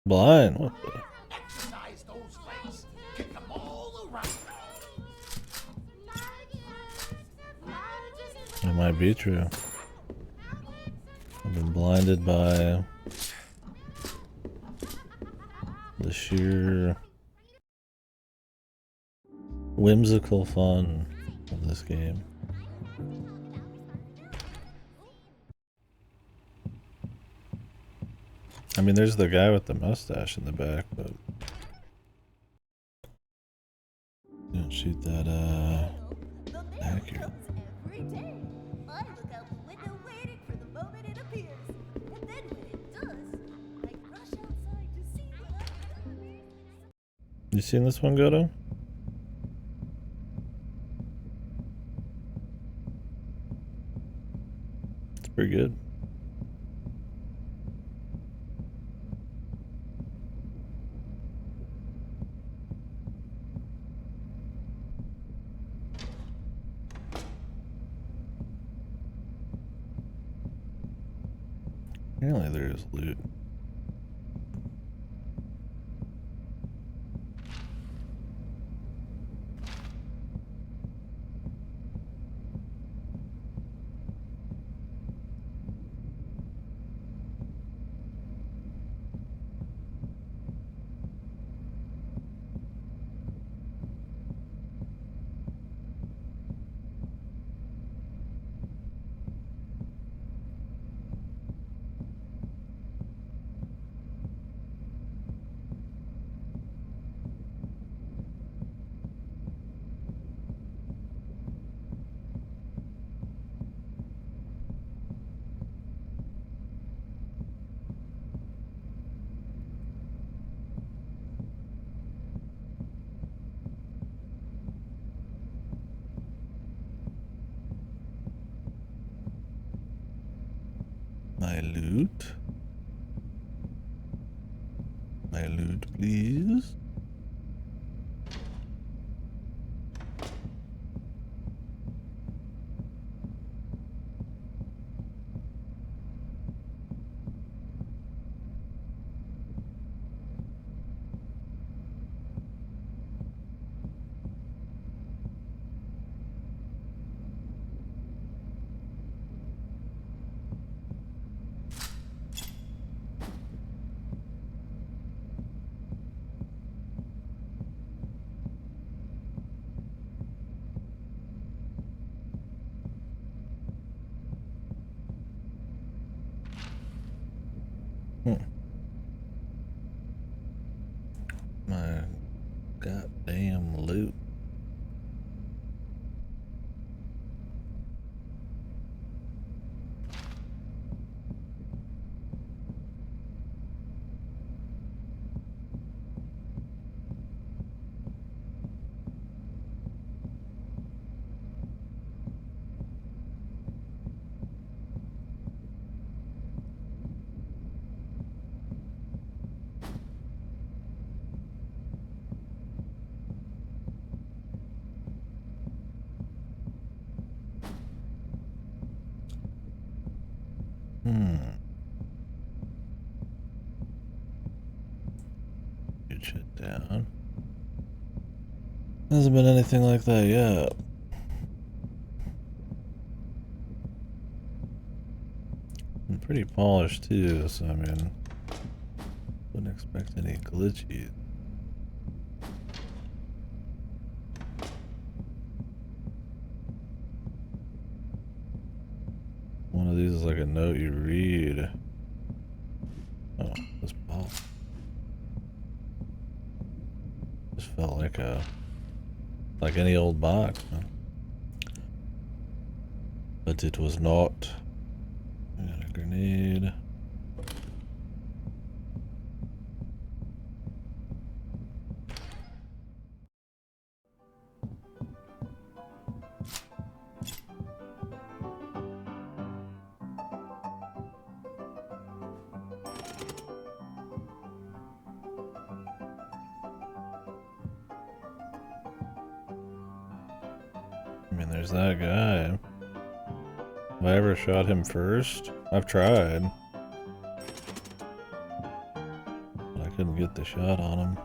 Blind? What the? Exercise those legs. Kick them all around. It might be true. I've been blinded by the sheer whimsical fun of this game. I mean, there's the guy with the mustache in the back, but you don't shoot that accurate. I look out the window waiting for the moment it appears. And then when it does, I rush outside to see what I've done. You seen this one, Goto? It's pretty good. Apparently there's loot. My loot? My loot, please. My goddamn loot. Get shit down. Hasn't been anything like that yet. I'm pretty polished too, so I mean, wouldn't expect any glitchy. One of these is like a note you read. Oh, this box. Just felt like any old box, man. But it was not. I got a grenade. I mean, there's that guy. Have I ever shot him first? I've tried. But I couldn't get the shot on him.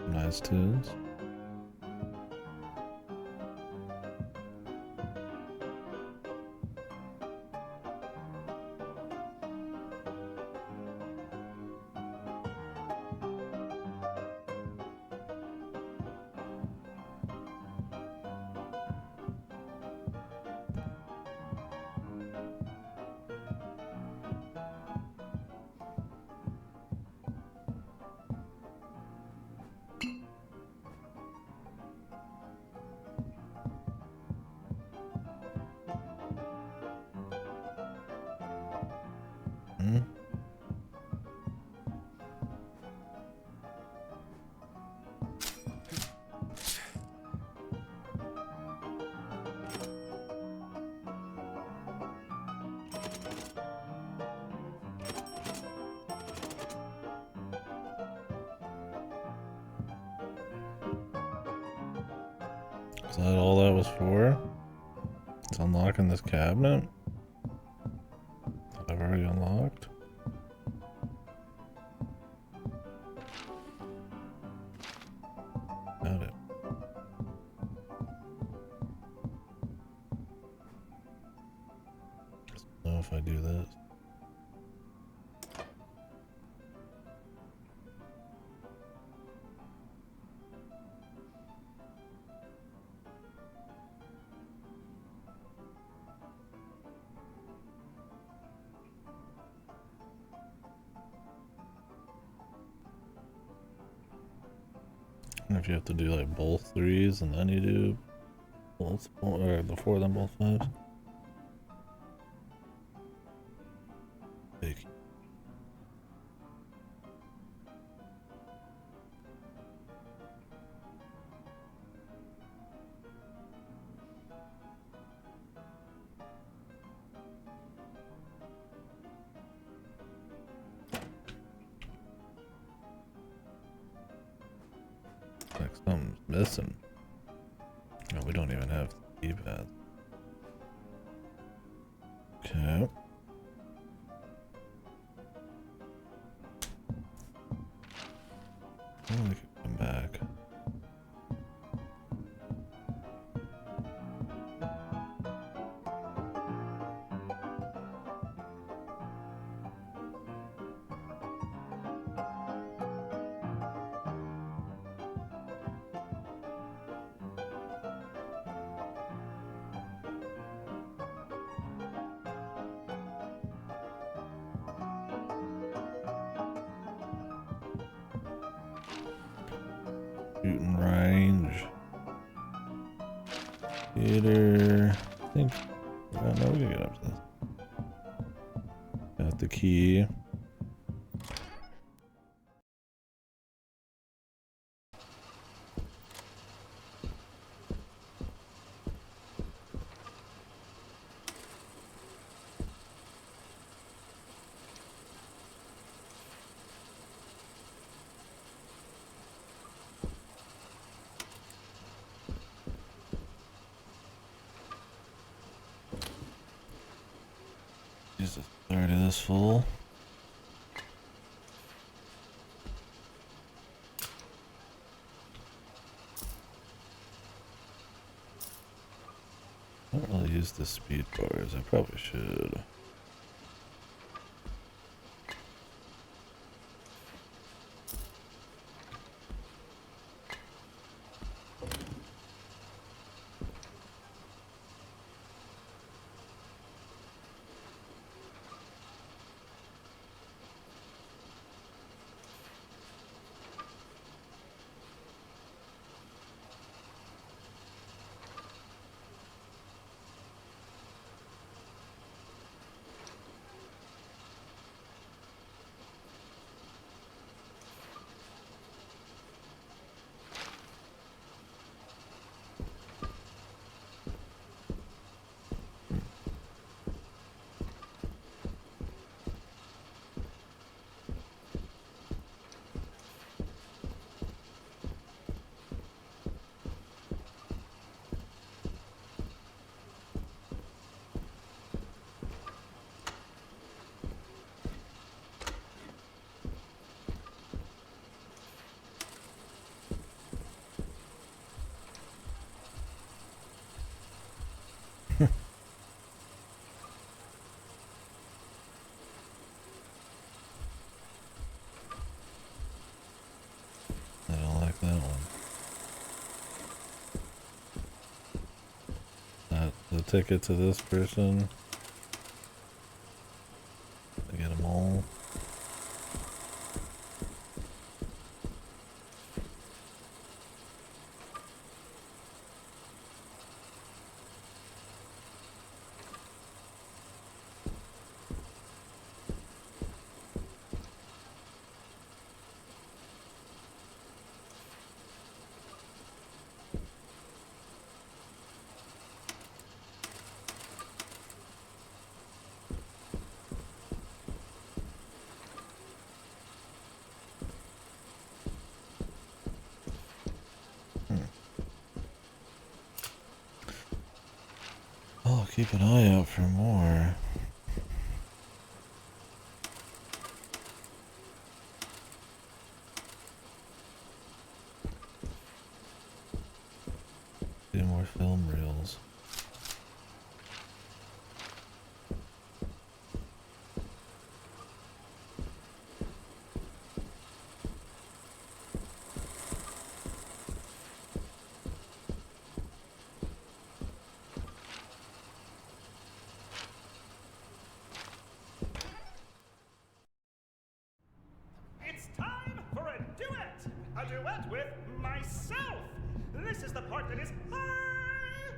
Nice tunes. Is that all that was for? It's unlocking this cabinet? That I've already unlocked? Got it. I don't know if I do this. And if you have to do like both 3s and then you do both, or the 4 then both 5s. Big. Like something's missing. No, we don't even have the keypad. Okay. Oh, we could come back. Shooting range. Theater. I think. Oh, no, we can get up to this. Got the key. Jesus, already this full. I don't really use the speed bars. I probably should. I don't like that one. The ticket to this person. I get them all. keep an eye out for more. Do more film reels. It's time for a duet! A duet with myself! This is the part that is high!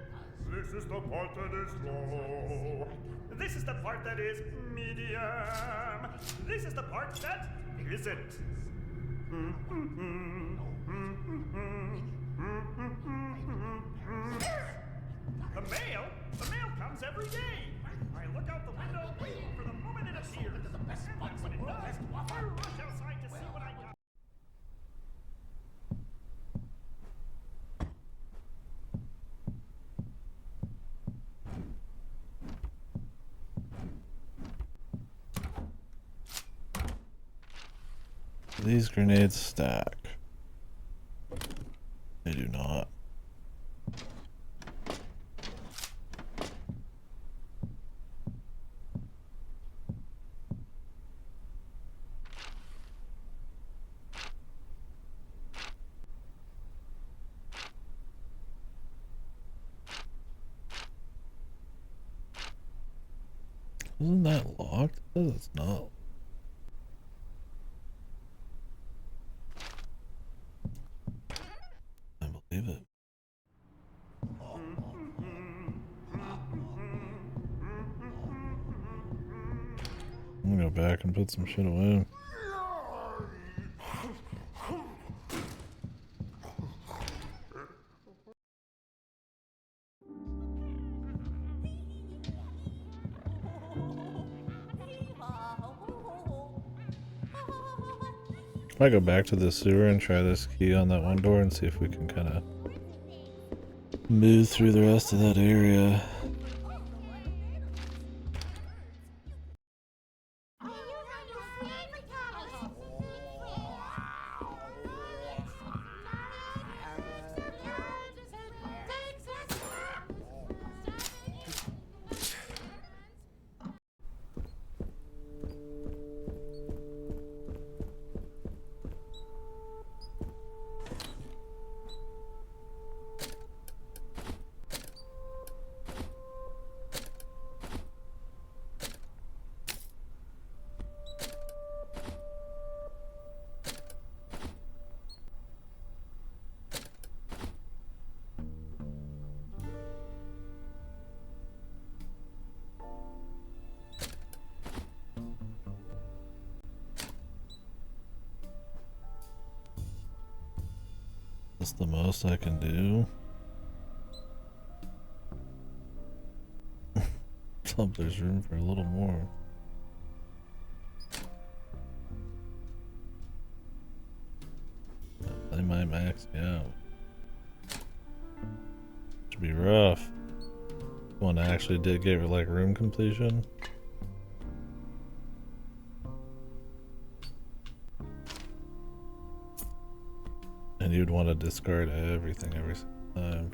This is the part that is low! This is the part that is medium! This is the part that isn't! The mail comes every day! I look out the window waiting for the moment it appears! And when it does, I rush outside to see what I got! These grenades stack. They do not. Isn't that locked? It says it's not. I believe it. I'm gonna go back and put some shit away. Might go back to the sewer and try this key on that one door and see if we can kind of move through the rest of that area. That's the most I can do. Hope there's room for a little more. They might max me out. Should be rough. One actually did get like room completion. And you'd want to discard everything every time.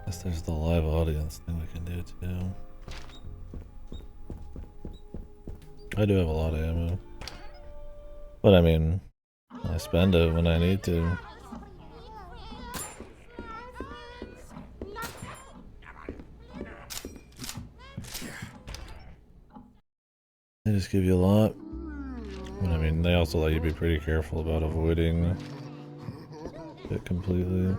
Guess there's the live audience thing we can do too. I do have a lot of ammo. But I mean, I spend it when I need to. They just give you a lot. But I mean, they also let you be pretty careful about avoiding it completely.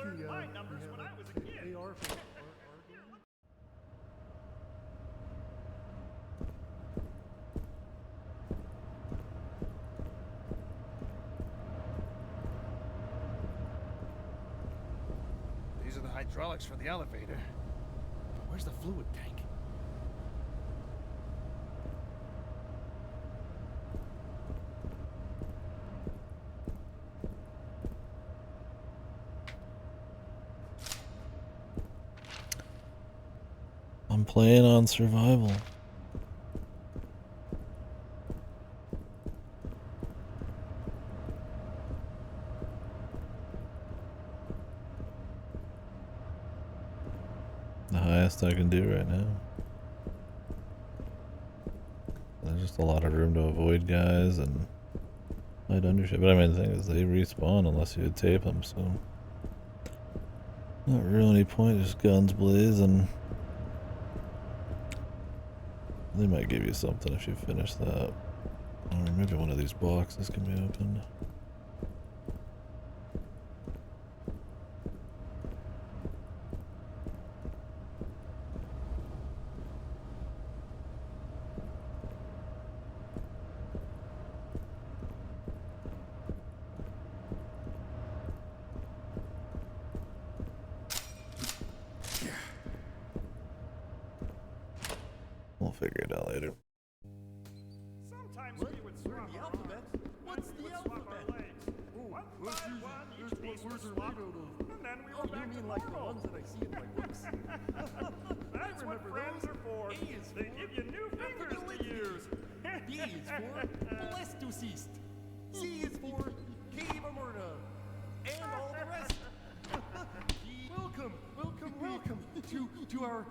learned my numbers when I was a kid. AR for These are the hydraulics for the elevator. Where's the fluid tank? I'm playing on survival. The highest I can do right now. There's just a lot of room to avoid guys and light undership. But I mean, the thing is, they respawn unless you tape them, so not really any point. Just guns blazing. They might give you something if you finish that. Or maybe one of these boxes can be opened. We'll figure it out later. Sometimes we would swap the our alphabet? What's arms, we the would swap our alphabet? legs. One where's by yours? one, each There's piece what was words are swapped, made out of. and then we Oh, were you back to mean like the normal. ones that I see in my books? That's what remember friends those. are for. A is They for give you new fingers to use. B is for Blestusist. C is for Cave Amurna. And all the rest. welcome to our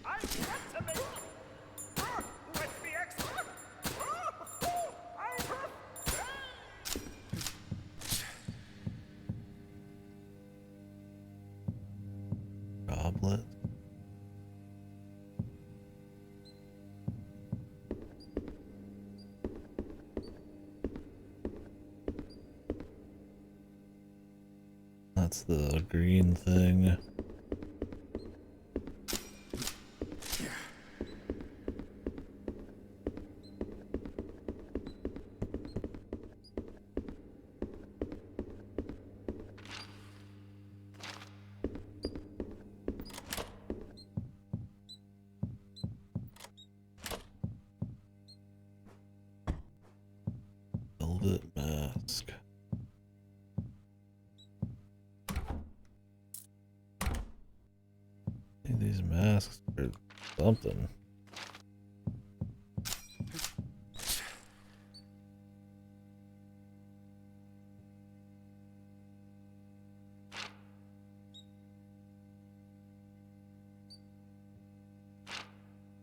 I want to make. Let's be excellent. Goblet. That's the green thing. Velvet mask. Hey, these masks are something.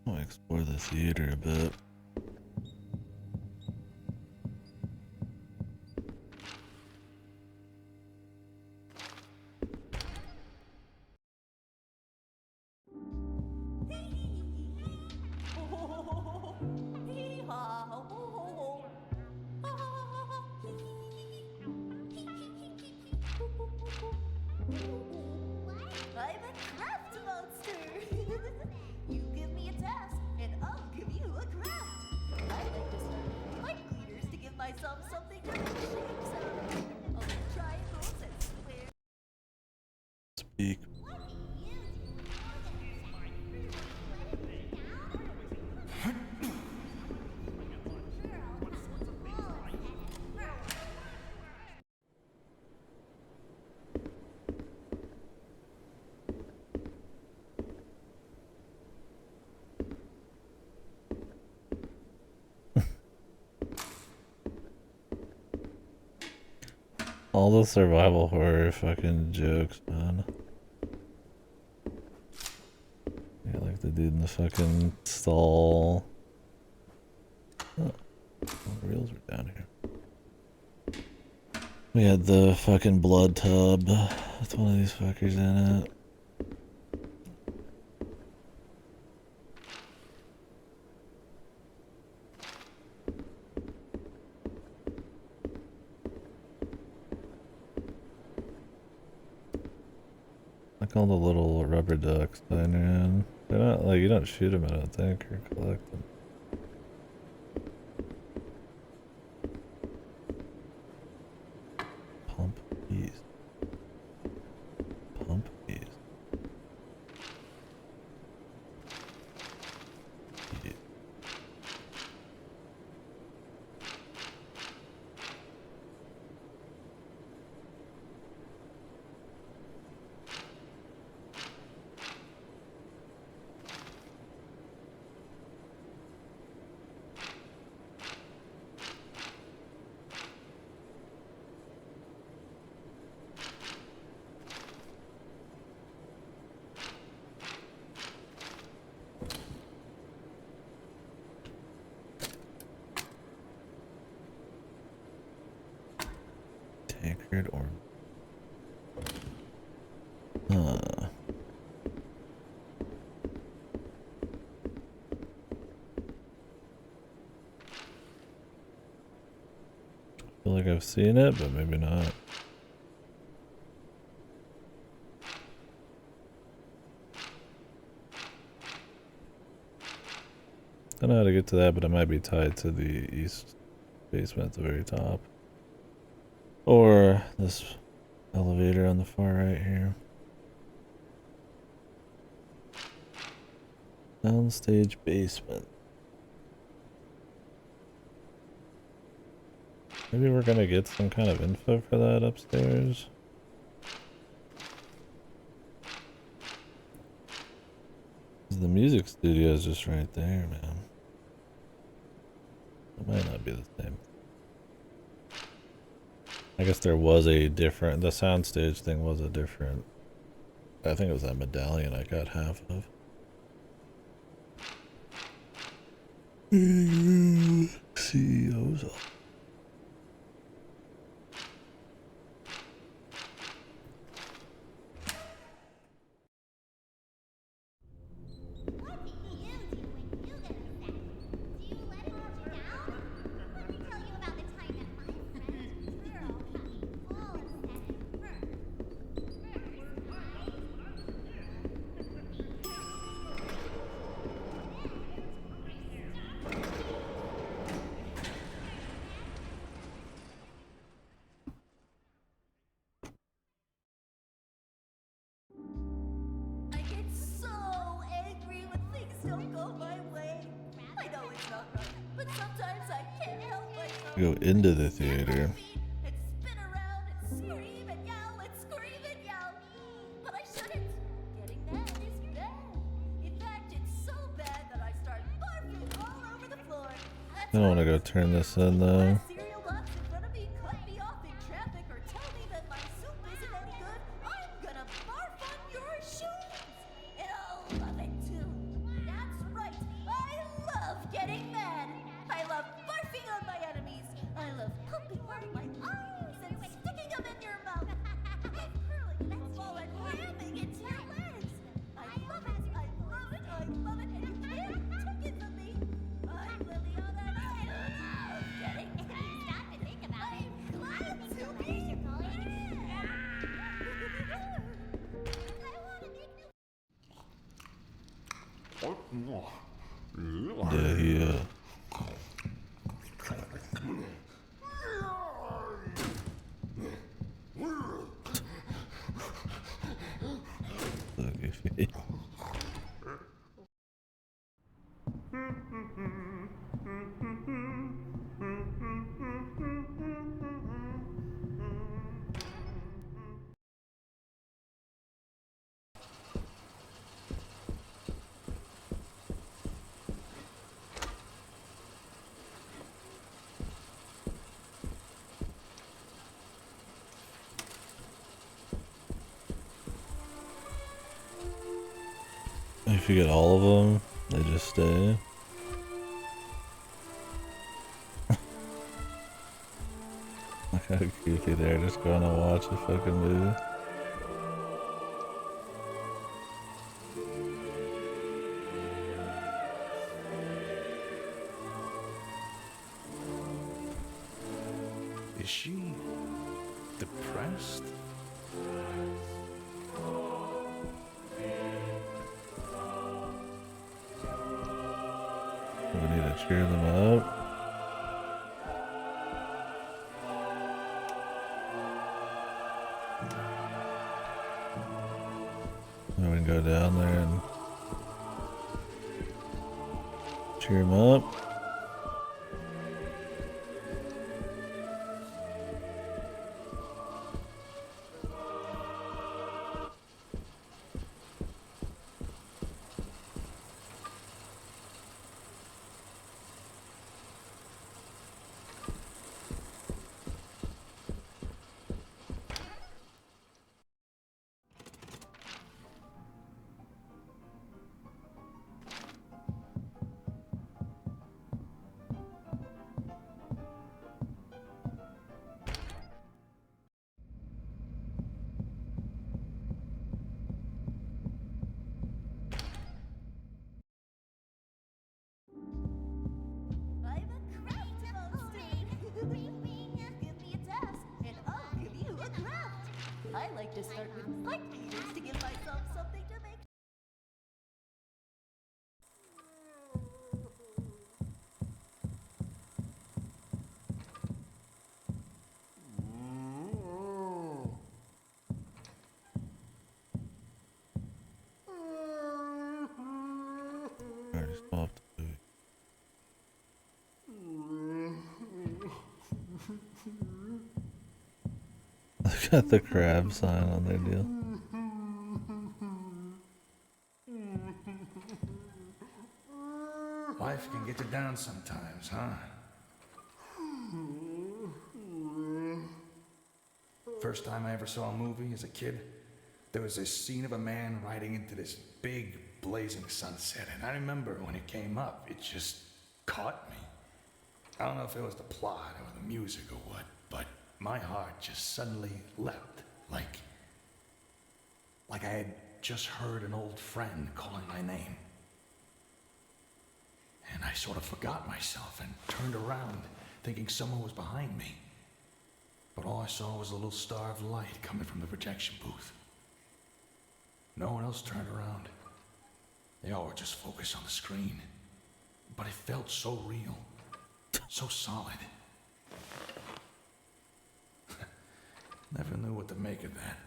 I want to explore the theater a bit. I'm a craft monster! You give me a task, and I'll give you a craft! I like to start with pipe cleaners to give myself something to make shapes out of. I'll make triangles and squares. Speak. All the survival horror fucking jokes, man. Yeah, like the dude in the fucking stall. Oh, the reels are down here. We had the fucking blood tub with one of these fuckers in it. Like all the little rubber ducks flying around. They're not like, you don't shoot them, I don't think, or collect them. Pump bees. Pump bees. Yeah. Tankard or I feel like I've seen it, but maybe not. I don't know how to get to that, but it might be tied to the east basement at the very top. Or this elevator on the far right here. Downstage basement. Maybe we're gonna get some kind of info for that upstairs. The music studio is just right there, man. It might not be the same. I guess there was a different, the soundstage thing was a different, I think it was that medallion I got half of. CEO's off. I get so angry when things don't go my way. I know it's not right, but sometimes I can't help myself. Go into the theater. And spin around and scream and yell and scream and yell. But I shouldn't. Getting mad is bad. In fact, it's so bad that I start barfing all over the floor. I don't want to go turn this in though. Cereal box in front of me cut me off in traffic or tell me that my soup isn't any good. I'm gonna barf on your shoes. And I'll love it too. That's right. I love getting mad. I love barfing on my enemies. I love pumping out my eyes and sticking them in your mouth. Curling that ball and ramming into your legs. I love it. I love it. I love it. And you can't take it from me. I'm Liliana and I love getting mad. Stop and think about it. I'm glad to be You're calling. I want to make Yeah, he Goofy. If you get all of them, they just stay. Look how goofy they're just going to watch a fucking movie. Is she depressed? cheer them up. Then we can go down there and cheer them up. I like to start with light meters to give myself something to make. I already stopped. Look at the crab sign on their deal. Life can get you down sometimes, huh? First time I ever saw a movie as a kid, there was this scene of a man riding into this big blazing sunset, and I remember when it came up, it just caught me. I don't know if it was the plot or the music or what, but my heart just suddenly leapt, like I had just heard an old friend calling my name. And I sort of forgot myself and turned around, thinking someone was behind me. But all I saw was a little star of light coming from the projection booth. No one else turned around. They all were just focused on the screen. But it felt so real, so solid. Never knew what to make of that.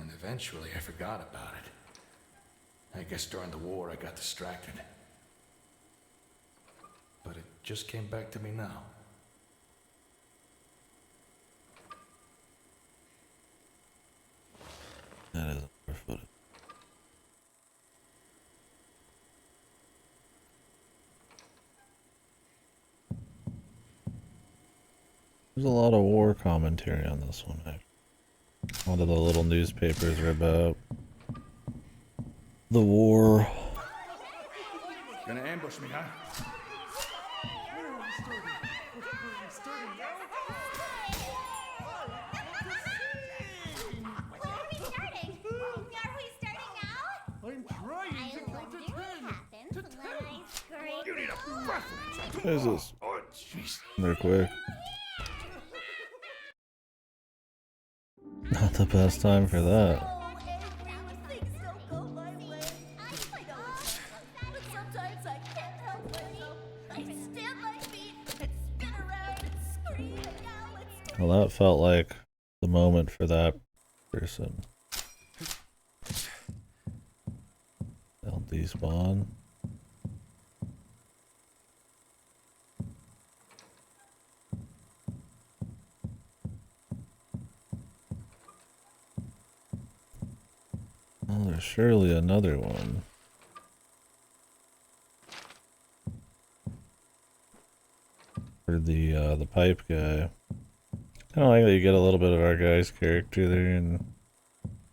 And eventually I forgot about it. I guess during the war I got distracted. But it just came back to me now. That isn't our footage. There's a lot of war commentary on this one, actually. A lot of the little newspapers are about the war. Gonna ambush me, huh? I'm trying to count to 10. To 10. You need a reference. What is this? Oh, jeez. They're quick. Not the best time for that. Well, that felt like the moment for that person. They'll despawn. Well, there's surely another one. For the pipe guy. Kinda like that you get a little bit of our guy's character there and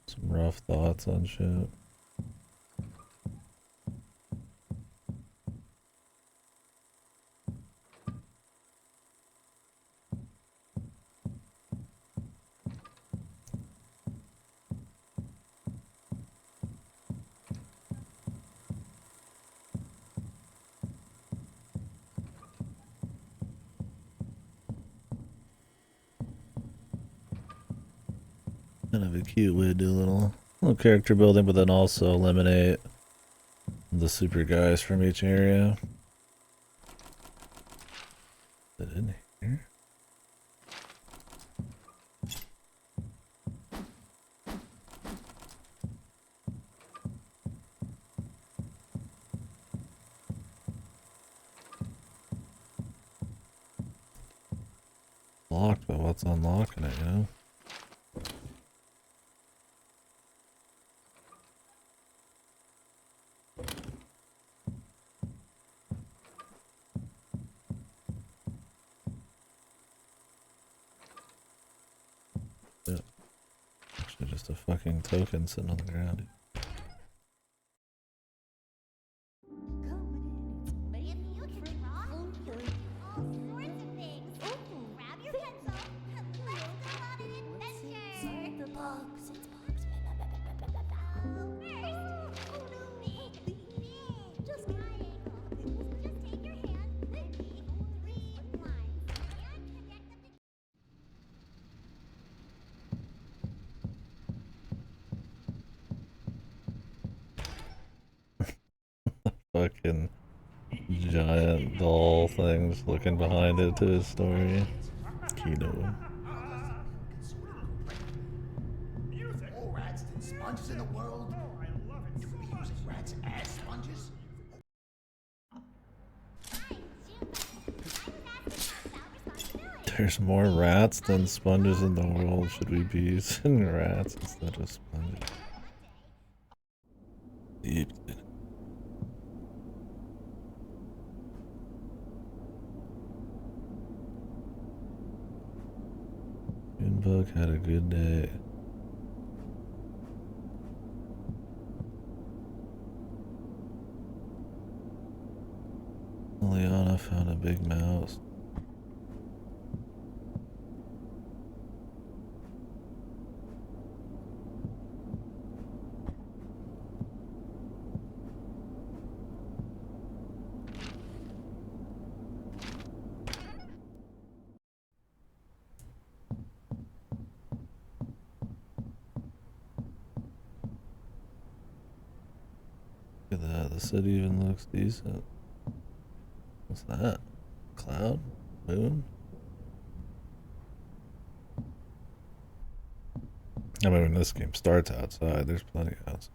some rough thoughts on shit. Kind of a cute way to do a little character building, but then also eliminate the super guys from each area. Is it in here? Locked, but what's unlocking it, you know? Yeah. Actually just a fucking token sitting on the ground. Fucking giant doll things looking behind it to his story. Kino. More rats than sponges in the world? Do we be using rats as sponges? There's more rats than sponges in the world. Should we be using rats instead of sponges? Deep. Junebug had a good day. Liana found a big mouse. Look at that, the city even looks decent. What's that? Cloud? Moon? I mean, when this game starts outside, there's plenty outside.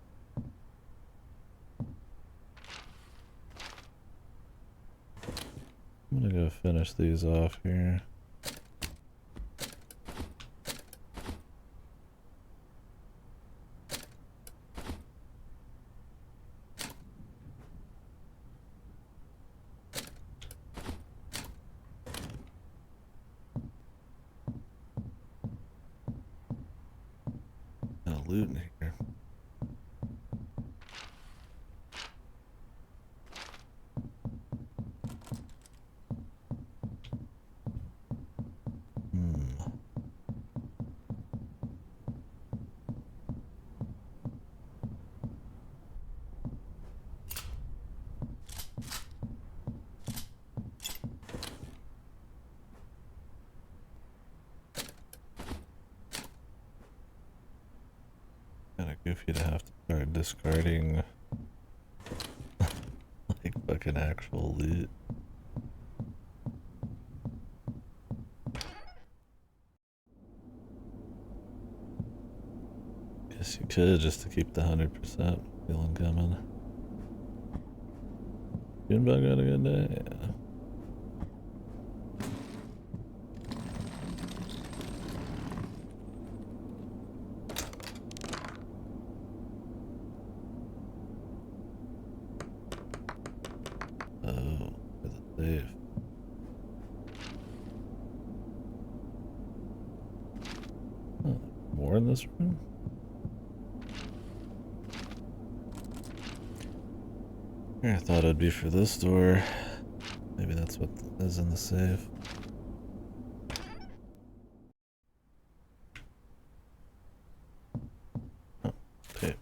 I'm gonna go finish these off here. Loot in here. Kinda goofy to have to start discarding like fucking actual loot. Guess you could just to keep the 100% feeling coming. Junebug had a good day, yeah. Oh, there's a safe. Oh, more in this room? I thought it'd be for this door. Maybe that's what is in the safe. Oh, okay.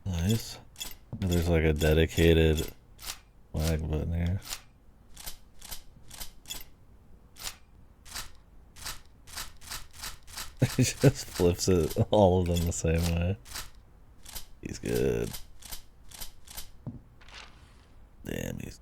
Nice. There's like a dedicated flag button here. He just flips it, all of them the same way. He's good. Damn, he's...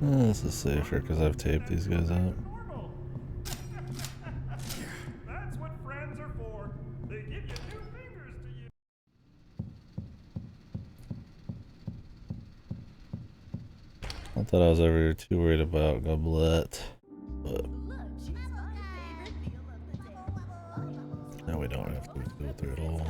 This is safer because I've taped these guys out. That's what friends are for. They give you new fingers to use. Not that I was ever too worried about Goblet, but now we don't have to go through it all.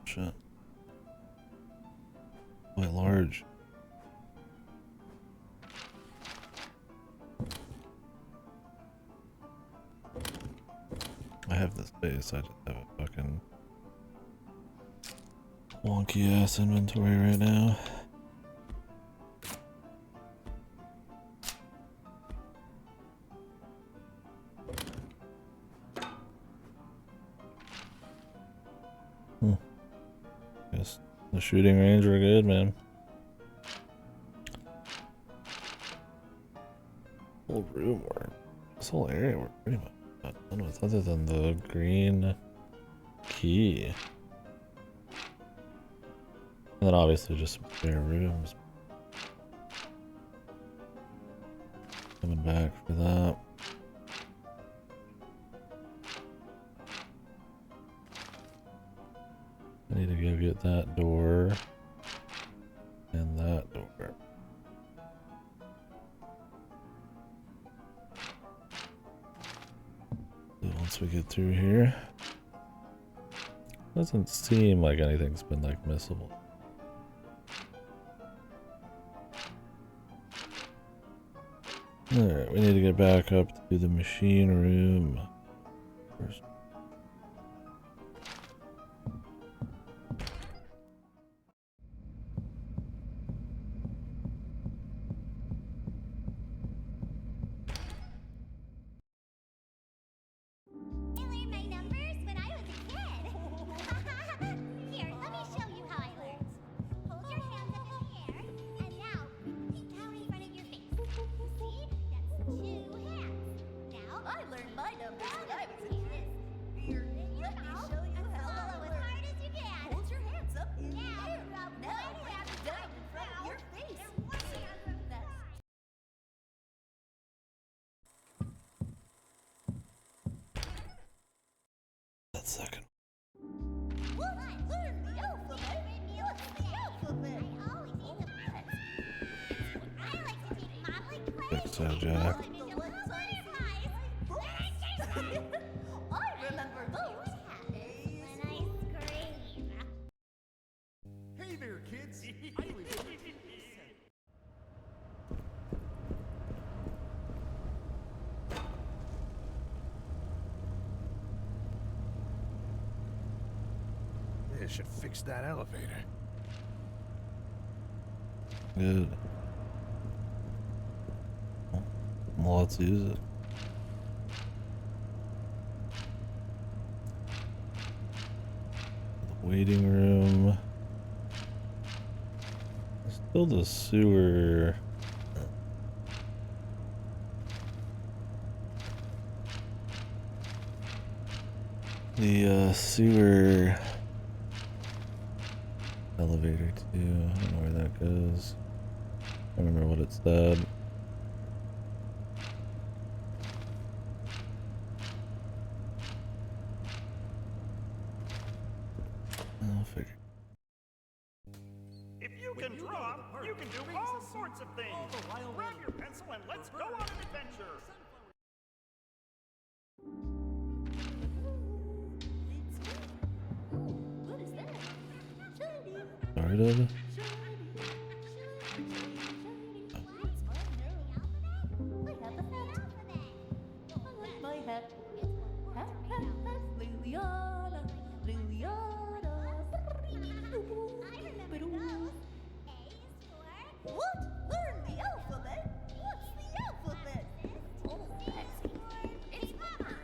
Shit. Quite large. I have this space, I just have a fucking wonky ass inventory right now. Guess the shooting range were good, man. Whole room or this whole area we're pretty much not done with other than the green key. And then obviously just some spare rooms. Coming back for that. I need to go get that door and that door. So once we get through here, doesn't seem like anything's been like missable. Alright, we need to get back up to the machine room first. I learned my numbers when I was a kid. Here, let me show you how I learned. Hold your hands up in the air, and now quickly count in front of your face. See? That's 2 hands. Now, I learned my numbers when I was a kid. Here, in your let me mouth, show you and how I swallow as learned. hard as you can. Hold your hands up in the Now, air. rub Now, one put hand it down in front of your face. and one hand on the That's side. That second. Well, I learned the alphabet. What's the alphabet? I always eat the bullets. I like to take modeling class. Think so, Jack. Make them little butterflies. I remember those. When I scream. Hey there, kids. I was They should fix that elevator. Good. Well, let's use it. The waiting room. Still the sewer. The sewer elevator too. I don't know where that goes. I don't remember what it said. I'll figure If you can draw, you can do all sorts of things. Grab your pencil and let's go on an adventure. What is that? Shiny. Started. I have the hat. I like my hat. Hat, hat, hat. Liliana. Liliana. What? Learn the alphabet? What's the alphabet? Oh, that's it's hard.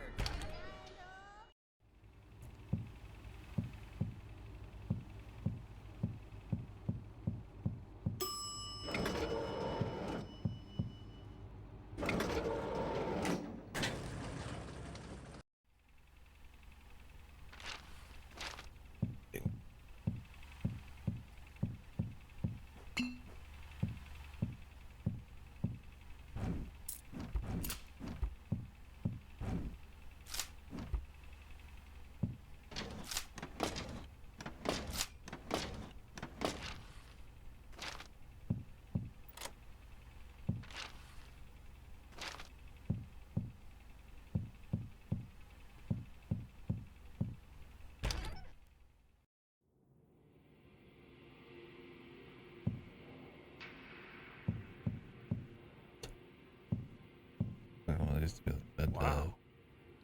Wow.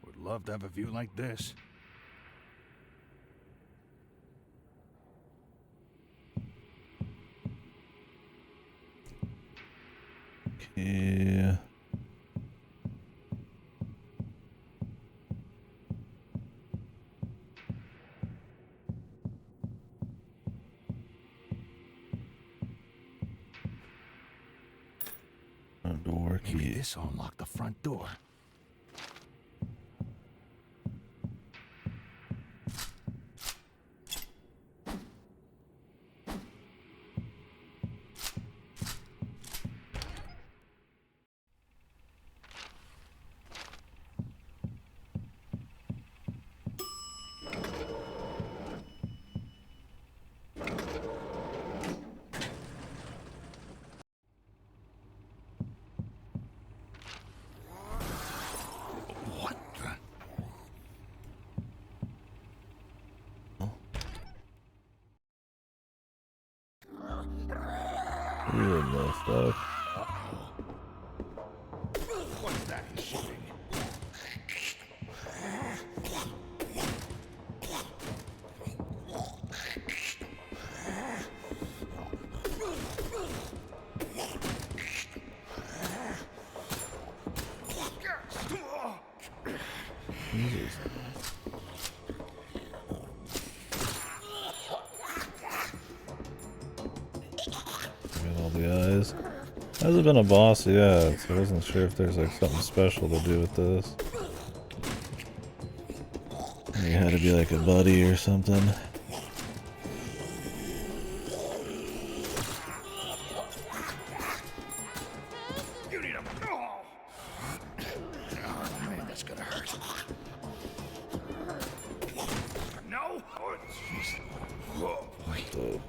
Would love to have a view like this. Okay. Door key. Maybe this will unlock the front door. What the? What the fuck? What's that he's shooting? Jesus. Got all the eyes. Hasn't been a boss yet, so I wasn't sure if there's like something special to do with this. Maybe it had to be like a buddy or something. You need a... Oh, man, that's gonna hurt. No? Oh, jeez. Oh, boy.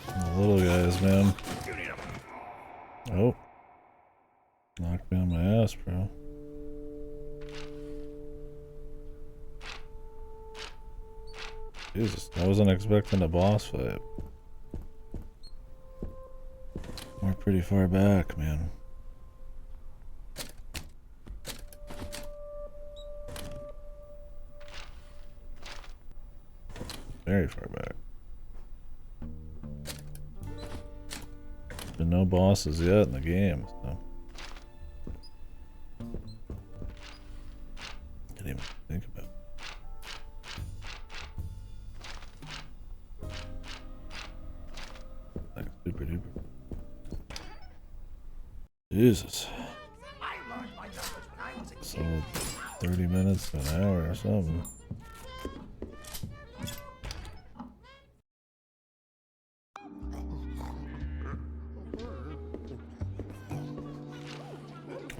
The little guys, man. Oh. Knocked me on my ass, bro. Jesus, I wasn't expecting a boss fight. We're pretty far back, man. Very far back. Been no bosses yet in the game, so. Didn't even think about it. Like super duper. Jesus. I learned my numbers when I was a So kid. 30 minutes to an hour or something.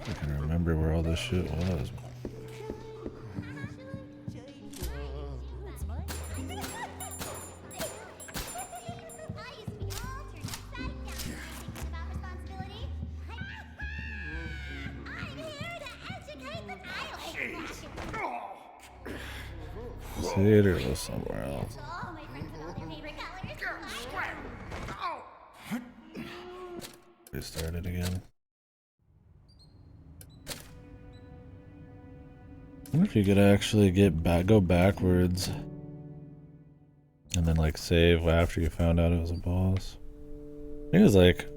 I can remember where all this shit was. That's mine. I used to be all turned upside down thinking about responsibility. I'm here to educate the pilot. See, there was somewhere else. All my friends with all their favorite colors. Restart it again. I wonder if you could actually go backwards and then like save after you found out it was a boss. I think it's like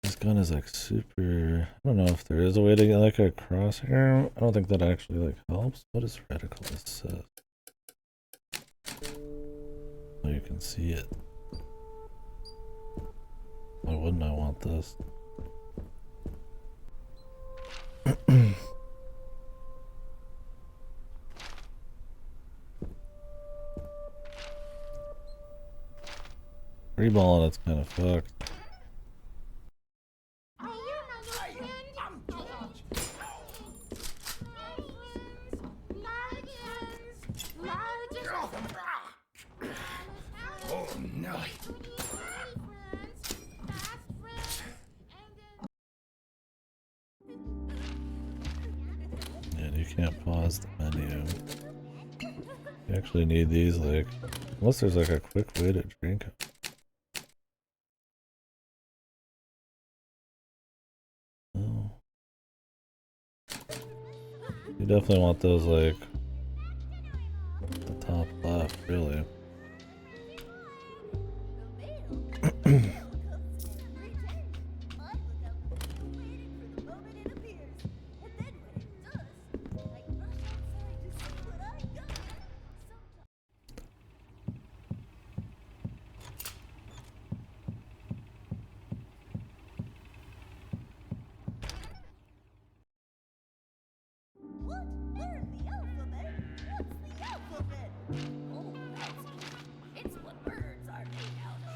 this gun is like super. I don't know if there is a way to get like a crosshair. I don't think that actually like helps. What is reticle? It says. Oh, you can see it. Why wouldn't I want this? Freeballing, it's kind of fucked. I'm George. Oh, no. And you can't pause the menu. You actually need these, like, unless there's like a quick way to drink them. Oh. You definitely want those, like, the top left, really. What? Learn the alphabet? What's the alphabet? Oh, that's easy. It's what birds are made out of.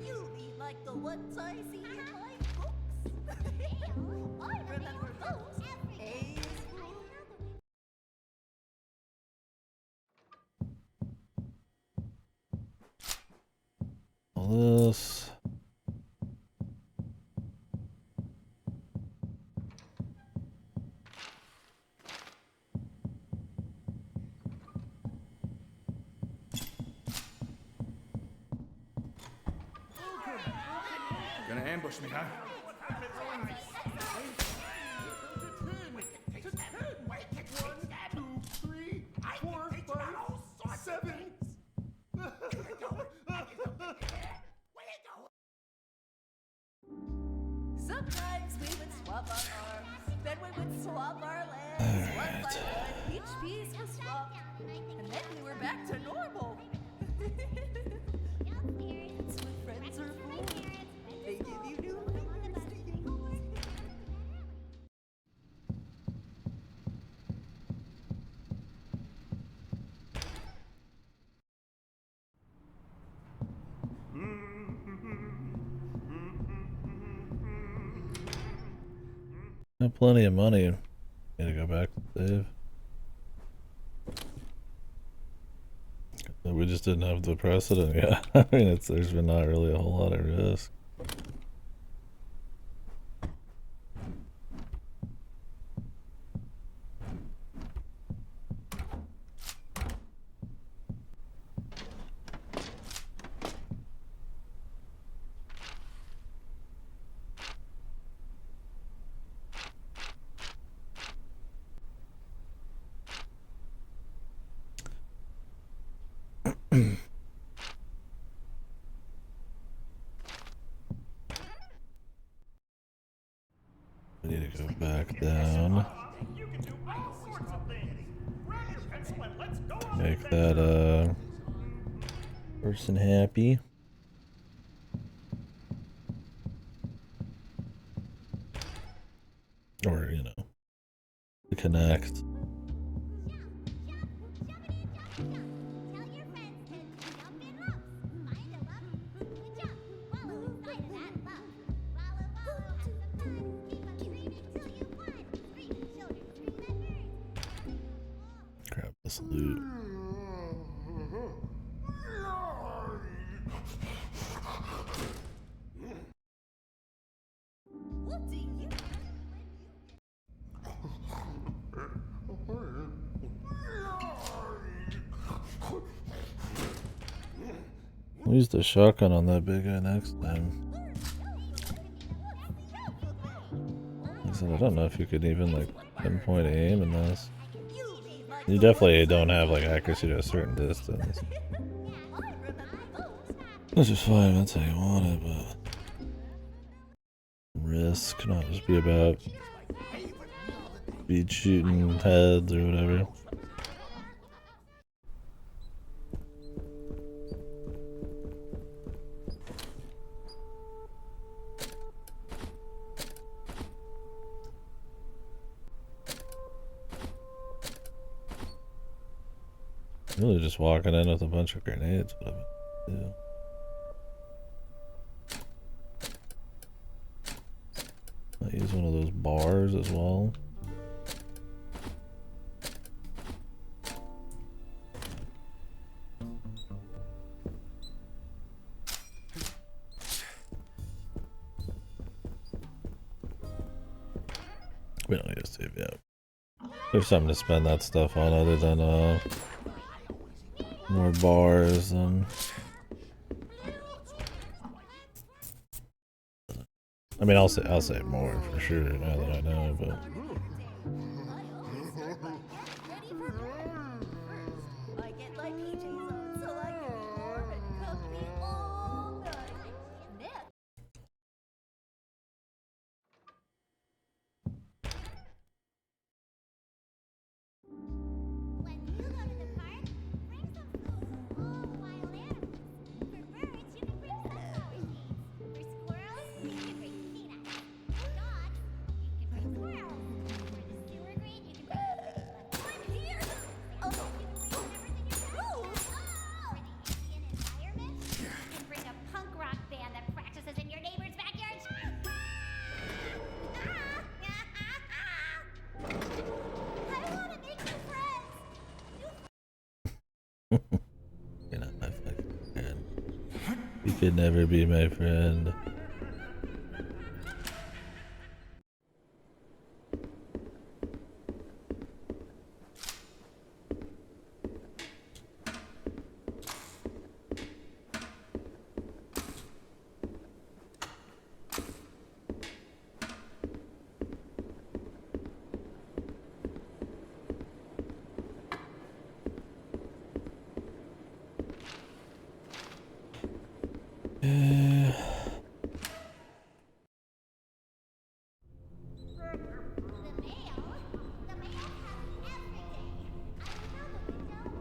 You mean like the ones I see in my books? I remember those. A is for All this. Gonna ambush me, huh? Sometimes we would swap our arms, then we would swap our legs. One by one, each piece was swapped, and then we were back to normal. That's what friends are for. They give you new fingers to use. I have plenty of money. Need to go back to save. We just didn't have the precedent. Yeah, I mean, there's been not really a whole lot of risk. We need to go back down. You can do all sorts of things. Grab your pencil and let's go on Make an that adventure. person happy. or to connect. Grab this loot. We'll use the shotgun on that big guy next time. I said, I don't know if you could even like pinpoint aim in this. You definitely don't have like accuracy to a certain distance. Which is fine, that's how you want it, but risk, not just be about speed shooting heads or whatever. Really just walking in with a bunch of grenades, what I do. Might use one of those bars as well. We don't need to save yet. There's something to spend that stuff on other than more bars and I mean I'll say more for sure now that I know, but you're not my fucking friend. You could never be my friend.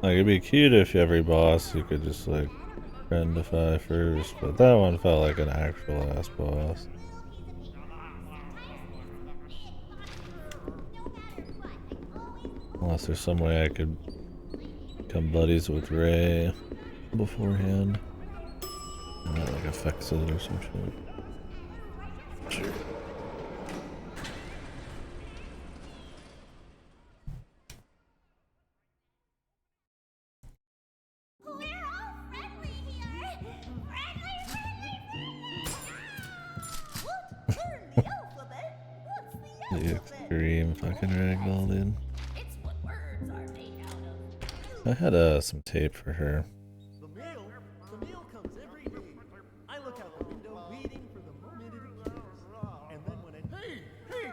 Like, it'd be cute if every boss you could just like friendify first, but that one felt like an actual ass boss. Unless there's some way I could become buddies with Ray beforehand. And that like affects it or some shit. Sure. The extreme fucking ragdoll, dude. I had some tape for her. The mail comes every day. I look out the window waiting for the moment it appears. And then when it hey,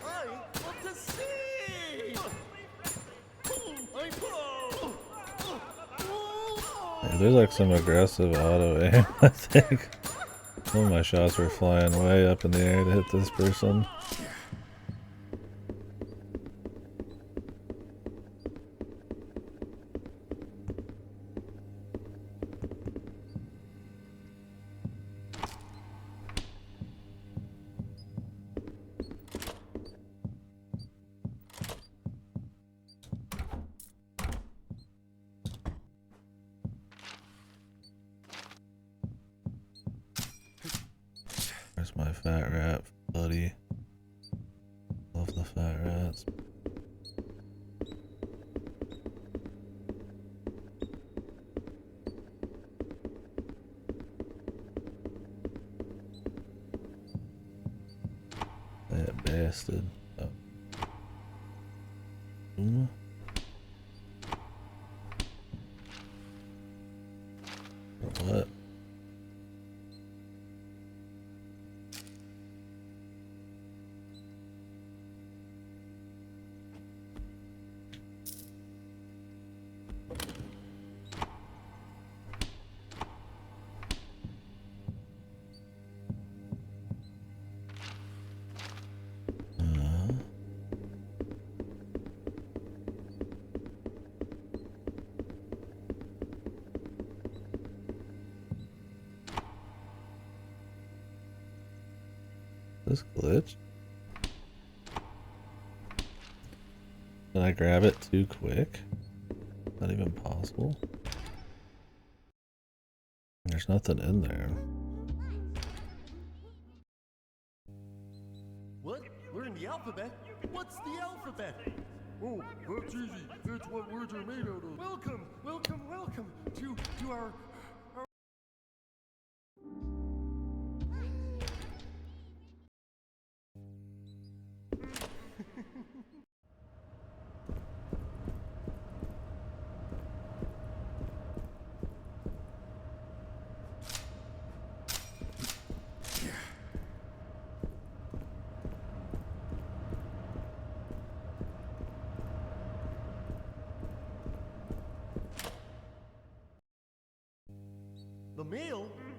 I want to see. Yeah, there's like some aggressive auto aim, I think. Some of my shots were flying way up in the air to hit this person. fat rat, buddy. Love the fat rats. That bastard. Oh. What? This glitch? Did I grab it too quick? Not even possible. There's nothing in there. What? We're in the alphabet? What's the alphabet? Oh, that's easy. That's what words are made out of. Welcome, welcome, welcome to our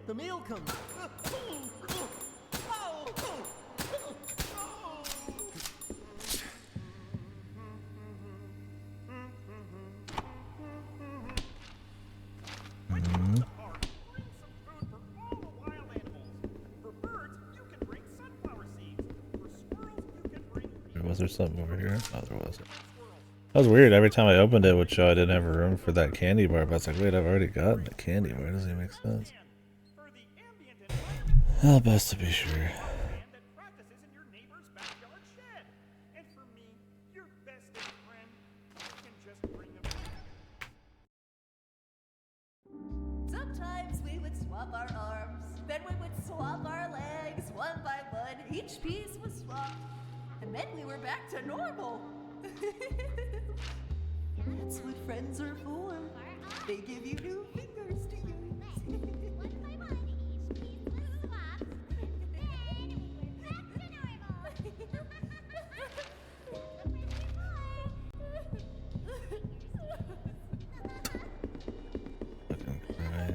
The mail comes. Was there something over here? Oh, there wasn't. That was weird. Every time I opened it, it would show I didn't have room for that candy bar. But I was like, wait, I've already gotten the candy bar. It doesn't even make sense. Well, best to be sure. Sometimes we would swap our arms, then we would swap our legs one by one. Each piece was swapped, and then we were back to normal. That's what friends are for. They give you new fingers to use. One by one, each piece was swapped, then we were back to normal. Fucking cry.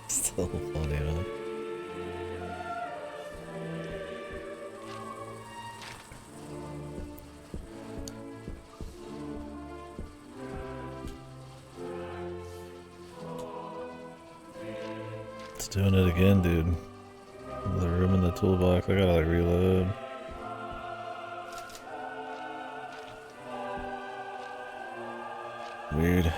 Still funny, man. It's doing it again, dude. The room in the toolbox. I gotta like reload. Weird.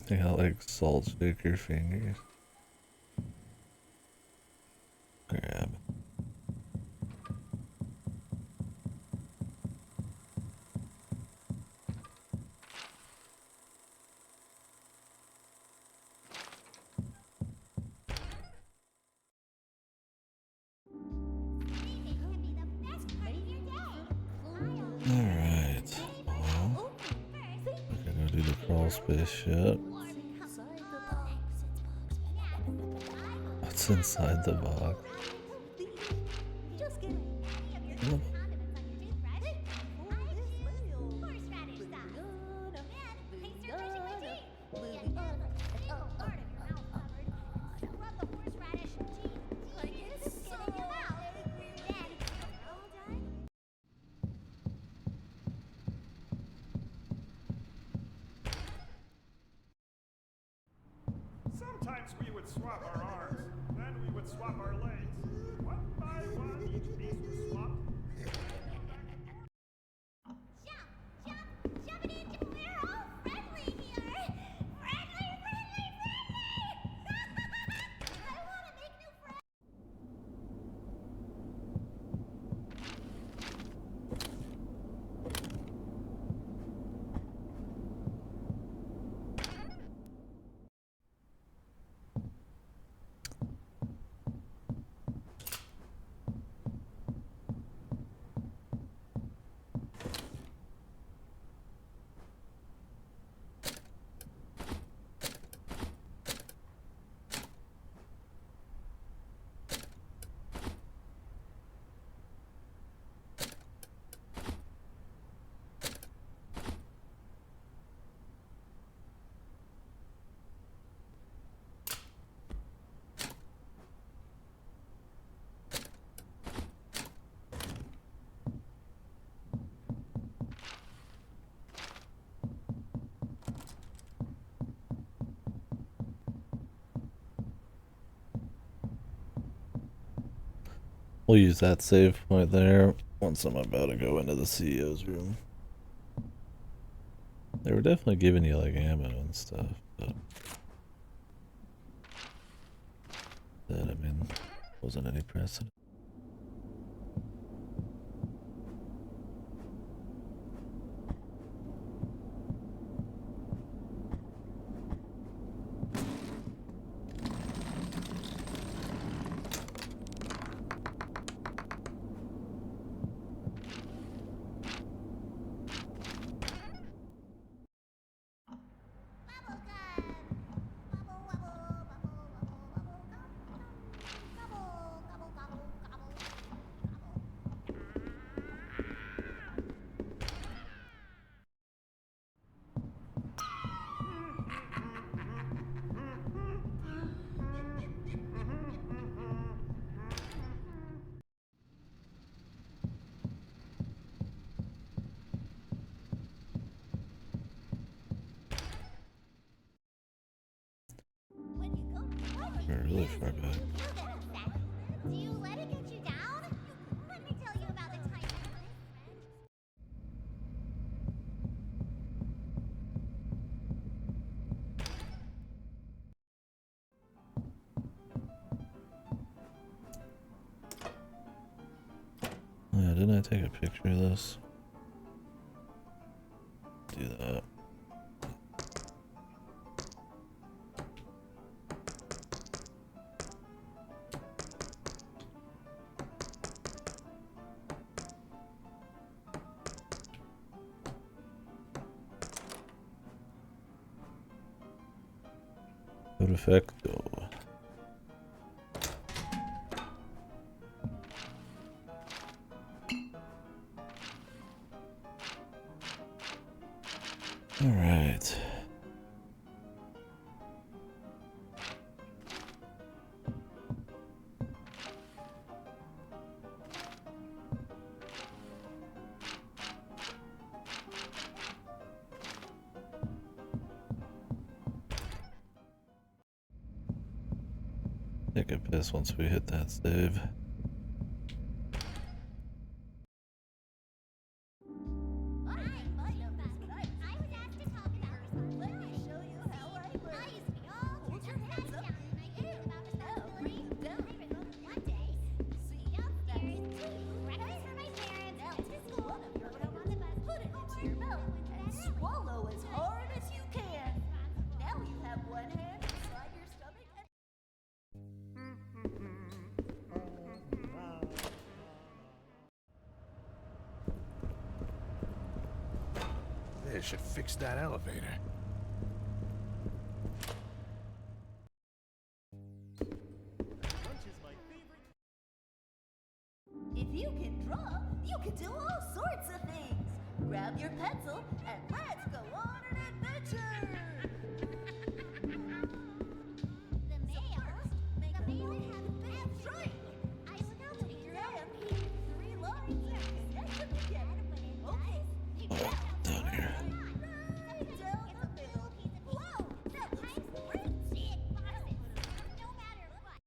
They got like salt shaker fingers. Grab. Alright. Well, we're gonna do the crawl space shit. What's inside the box? Sometimes we would swap our arms, then we would swap our legs. One by one, each piece was swapped. We'll use that save point there once I'm about to go into the CEO's room. They were definitely giving you like ammo and stuff, but that, I mean, wasn't any precedent. We're really far back. Do you let it get you down? Let me tell you about the time Oh yeah, didn't I take a picture of this? Do that. Perfecto. All right. Take a piss once we hit that save. should fix that elevator. Lunch is my favorite. If you can draw, you can do all sorts of things. Grab your pencil and let's go on an adventure. The mail? Make The a mail move. has been That's right. I look out the Take your window. hand, 3 lines, and connect them together. When it Okay. does, Down here. Right down the middle. Whoa, that looks great. Big boxes. No matter what.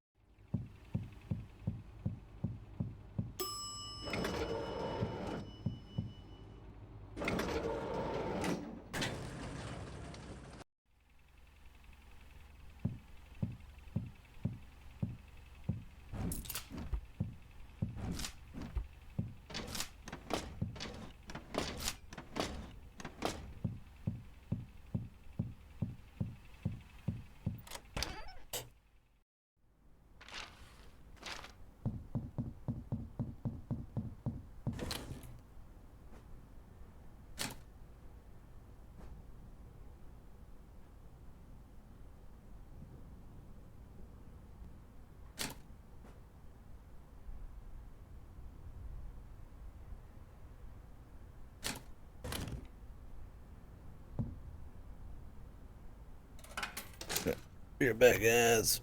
You're back, guys.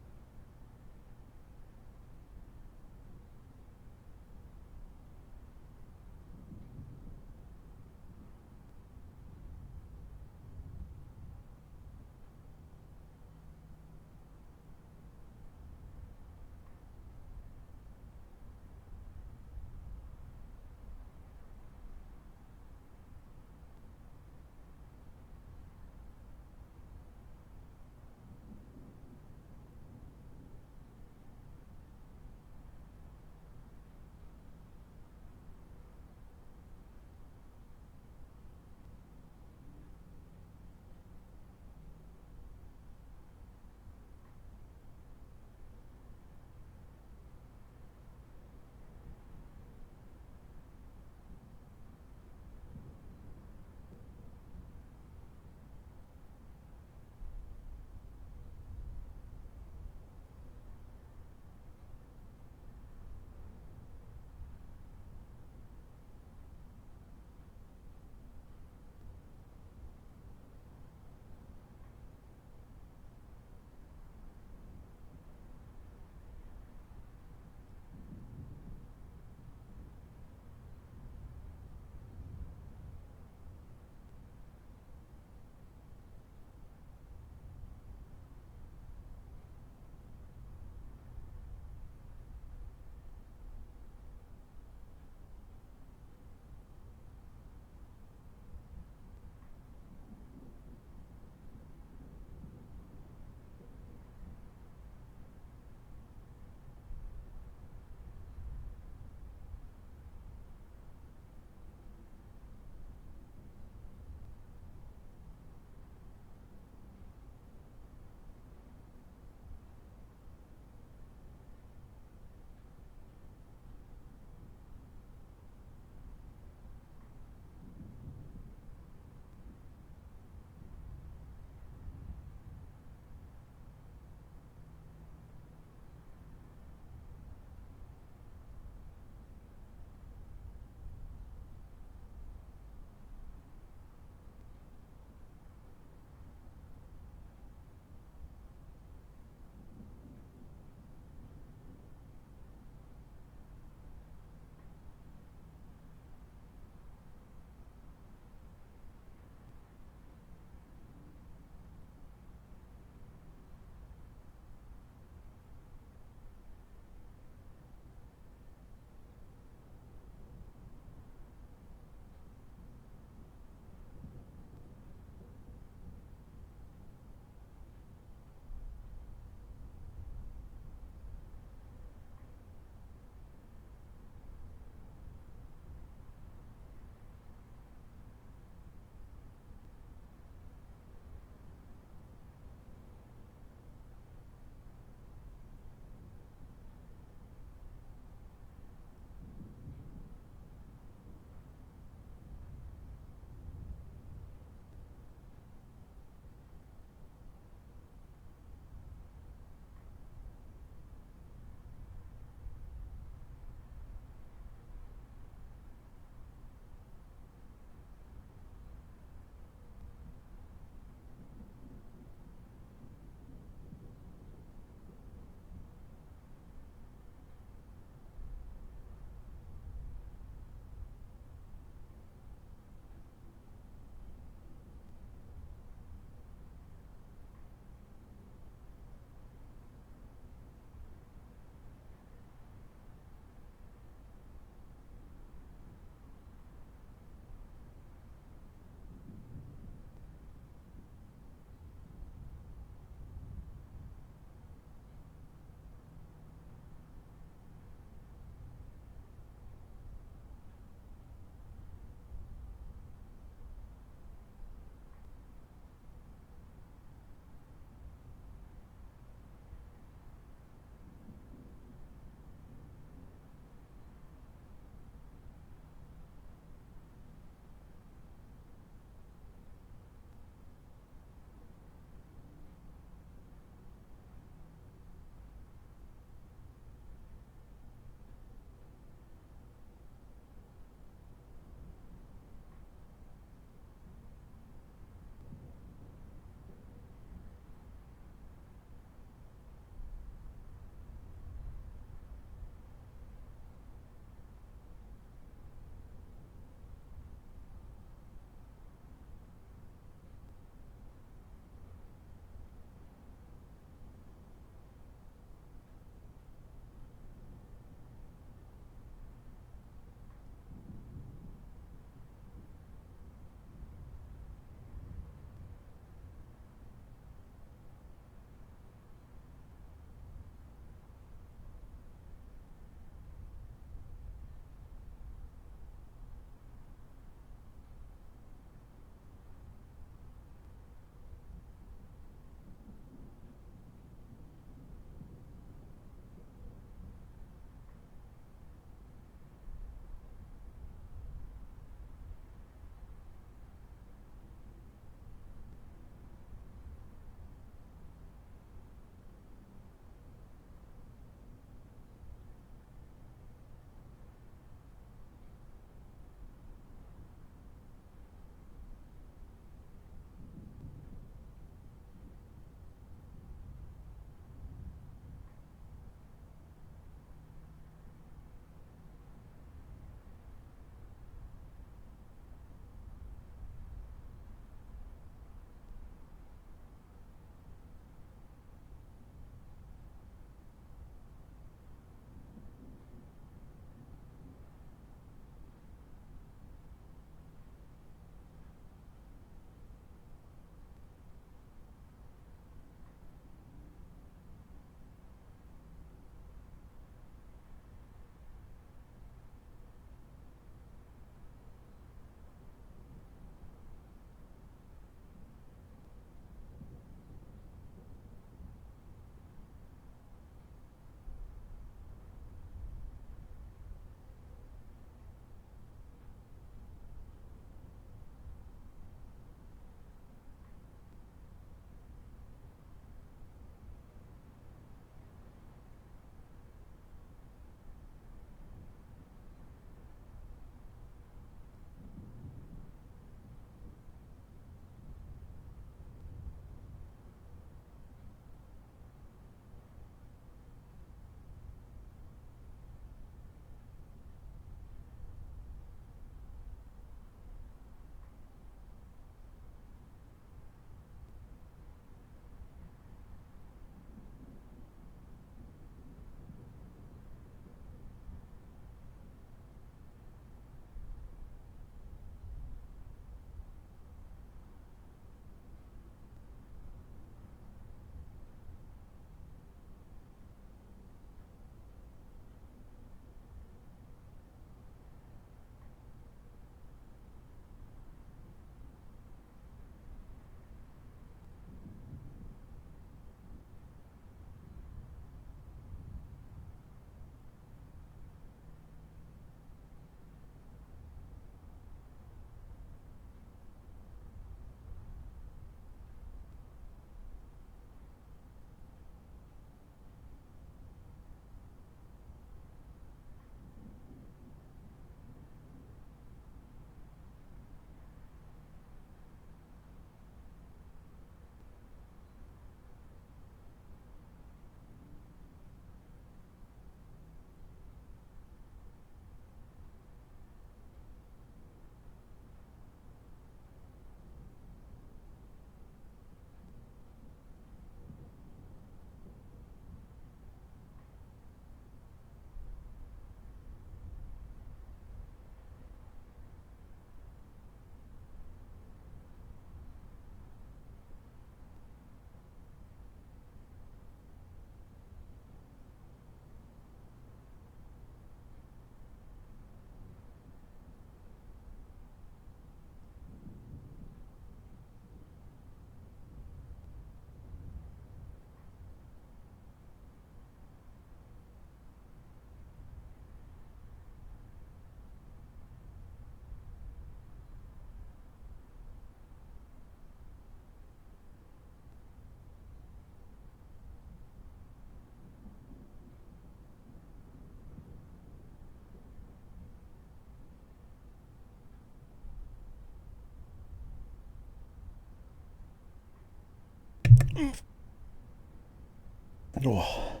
Oh.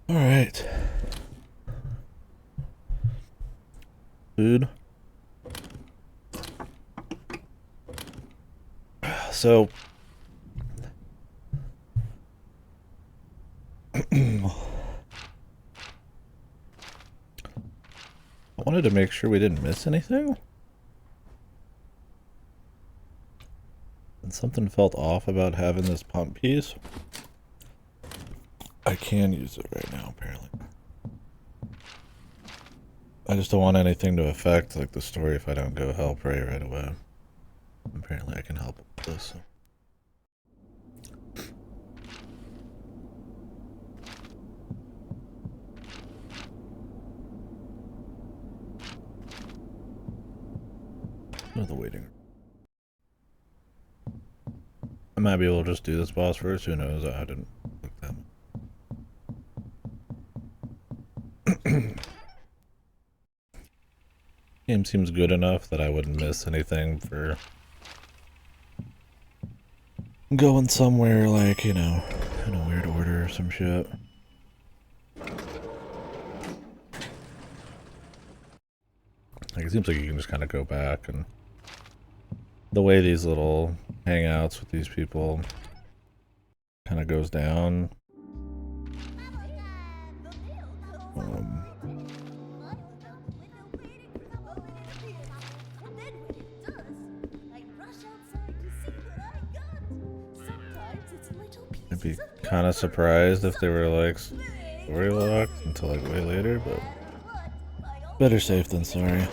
All right. Food. So I wanted to make sure we didn't miss anything. And something felt off about having this pump piece. I can use it right now, apparently. I just don't want anything to affect like the story if I don't go help Ray right away. Apparently I can help with this. So. Oh, the waiting. I might be able to just do this boss first, who knows? I didn't look that much. Game seems good enough that I wouldn't miss anything for going somewhere like, you know, in a weird order or some shit. Like, it seems like you can just kind of go back, and the way these little hangouts with these people kind of goes down. I'd be kind of surprised if they were like story locked until like way later, but better safe than sorry.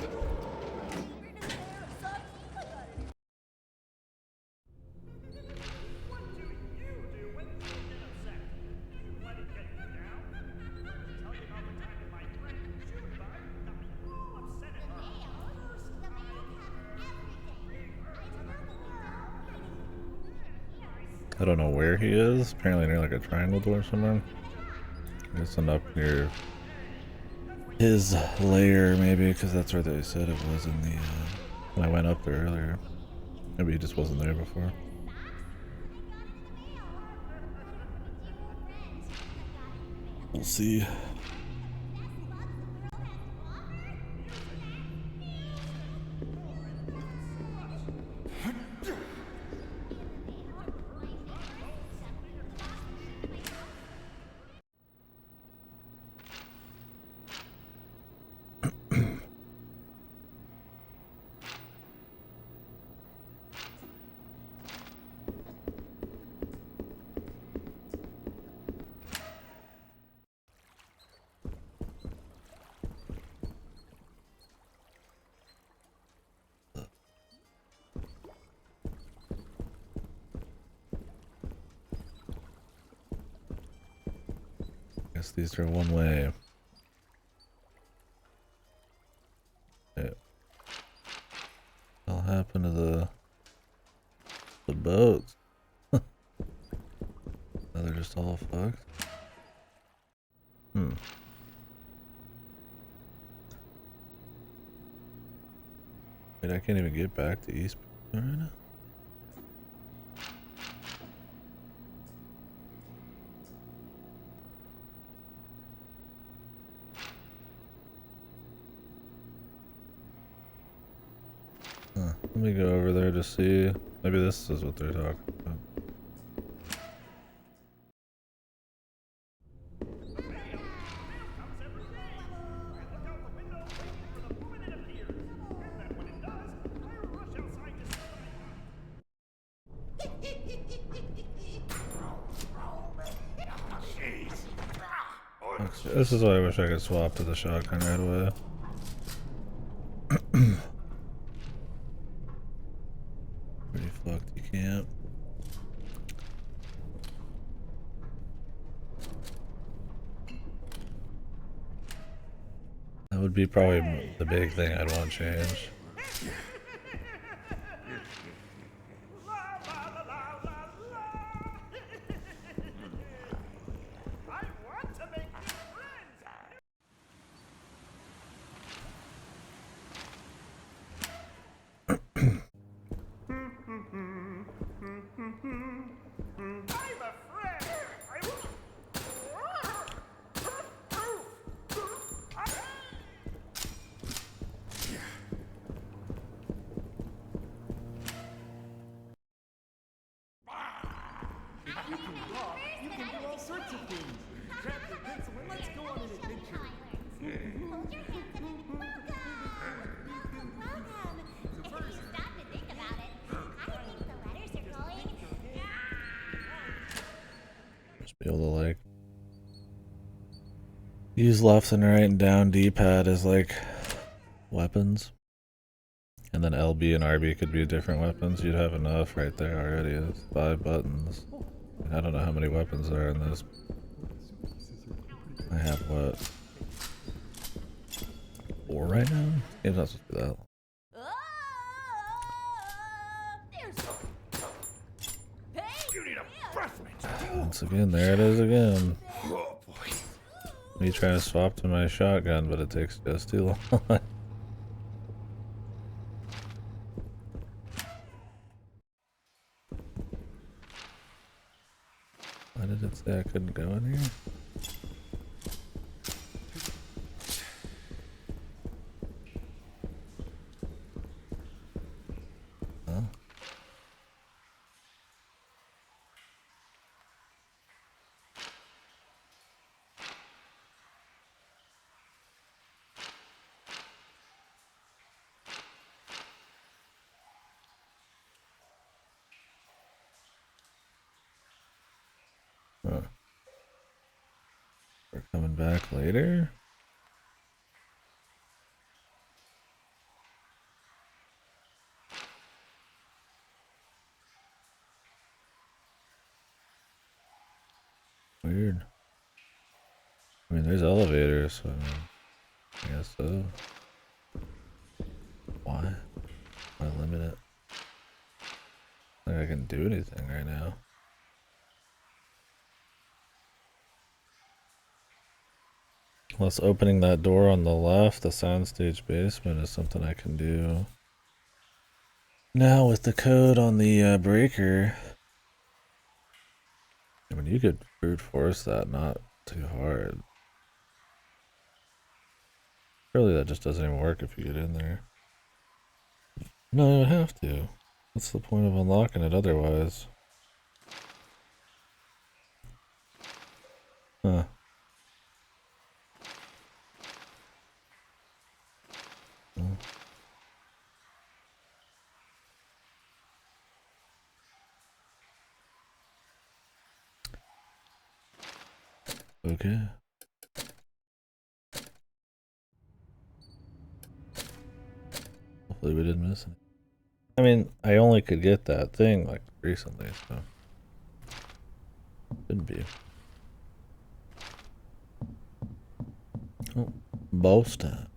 I don't know where he is. Apparently near like a triangle door somewhere. I guess I'm up near his lair maybe, because that's where they said it was in the when I went up there earlier. Maybe he just wasn't there before. We'll see. Guess these are one way. Yeah. What'll happen to the boats? Now they're just all fucked. Wait, I can't even get back to East right now. Let me go over there to see. Maybe this is what they're talking about. Okay, this is why I wish I could swap to the shotgun right away. Pretty fucked, you can't. That would be probably the big thing I'd want changed. sorts of things. Grab your pencil and let's go on an adventure. Hold your hands and welcome! Welcome! If you stop to think about it, I think the letters are going. Just be able to like use left and right and down D-pad as like weapons. And then LB and RB could be different weapons. You'd have enough right there already. It's 5 buttons. I don't know how many weapons there are in this. I have what? 4 right now? Game's not supposed to be that long. You need a breath mint. Once again, there it is again. Oh boy. Me trying to swap to my shotgun, but it takes just too long. Why did it say I couldn't go in here? Huh? Huh. We're coming back later? Weird. I mean, there's elevators, so I guess so. Why? Why limit it? I don't think I can do anything right now. Unless opening that door on the left, the soundstage basement, is something I can do. Now with the code on the breaker, I mean, you could brute force that, not too hard. Surely that just doesn't even work if you get in there. No, you would have to. What's the point of unlocking it otherwise? Huh. Hmm. Okay. Hopefully we didn't miss anything. I mean, I only could get that thing like recently, so shouldn't be. Oh, boss time.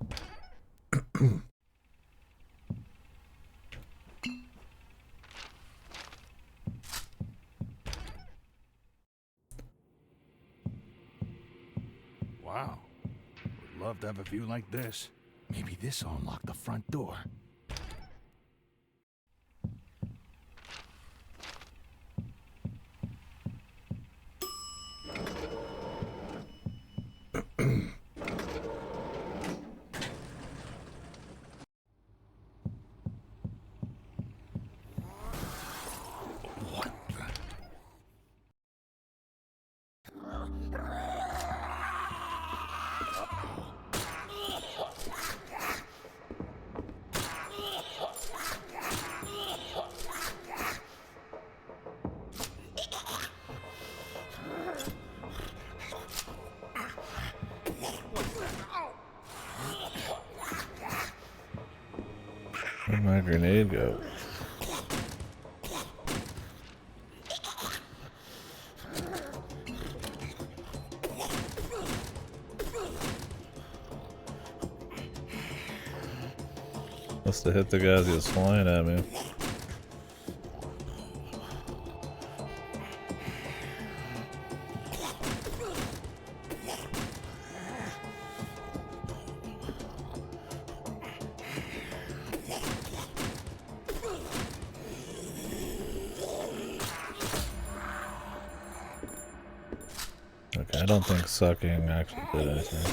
Wow. Would love to have a view like this. Maybe this will unlock the front door. Where'd my grenade go? Must have hit the guy as he was flying at me. Okay, I don't think sucking actually did anything.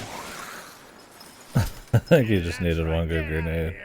I think you just needed one good grenade.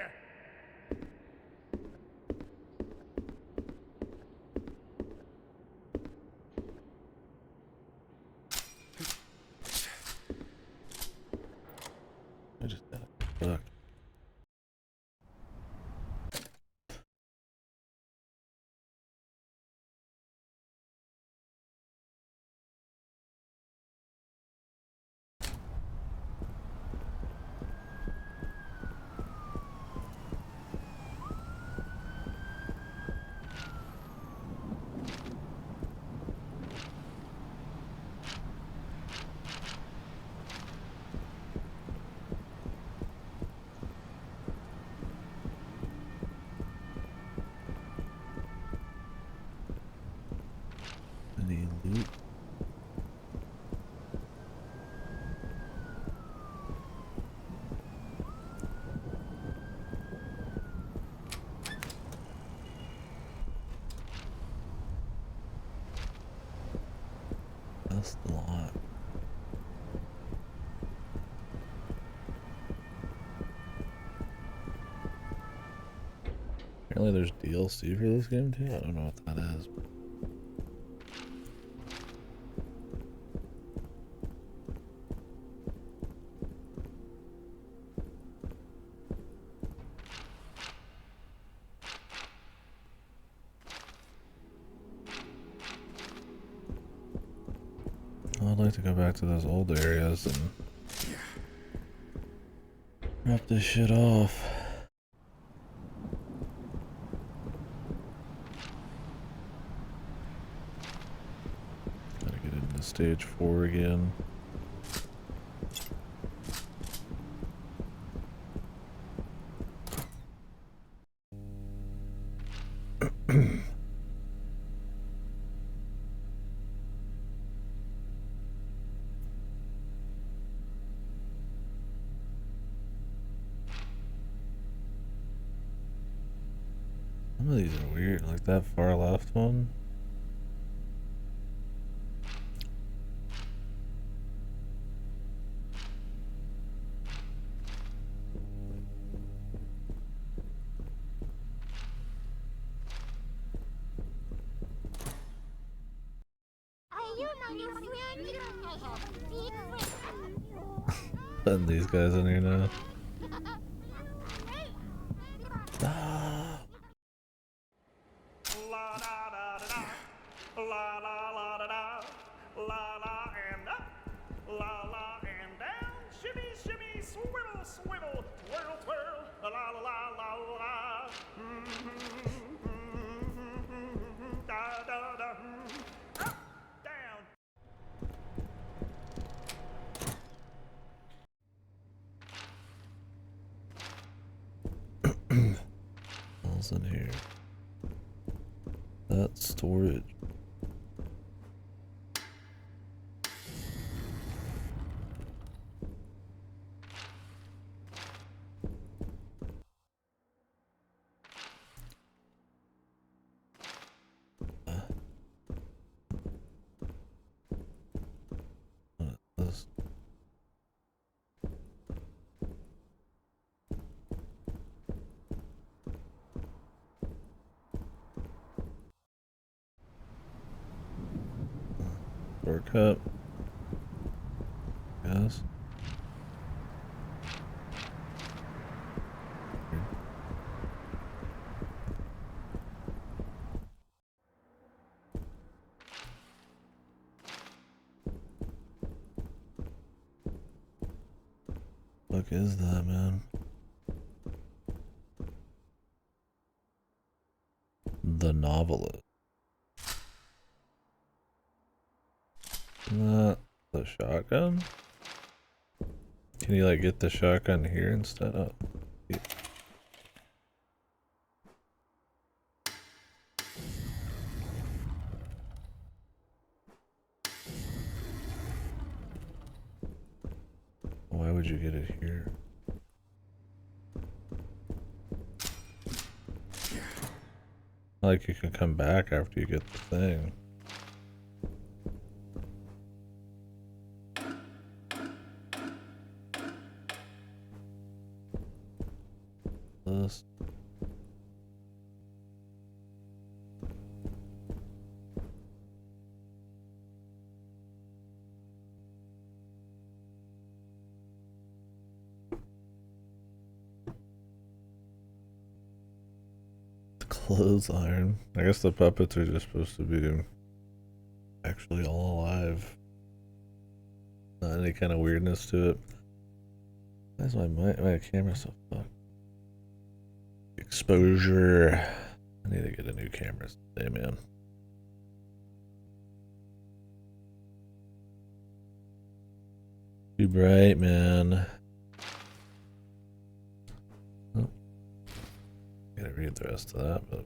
Apparently there's DLC for this game too. I don't know what that is. I'd like to go back to those old areas and wrap this shit off. Gotta get into stage 4 again. Some of these are weird, like that far left one. Putting these guys in here now. Ah. La da da da da, la la la da da, la la and up, la la and down, shimmy shimmy, swivel swivel, twirl twirl, la la la la la, da da da, up down. What's in here? That's storage. What is this? Shortcut. Yes. What is that, man? The Novelist. Not the shotgun? Can you like get the shotgun here instead of? Yeah. Why would you get it here? Like you can come back after you get the thing. This. Clothes iron. I guess the puppets are just supposed to be actually all alive. Not any kind of weirdness to it. Why is my camera so fucked? Exposure. I need to get a new camera today, man. Too bright, man. Oh. Gotta read the rest of that, but.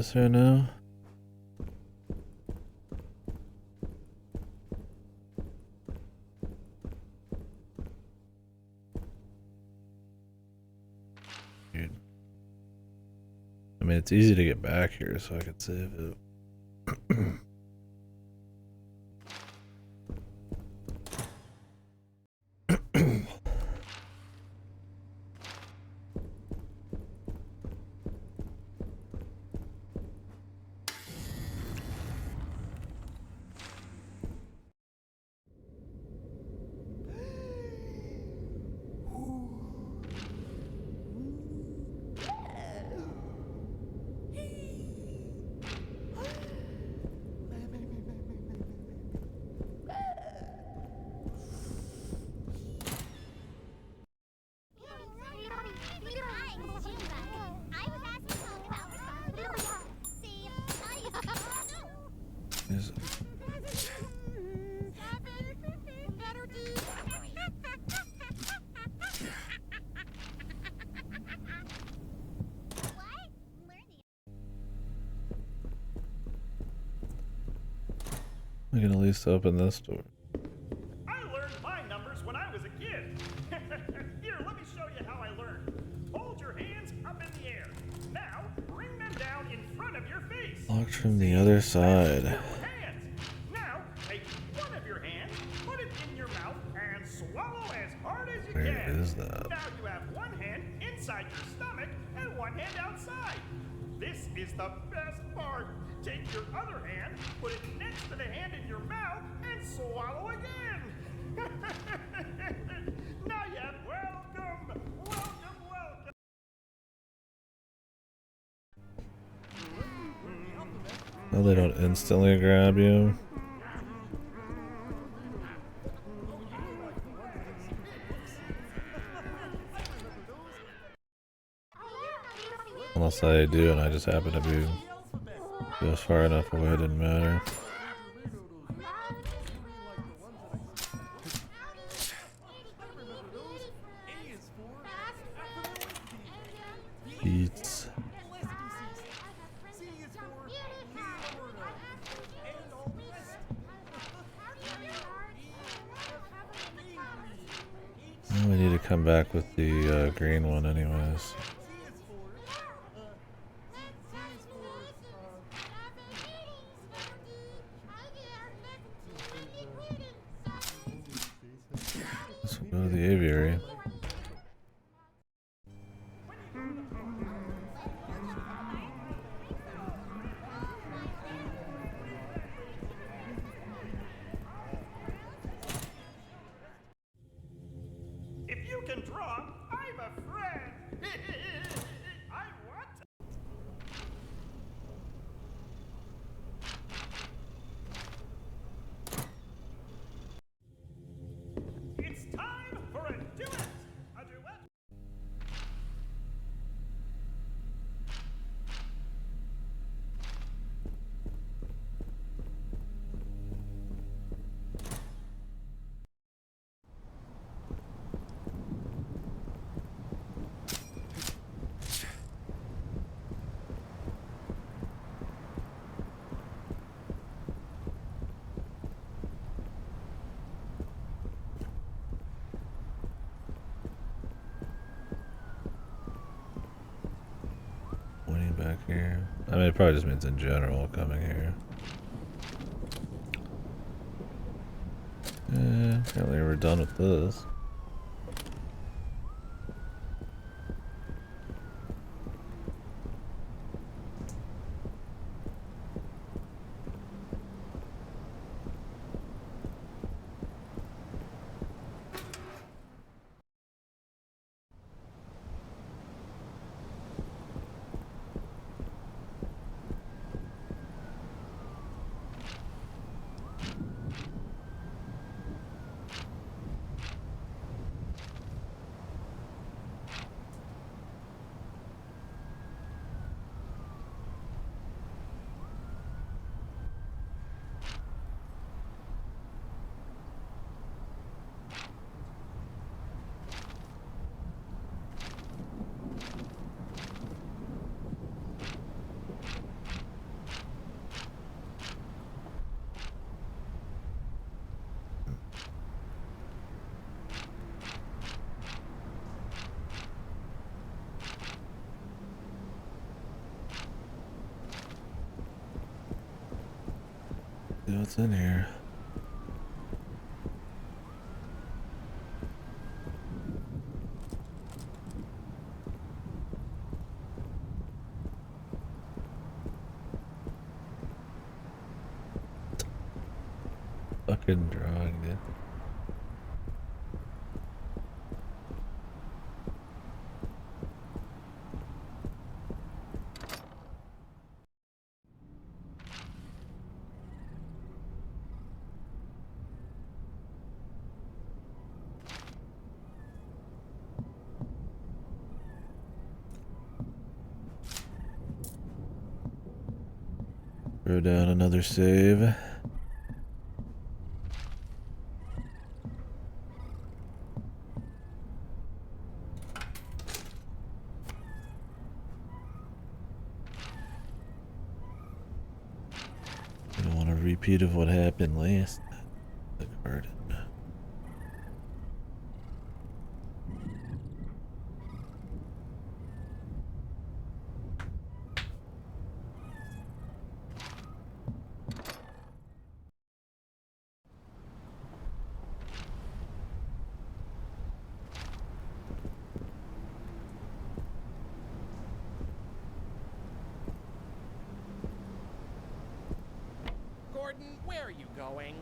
this right now. Dude. I mean, it's easy to get back here, so I could save it. I can at least open this door. I learned my numbers when I was a kid. Here, let me show you how I learned. Hold your hands up in the air. Now, bring them down in front of your face. Locked from the other side. Hands. Now, take one of your hands, put it in your mouth, and swallow as hard as you Where can. is that? Now you have one hand inside your stomach and one hand outside. This is the best part. Take your other hand, put it next to the hand in your mouth, and swallow again. Now you have welcome, welcome, welcome. Oh, they don't instantly grab you. Unless I do and I just happen to be just far enough away, it didn't matter. Beats. Oh, we need to come back with the green one anyways. Let's go to the aviary. If you can draw, I'm a friend. I want to. It's time for a duet. A duet. Waiting back here. I mean, it probably just means in general coming here. Apparently we're done with this. see what's in here. Fucking drawing, dude. Throw down another save. I don't want a repeat of what happened last time. The garden. Gordon, where are you going?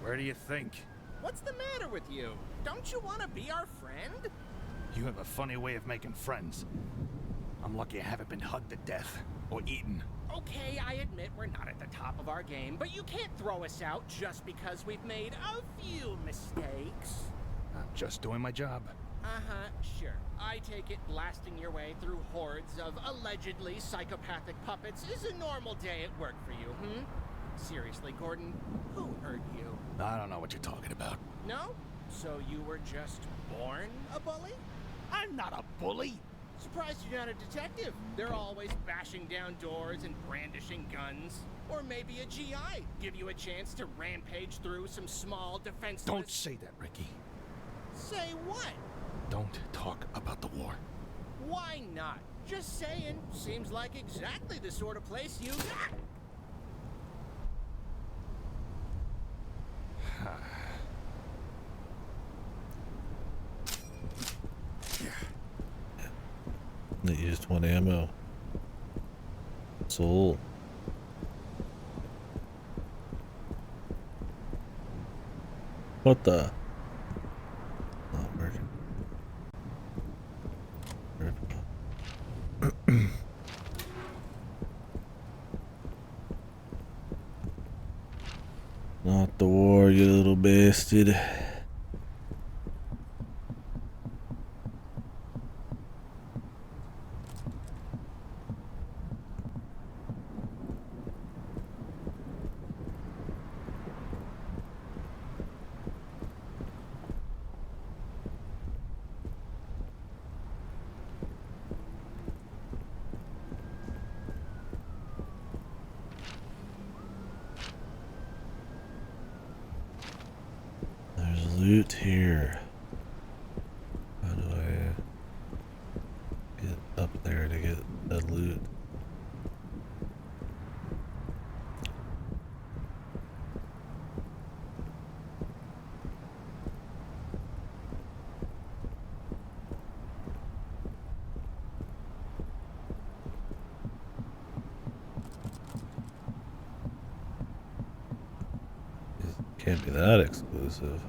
Where do you think? What's the matter with you? Don't you want to be our friend? You have a funny way of making friends. I'm lucky I haven't been hugged to death or eaten. Okay, I admit we're not at the top of our game, but you can't throw us out just because we've made a few mistakes. I'm just doing my job. Uh-huh, sure. I take it blasting your way through hordes of allegedly psychopathic puppets is a normal day at work for you, hmm? Seriously, Gordon, who hurt you? I don't know what you're talking about. No? So you were just born a bully? I'm not a bully. Surprised you're not a detective. They're always bashing down doors and brandishing guns. Or maybe a GI. Give you a chance to rampage through some small defenseless... Don't say that, Ricky. Say what? Don't talk about the war. Why not? Just saying. Seems like exactly the sort of place you... They used one ammo. Soul. What the? Not working. Not the war, you little bastard. There's loot here. How do I get up there to get the loot? Can't be that exclusive.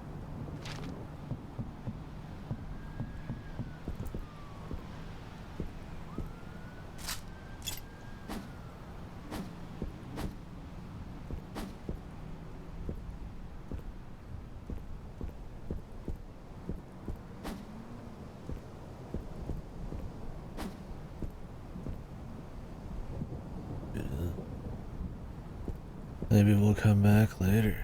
Yeah. Maybe we'll come back later.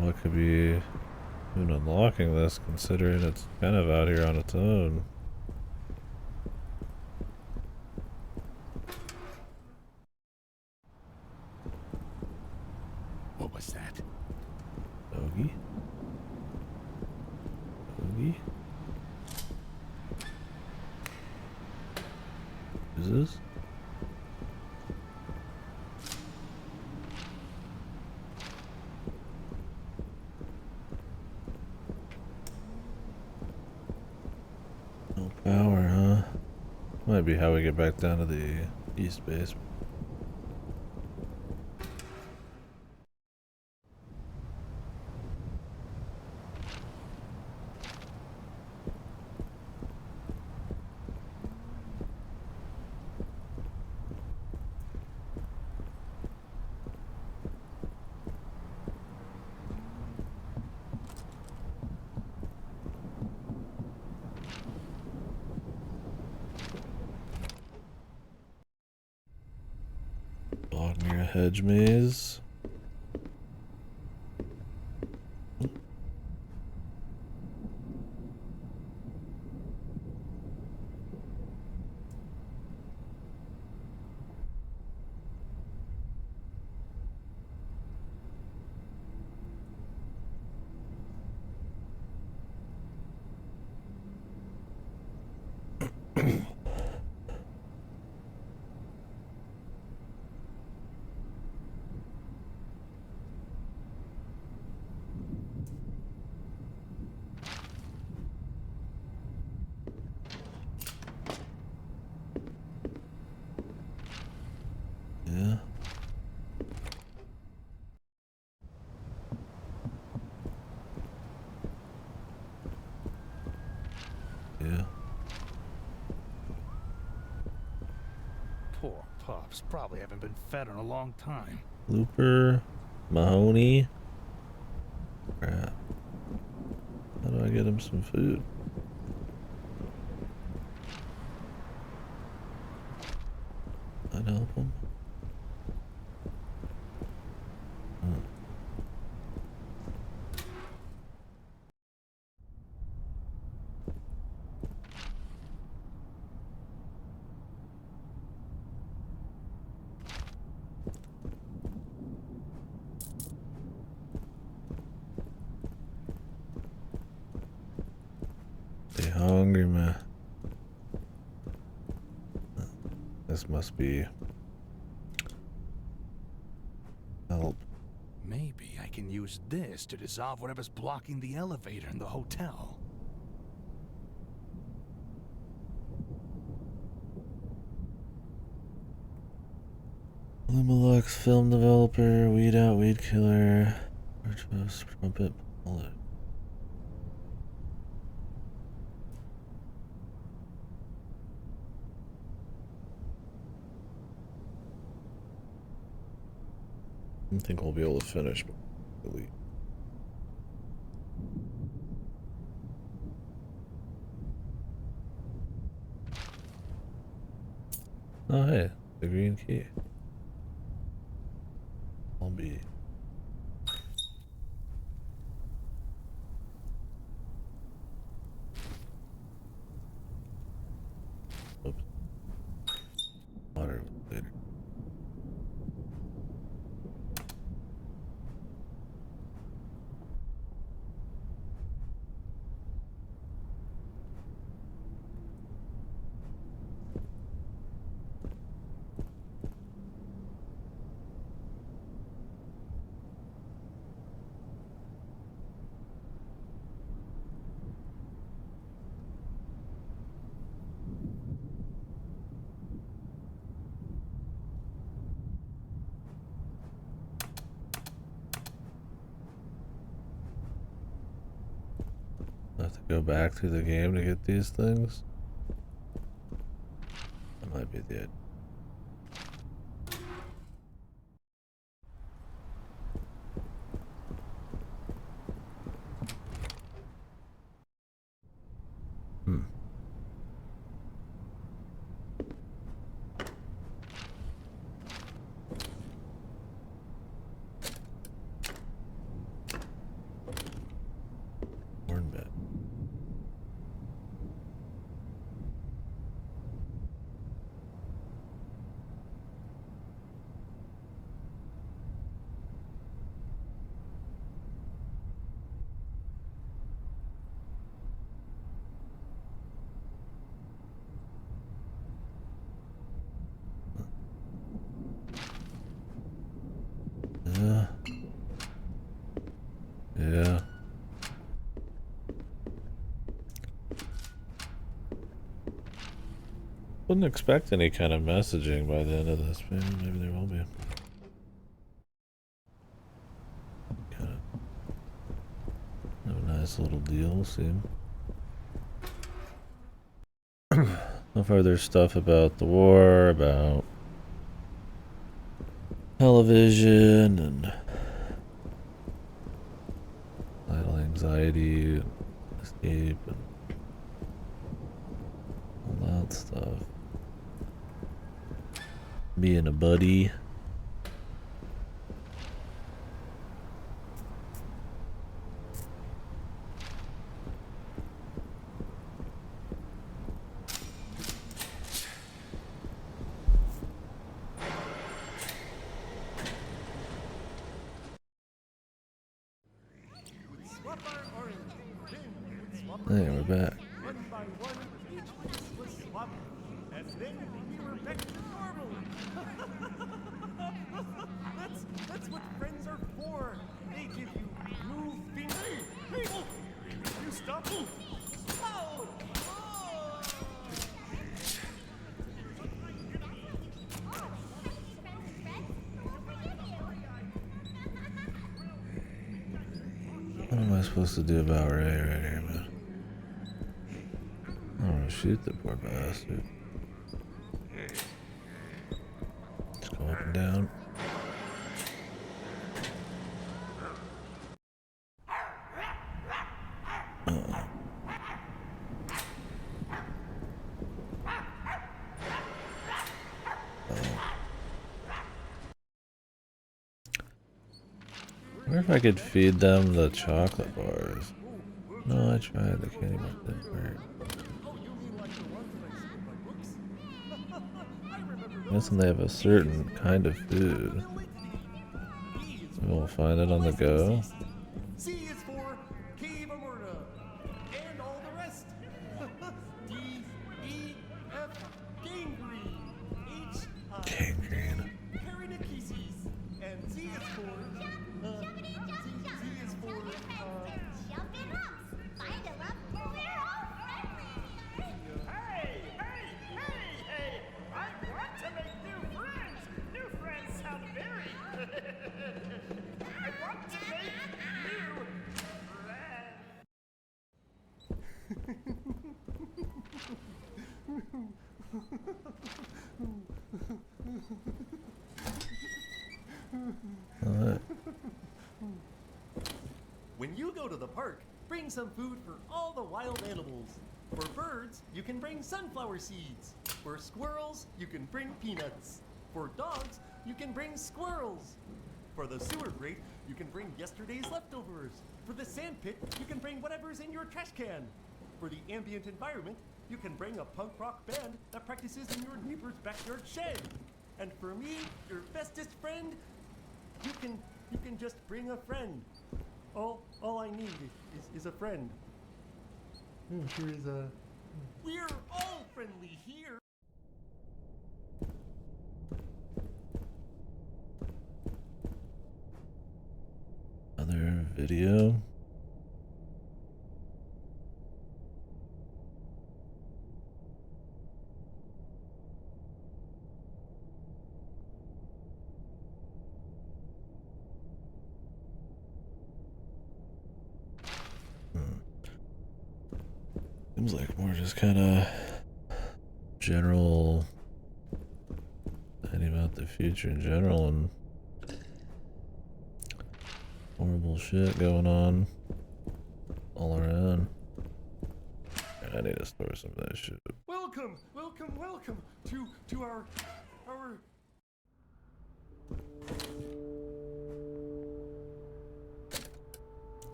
What could be Even unlocking this, considering it's kind of out here on its own. What was that? Doggy? Doggy? Is this? No power, huh? Might be how we get back down to the east base. Log near a hedge maze. Yeah. Yeah. Poor pups probably haven't been fed in a long time. Looper, Mahoney. Crap. How do I get him some food? I'd help him. They hungry, man. This must be help. Maybe I can use this to dissolve whatever's blocking the elevator in the hotel. Limalux film developer, weed out, weed killer, virtuous trumpet bullet. I don't think we'll be able to finish, but delete. Oh hey, the green key. I'll be. Oops. Water later. I have to go back through the game to get these things. That might be the. Hmm. Wouldn't expect any kind of messaging by the end of this. Maybe there will be. Kind of have a nice little deal. We'll see. So far, there's stuff about the war, about television, and idle anxiety, and escape, and all that stuff. Being a buddy. Hey, we're back. One by one, each piece was swapped, and then we were back to normal. That's what friends are for. They give you new things. Hey, oh, you stop. Oh, What am I supposed to do about Ray right here, man? I don't want to shoot the poor bastard. Just go up and down. I wonder if I could feed them the chocolate bars. No, I tried. The candy bar didn't work. I'm guessing they have a certain kind of food. We'll find it on the go. C is for Cave Amurda, and all the rest. D, E, F, gangrene. H, Gangrene. Karinakises. And Z is for, Z is for, Jumping humps. Find a love. We're all friendly. Hey! I want to make new friends! New friends sound very... I want to make new friends! Alright. When you go to the park, bring some food for all the wild animals. For birds, you can bring sunflower seeds. For squirrels, you can bring peanuts. For dogs, you can bring squirrels. For the sewer grate, you can bring yesterday's leftovers. For the sand pit, you can bring whatever's in your trash can. For the ambient environment, you can bring a punk rock band that practices in your neighbor's backyard shed. And for me, your bestest friend, you can just bring a friend. All I need is a friend. Here is a... We're all friendly here! Another video. Seems like more just kind of general, thinking about the future in general and horrible shit going on all around. I need to store some of that shit. Welcome to our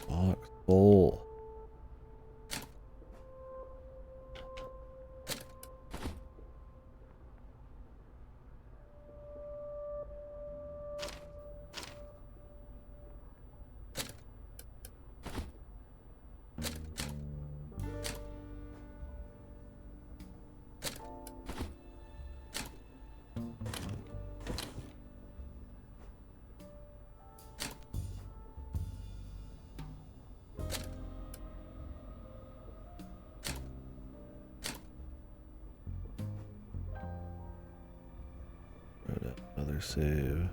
Box full. save.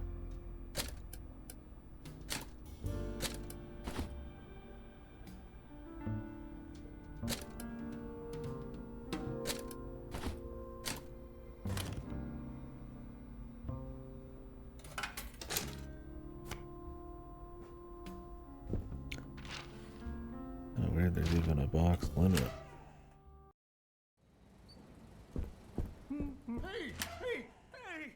Kinda weird there's even a box limit. Hey, hey, hey!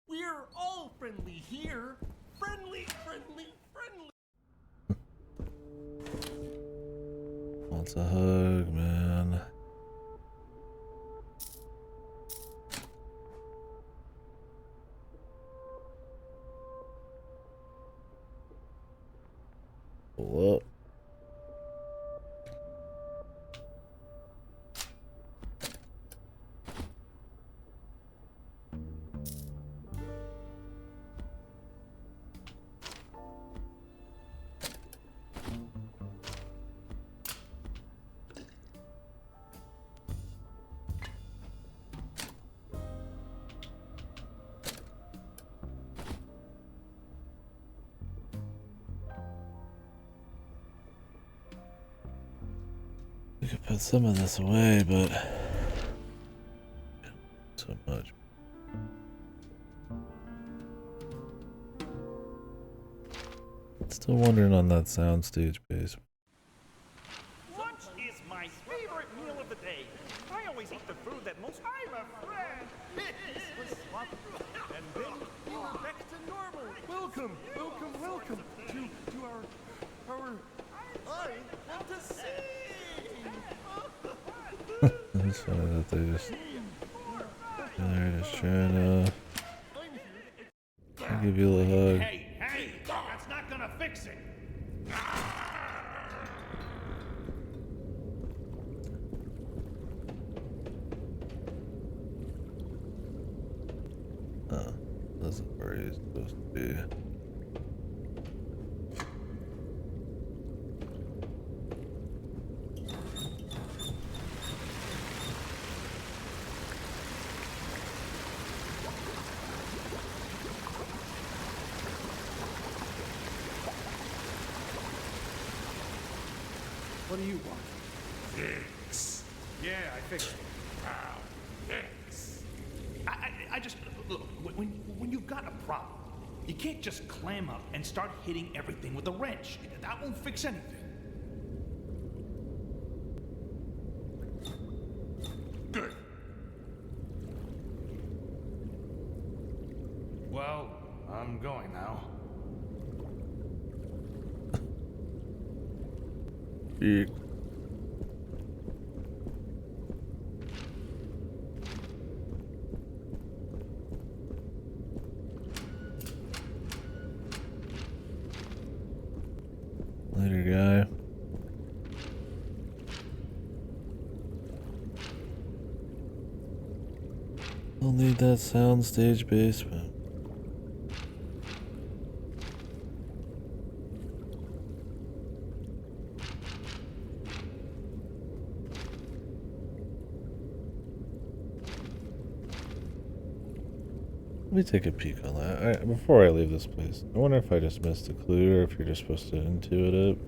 We're all friendly here. Friendly, friendly, friendly. Wants a hug, man. Pull up. We could put some of this away, but so much. Still wondering on that soundstage base. Lunch is my favorite meal of the day. I always eat the food that most. I'm a friend. This was swap, and then you were back to normal. Welcome, welcome, welcome to our. I want to sing. It's funny that they just they're just trying to give you a hug. Hey, hey! That's not gonna fix it! Oh, this is where he's supposed to be. What do you want? Fix. Yeah, I fixed it. Wow, fix. I just look when you've got a problem, you can't just clam up and start hitting everything with a wrench. That won't fix anything. Good. Well, I'm going now. Eek. Later, guy. I'll need that soundstage basement. Let me take a peek on that before I leave this place. I wonder if I just missed a clue or if you're just supposed to intuit it.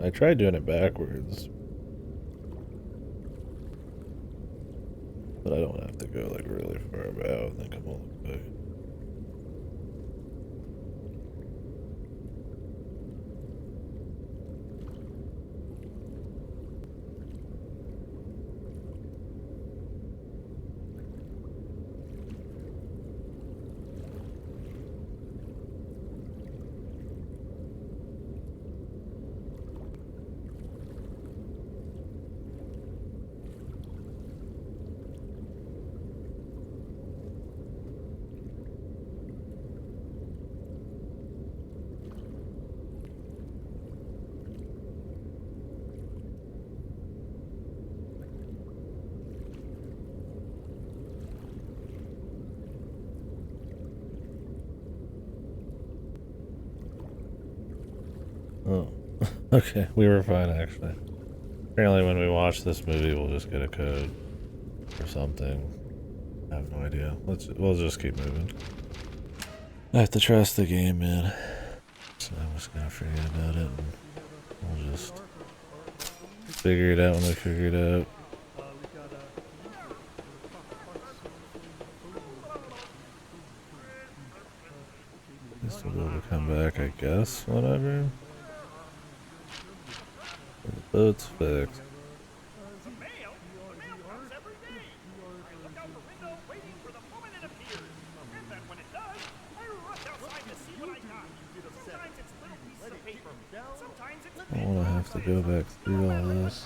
I tried doing it backwards, but I don't have to go like really far about and then come all the way back. Oh, okay, we were fine actually. Apparently when we watch this movie we'll just get a code or something. I have no idea. We'll just keep moving. I have to trust the game, man. So I'm just gonna forget about it and we'll just figure it out when we figure it out. Just to be able to come back, I guess, whatever. The boat's fixed. I don't want to have to go back through all this.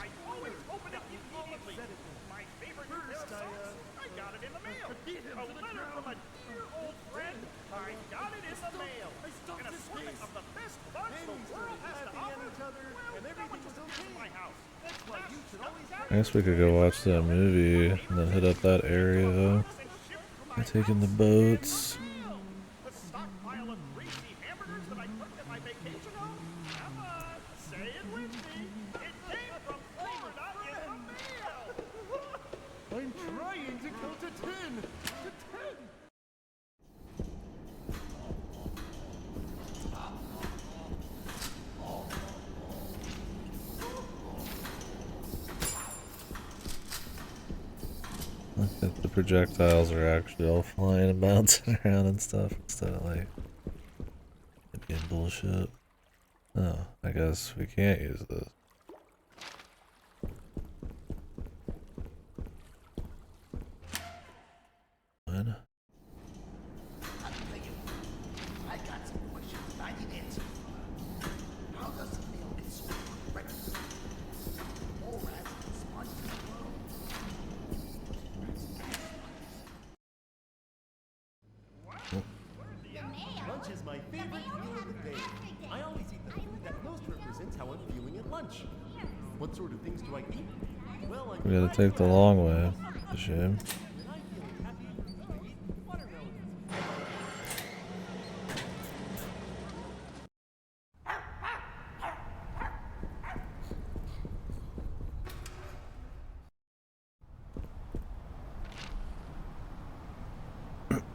I guess we could go watch that movie and then hit up that area. By taking the boats. I'm trying to count to 10. To 10. Look at the projectiles are actually all flying and bouncing around and stuff instead of like it being bullshit. Oh, I guess we can't use this. What? I'll tell you, I got some questions I need answers. How does the mail get so correct? More rats and sponges in the world. Lunch is my favorite meal of the day. I always eat the food that most represents how I'm feeling at lunch. What sort of things do I eat? Well, We gotta take the long way. It's a shame.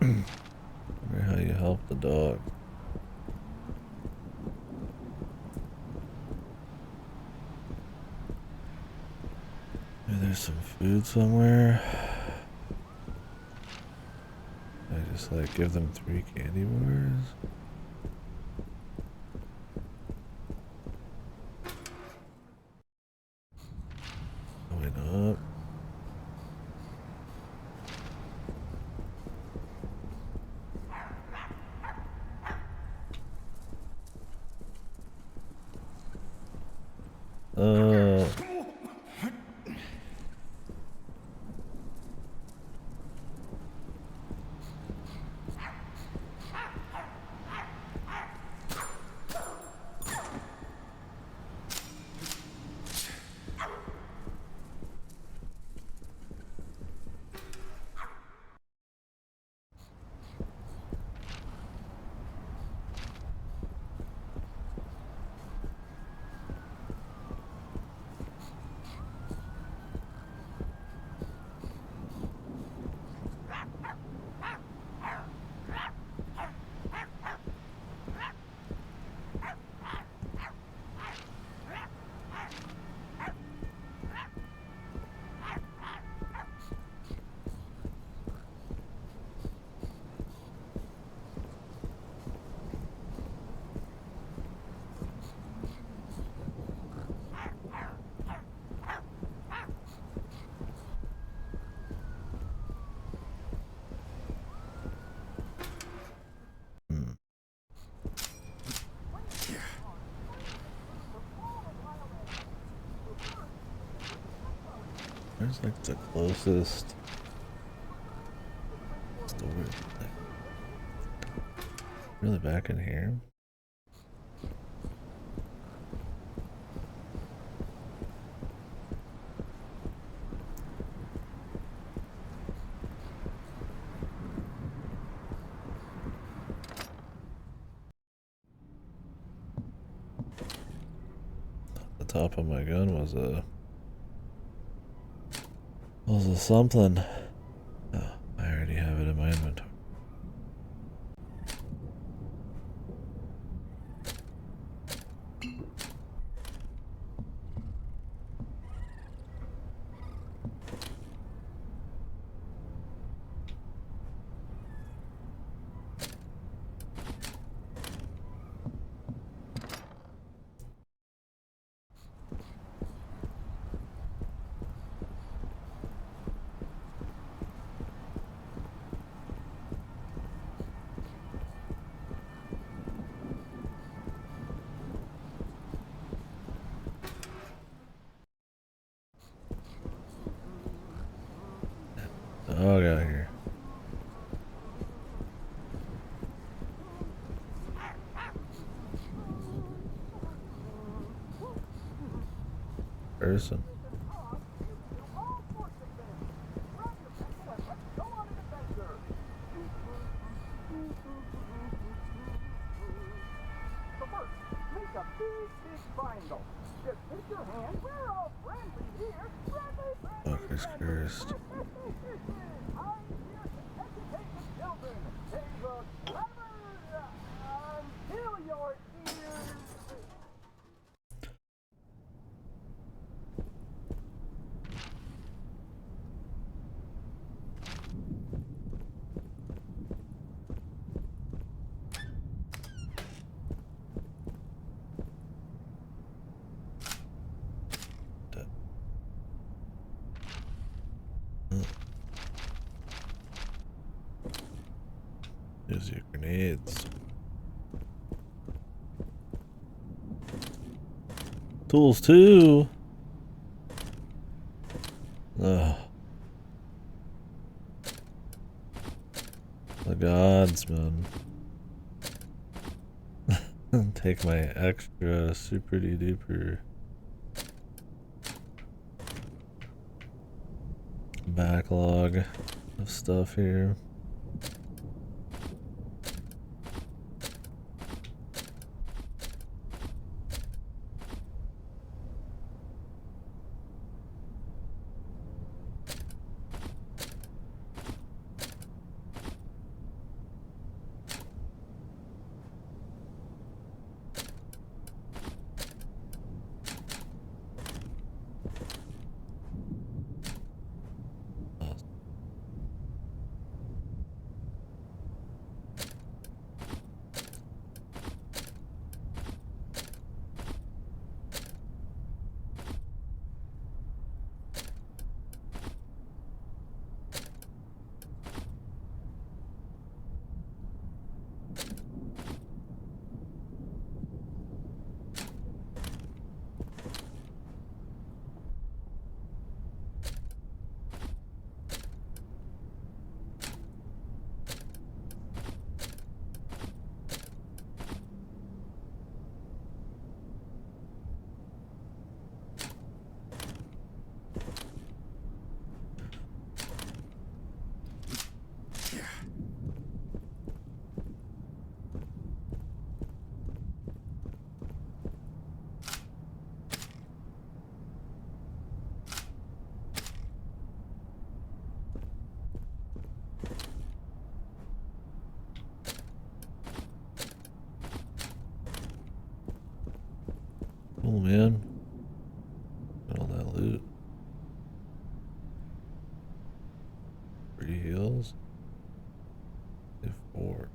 Wonder how you help the dog. Maybe there's some food somewhere. I just like give them 3 candy bars. Why not? Where's like the closest store? Really back in here? top of my gun was a something. Oh, I already have it in my inventory. Dog out here. Person. Fuckers cursed. Use your grenades. Tools too. Ugh. The gods, man. Take my extra super duper backlog of stuff here. Cool, man. Got all that loot. Free heals. 4.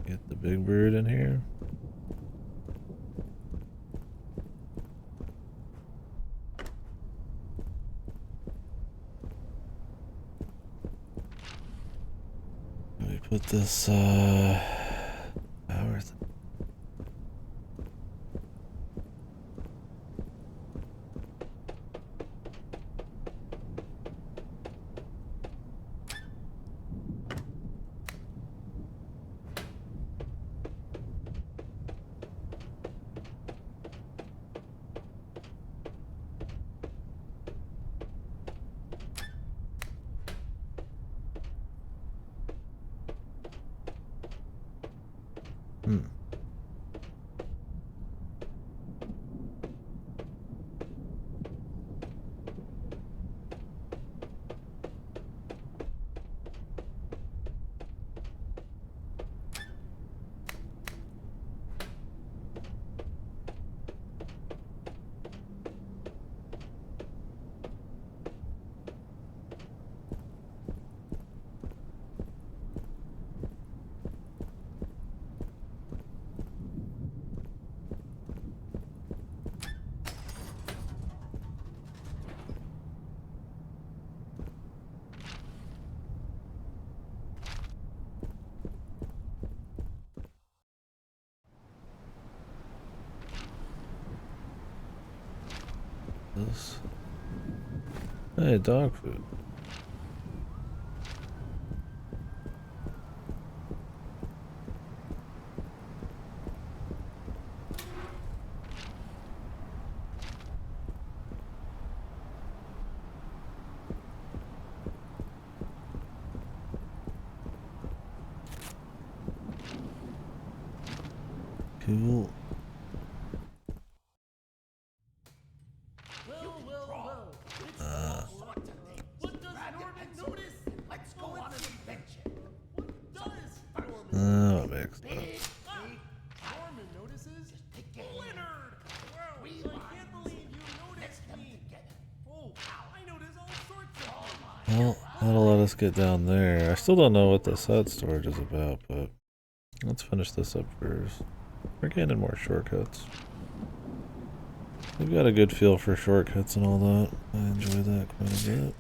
Get the big bird in here. Let me put this power thing. This. Hey, dog food. Cool. Oh, it makes sense. Norman notices? Leonard! Wow, I can't believe you noticed me. Oh, I notice all sorts of things. Well, that'll let us get down there. I still don't know what the side storage is about, but let's finish this up first. We're gaining more shortcuts. We've got a good feel for shortcuts and all that. I enjoy that quite a bit.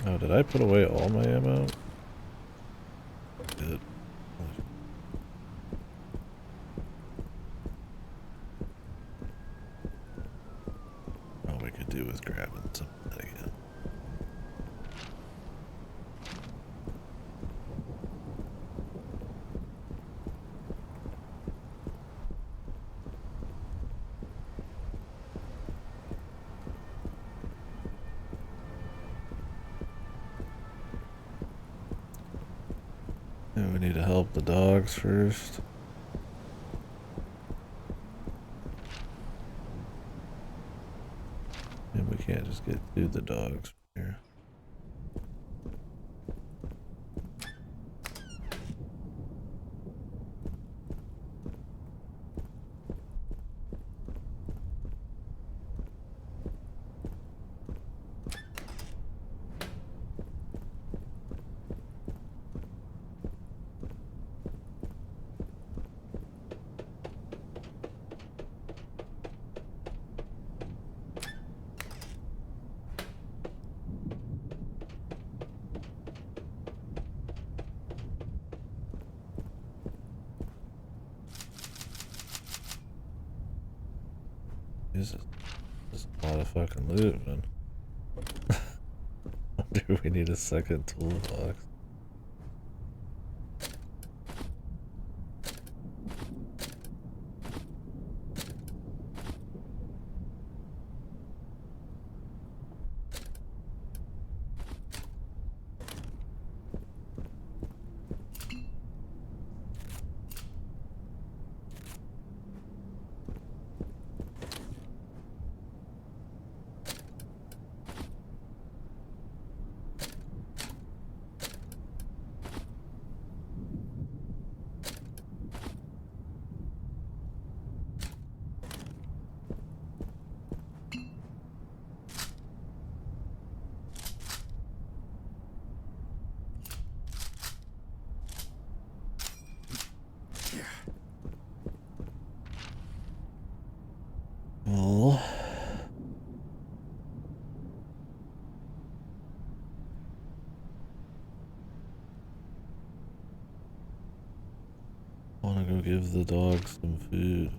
Oh, did I put away all my ammo? Good. All we could do is grabbing some of that again. Yeah, we need to help the dogs first. And we can't just get to the dogs from here. This is a lot of fucking loot, man. Do we need a second toolbox? Well, I want to go give the dogs some food.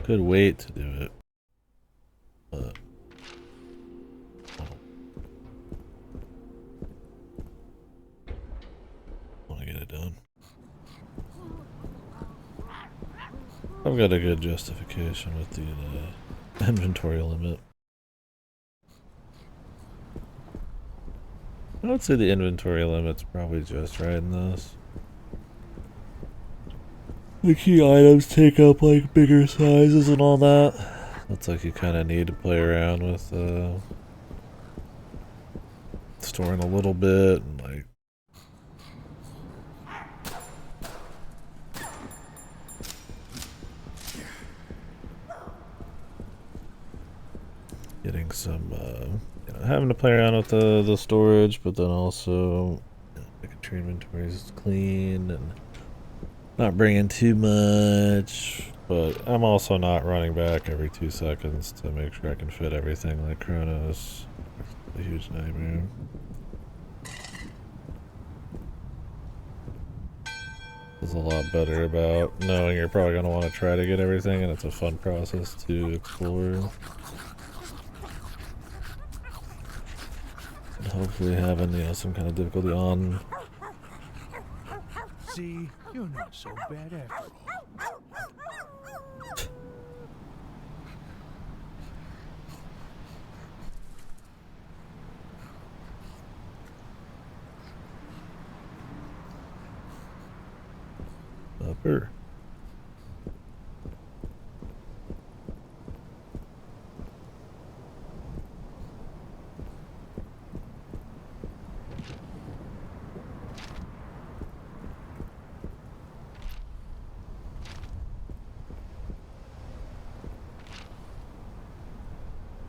Could wait to do it, but want to get it done. I've got a good justification with the inventory limit. I would say the inventory limit's probably just right in this. The key items take up like bigger sizes and all that. Looks like you kind of need to play around with storing a little bit and like getting some having to play around with the storage, but then also making sure your inventory is clean and not bringing too much. But I'm also not running back every 2 seconds to make sure I can fit everything like Chronos. It's a huge nightmare. It's a lot better about knowing you're probably going to want to try to get everything, and it's a fun process to explore. And hopefully having, some kind of difficulty on. See, you're not so bad after all. Upper.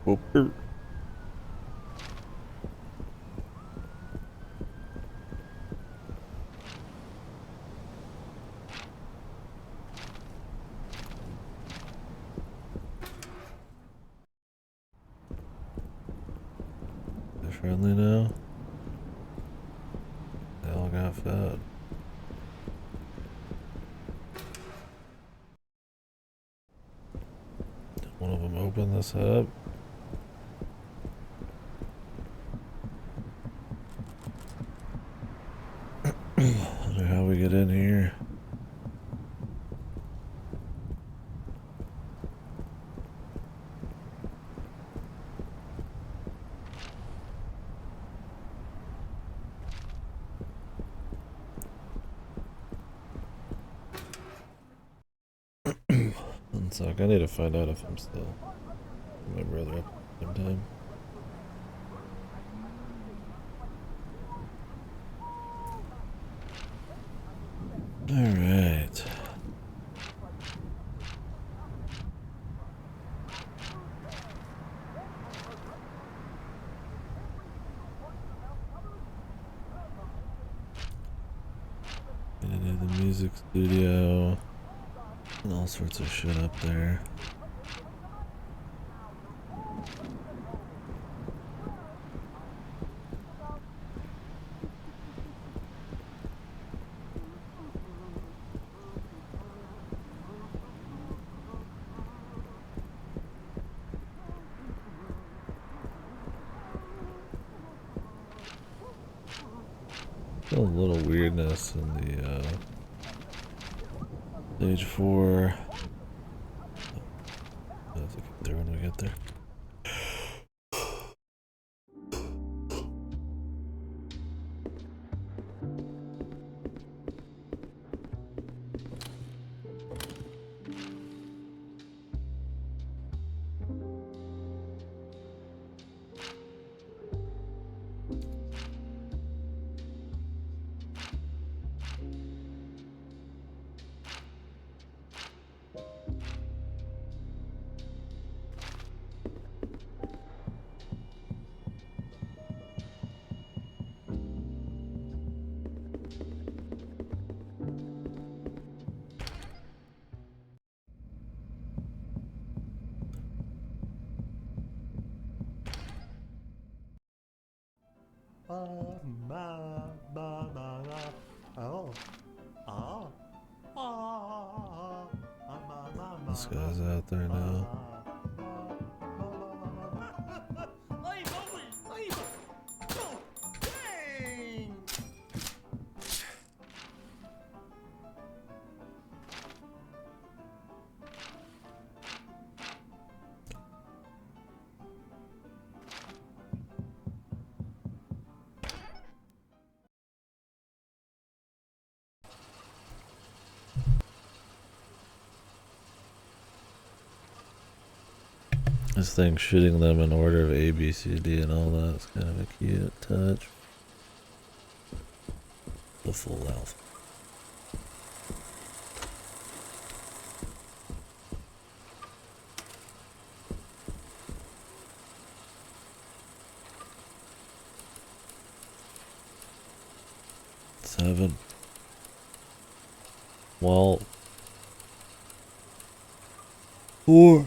Upper. They're friendly now. They all got fed. Did one of them open this up? I don't know how we get in here. One sec, I need to find out if I'm still my brother up at the same time. Alright. Gonna do the music studio and all sorts of shit up there. Still a little weirdness in the stage 4. I'll have to get there when we get there. This guy's out there now. This thing shooting them in order of A, B, C, D, and all that is kind of a cute touch. The full alpha. Seven. Well. 4.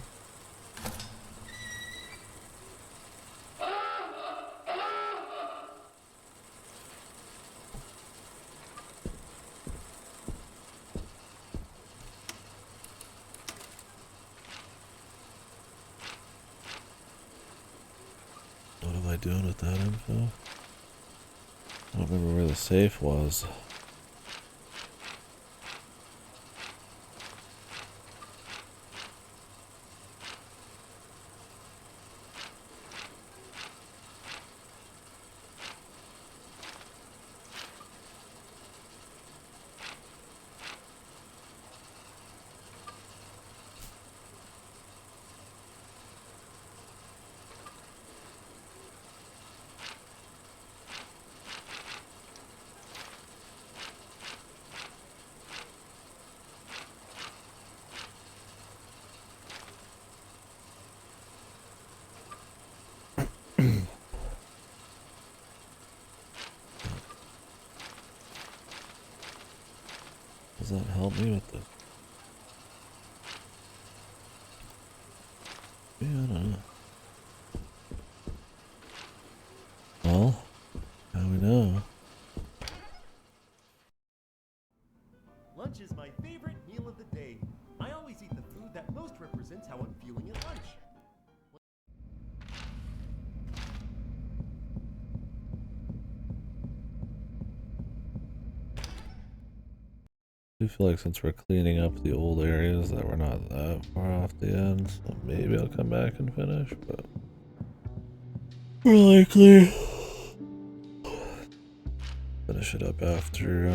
What am I doing with that info? I don't remember where the safe was. Does that help me with this? Yeah, I don't know. Well, now we know. Lunch is my favorite meal of the day. I always eat the food that most represents how I'm feeling at lunch. I feel like since we're cleaning up the old areas that we're not that far off the end, so maybe I'll come back and finish, but more likely finish it up after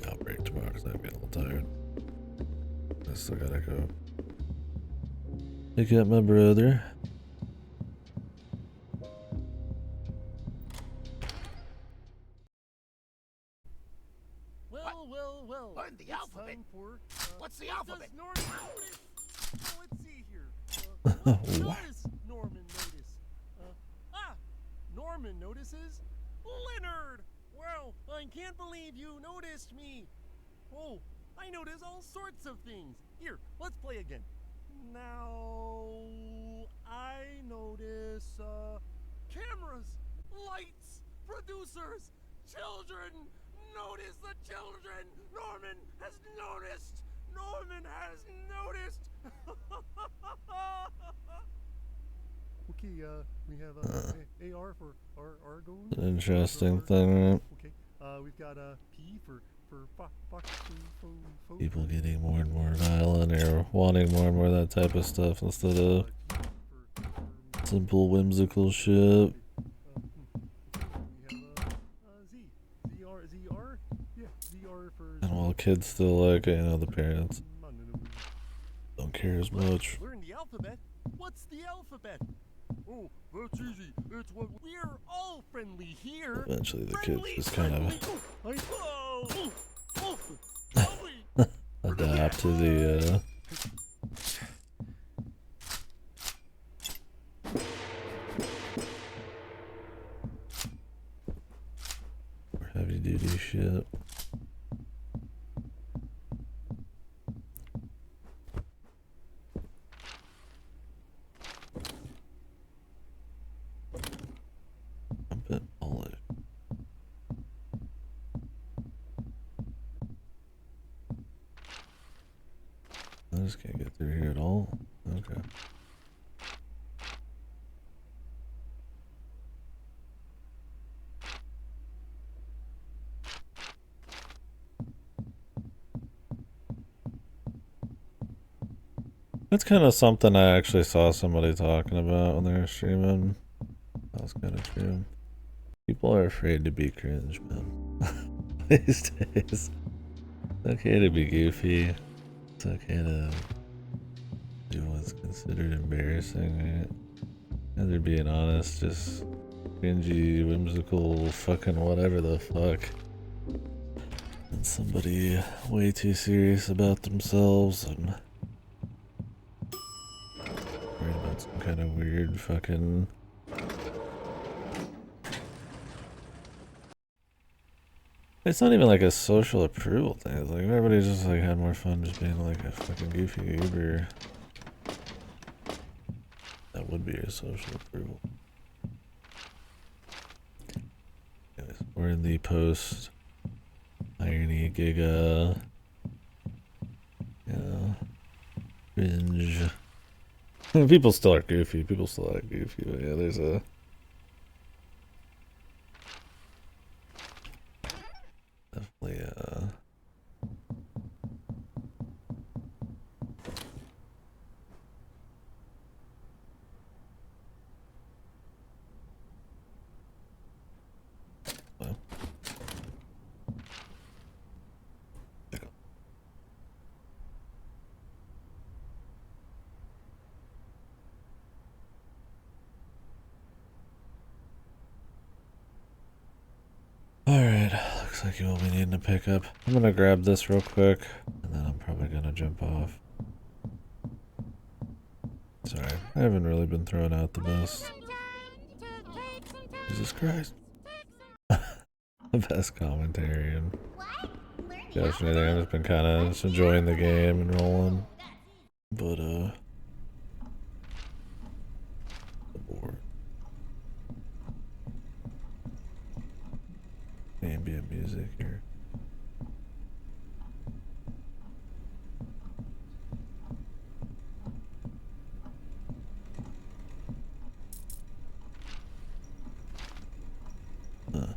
I'll break tomorrow because I'm getting a little tired. I still gotta go pick up my brother. Well. Learn the alphabet. For, What's the alphabet? Norman notice? Oh, let's see here. What? Does Norman notice? Norman notices Leonard. Well, I can't believe you noticed me. Oh, I notice all sorts of things. Here, let's play again. Now, I notice, cameras, lights, producers, children. Notice the children. Norman has noticed. Norman has noticed. Okay, we have AR for Argon. An interesting thing, right? Okay, we've got P for Fox. People getting more and more violent or wanting more and more of that type of stuff instead of simple whimsical shit. ZR? Yeah, ZR for... And while kids still like it, you know, the parents don't care as much. Learn the alphabet? What's the alphabet? Oh, that's easy. It's what we're all friendly here. Eventually the kids just kind of adapt to the heavy duty shit. A bit olive. I just can't get through here at all. Okay. That's kind of something I actually saw somebody talking about when they were streaming. That was kind of true. People are afraid to be cringe, man. These days. It's okay to be goofy. It's okay to do That's considered embarrassing, right? And they're being honest, just cringy, whimsical, fucking whatever the fuck. And somebody way too serious about themselves and worried about some kind of weird fucking. It's not even like a social approval thing. It's like everybody just like had more fun just being like a fucking goofy Uber. That would be your social approval. Anyways, we're in the post irony giga. Yeah. Cringe. People still are goofy. People still are goofy. But yeah, there's a. Definitely well. Alright, looks like you will be needing to pick up. I'm gonna grab this real quick, and then I'm probably gonna jump off. Sorry, I haven't really been throwing out the best. Jesus Christ. The best commentary and gosh, anything. I've just been kind of just enjoying the game and rolling. But, bored. Ambient music here. Huh.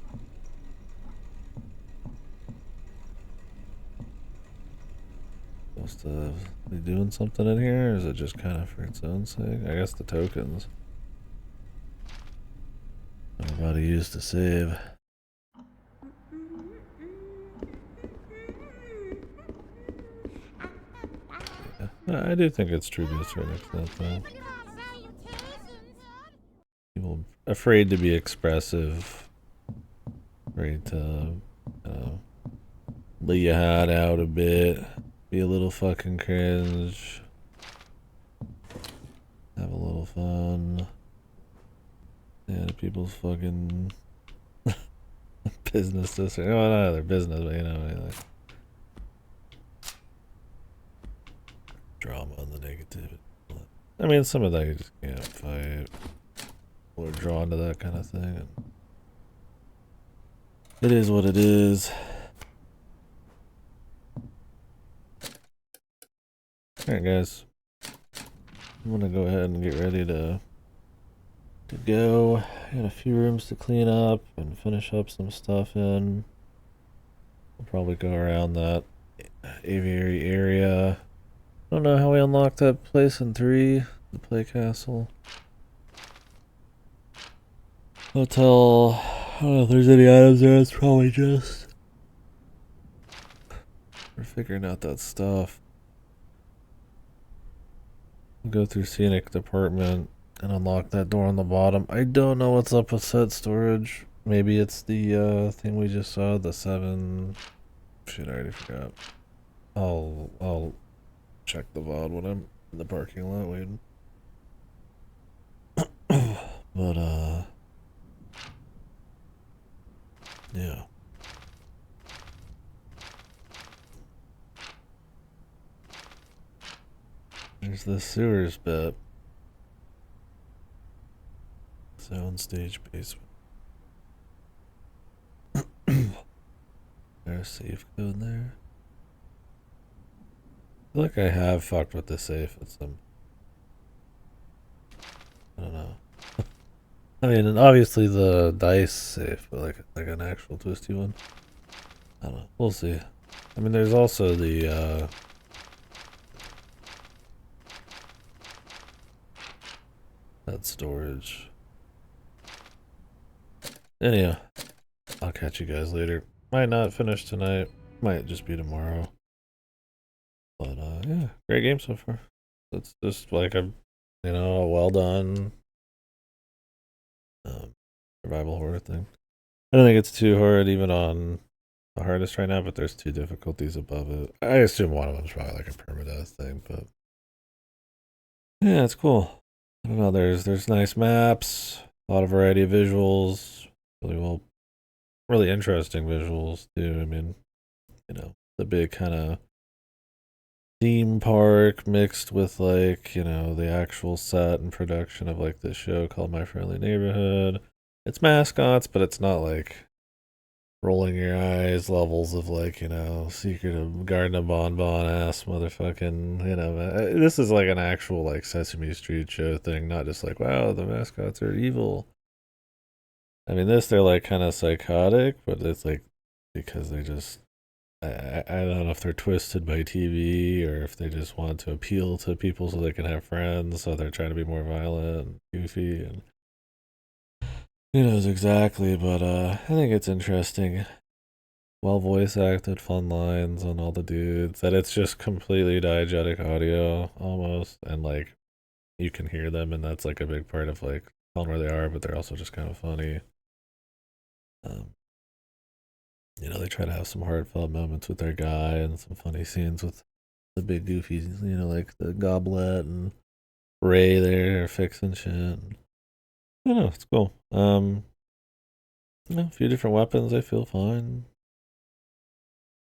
Supposed to be doing something in here, or is it just kind of for its own sake? I guess the tokens. Everybody used to save. Yeah, I do think it's true to a certain extent, though. People afraid to be expressive, afraid to lay your heart out a bit, be a little fucking cringe, have a little fun. Yeah, people's fucking business to say, oh, not their business, but you know, like drama and the negativity. I mean, some of that you just can't fight. We're drawn to that kind of thing. And it is what it is. Alright, guys. I'm gonna go ahead and get ready to go. Got a few rooms to clean up and finish up some stuff in. We'll probably go around that aviary area. I don't know how we unlocked that place in 3, the play castle. Hotel. I don't know if there's any items there. It's probably just we're figuring out that stuff. We'll go through scenic department and unlock that door on the bottom. I don't know what's up with set storage. Maybe it's the thing we just saw, the 7. Shit, I already forgot. I'll check the VOD when I'm in the parking lot waiting. But yeah. There's the sewers bit. Soundstage basement. There's a safe code there. I feel like I have fucked with the safe at some. I don't know. I mean, obviously the dice safe, but like an actual twisty one. I don't know. We'll see. I mean, there's also the that storage. Anyhow, I'll catch you guys later. Might not finish tonight. Might just be tomorrow. But yeah, great game so far. It's just like a, a well done survival horror thing. I don't think it's too hard even on the hardest right now, but there's 2 difficulties above it. I assume one of them's probably like a permadeath thing, but yeah, it's cool. I don't know. There's nice maps, a lot of variety of visuals, really interesting visuals too. I mean, the big kind of theme park mixed with like the actual set and production of like this show called My Friendly Neighborhood. It's mascots, but it's not like rolling your eyes levels of like Secret of Garden of Bonbon ass motherfucking this is like an actual like Sesame Street show thing, not just like wow the mascots are evil. I mean they're like kind of psychotic, but it's like because they just I don't know if they're twisted by TV or if they just want to appeal to people so they can have friends, so they're trying to be more violent and goofy and who knows exactly, but I think it's interesting. Well voice acted, fun lines on all the dudes, that it's just completely diegetic audio almost, and like you can hear them, and that's like a big part of like telling where they are, but they're also just kind of funny. Um, they try to have some heartfelt moments with their guy and some funny scenes with the big goofies, like the Goblet and Ray there fixing shit. I don't know, it's cool. A few different weapons, I feel fine.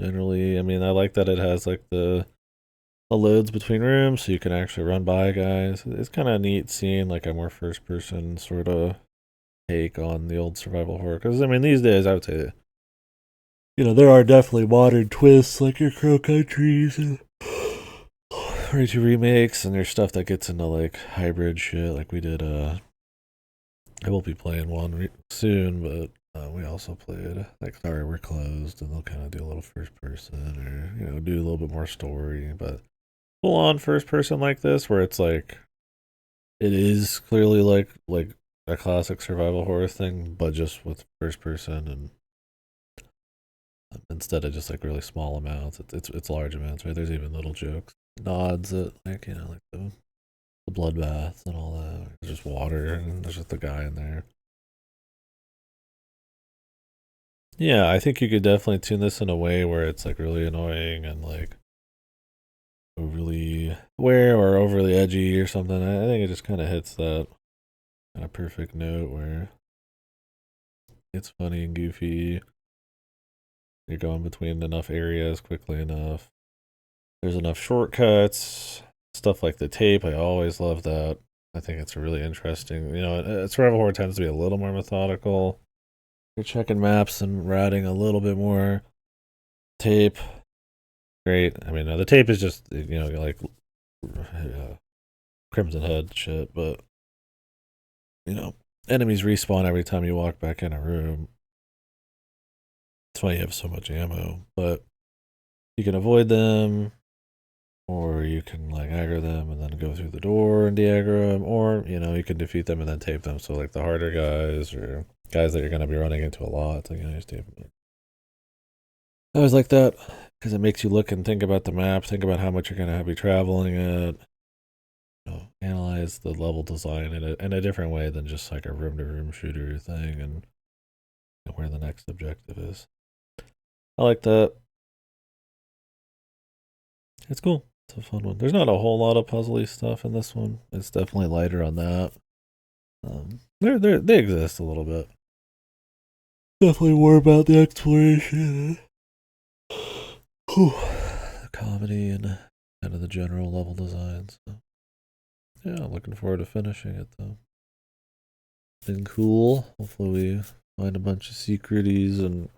Generally, I mean, I like that it has like the loads between rooms so you can actually run by guys. It's kind of neat seeing like a more first person sort of take on the old survival horror. Because, I mean, these days I would say, there are definitely modern twists like your Crow Countries and Rage remakes, and there's stuff that gets into like hybrid shit. Like we did, I will be playing one soon, but we also played like Sorry We're Closed, and they'll kind of do a little first person or, do a little bit more story. But full on first person like this, where it's like, it is clearly like a classic survival horror thing, but just with first person and instead of just like really small amounts, it's large amounts, right? There's even little jokes, nods at like like the bloodbaths and all that. There's just water and there's just the guy in there. Yeah, I think you could definitely tune this in a way where it's like really annoying and like overly aware or overly edgy or something. I think it just kind of hits that kind of perfect note where it's funny and goofy. You're going between enough areas quickly enough. There's enough shortcuts, stuff like the tape. I always love that. I think it's really interesting. Survival horror tends to be a little more methodical. You're checking maps and routing a little bit more. Tape, great. I mean, the tape is just like Crimson Head shit, but enemies respawn every time you walk back in a room. That's why you have so much ammo. But you can avoid them, or you can like aggro them and then go through the door and de-aggro them, or you can defeat them and then tape them. So like the harder guys or guys that you're going to be running into a lot, it's like just tape them. I always like that because it makes you look and think about the map, think about how much you're going to be traveling at, analyze the level design in a different way than just like a room to room shooter thing and where the next objective is. I like that. It's cool. It's a fun one. There's not a whole lot of puzzly stuff in this one. It's definitely lighter on that. They exist a little bit. Definitely more about the exploration, the comedy, and kind of the general level design. So, yeah, looking forward to finishing it though. Been cool. Hopefully we find a bunch of secreties and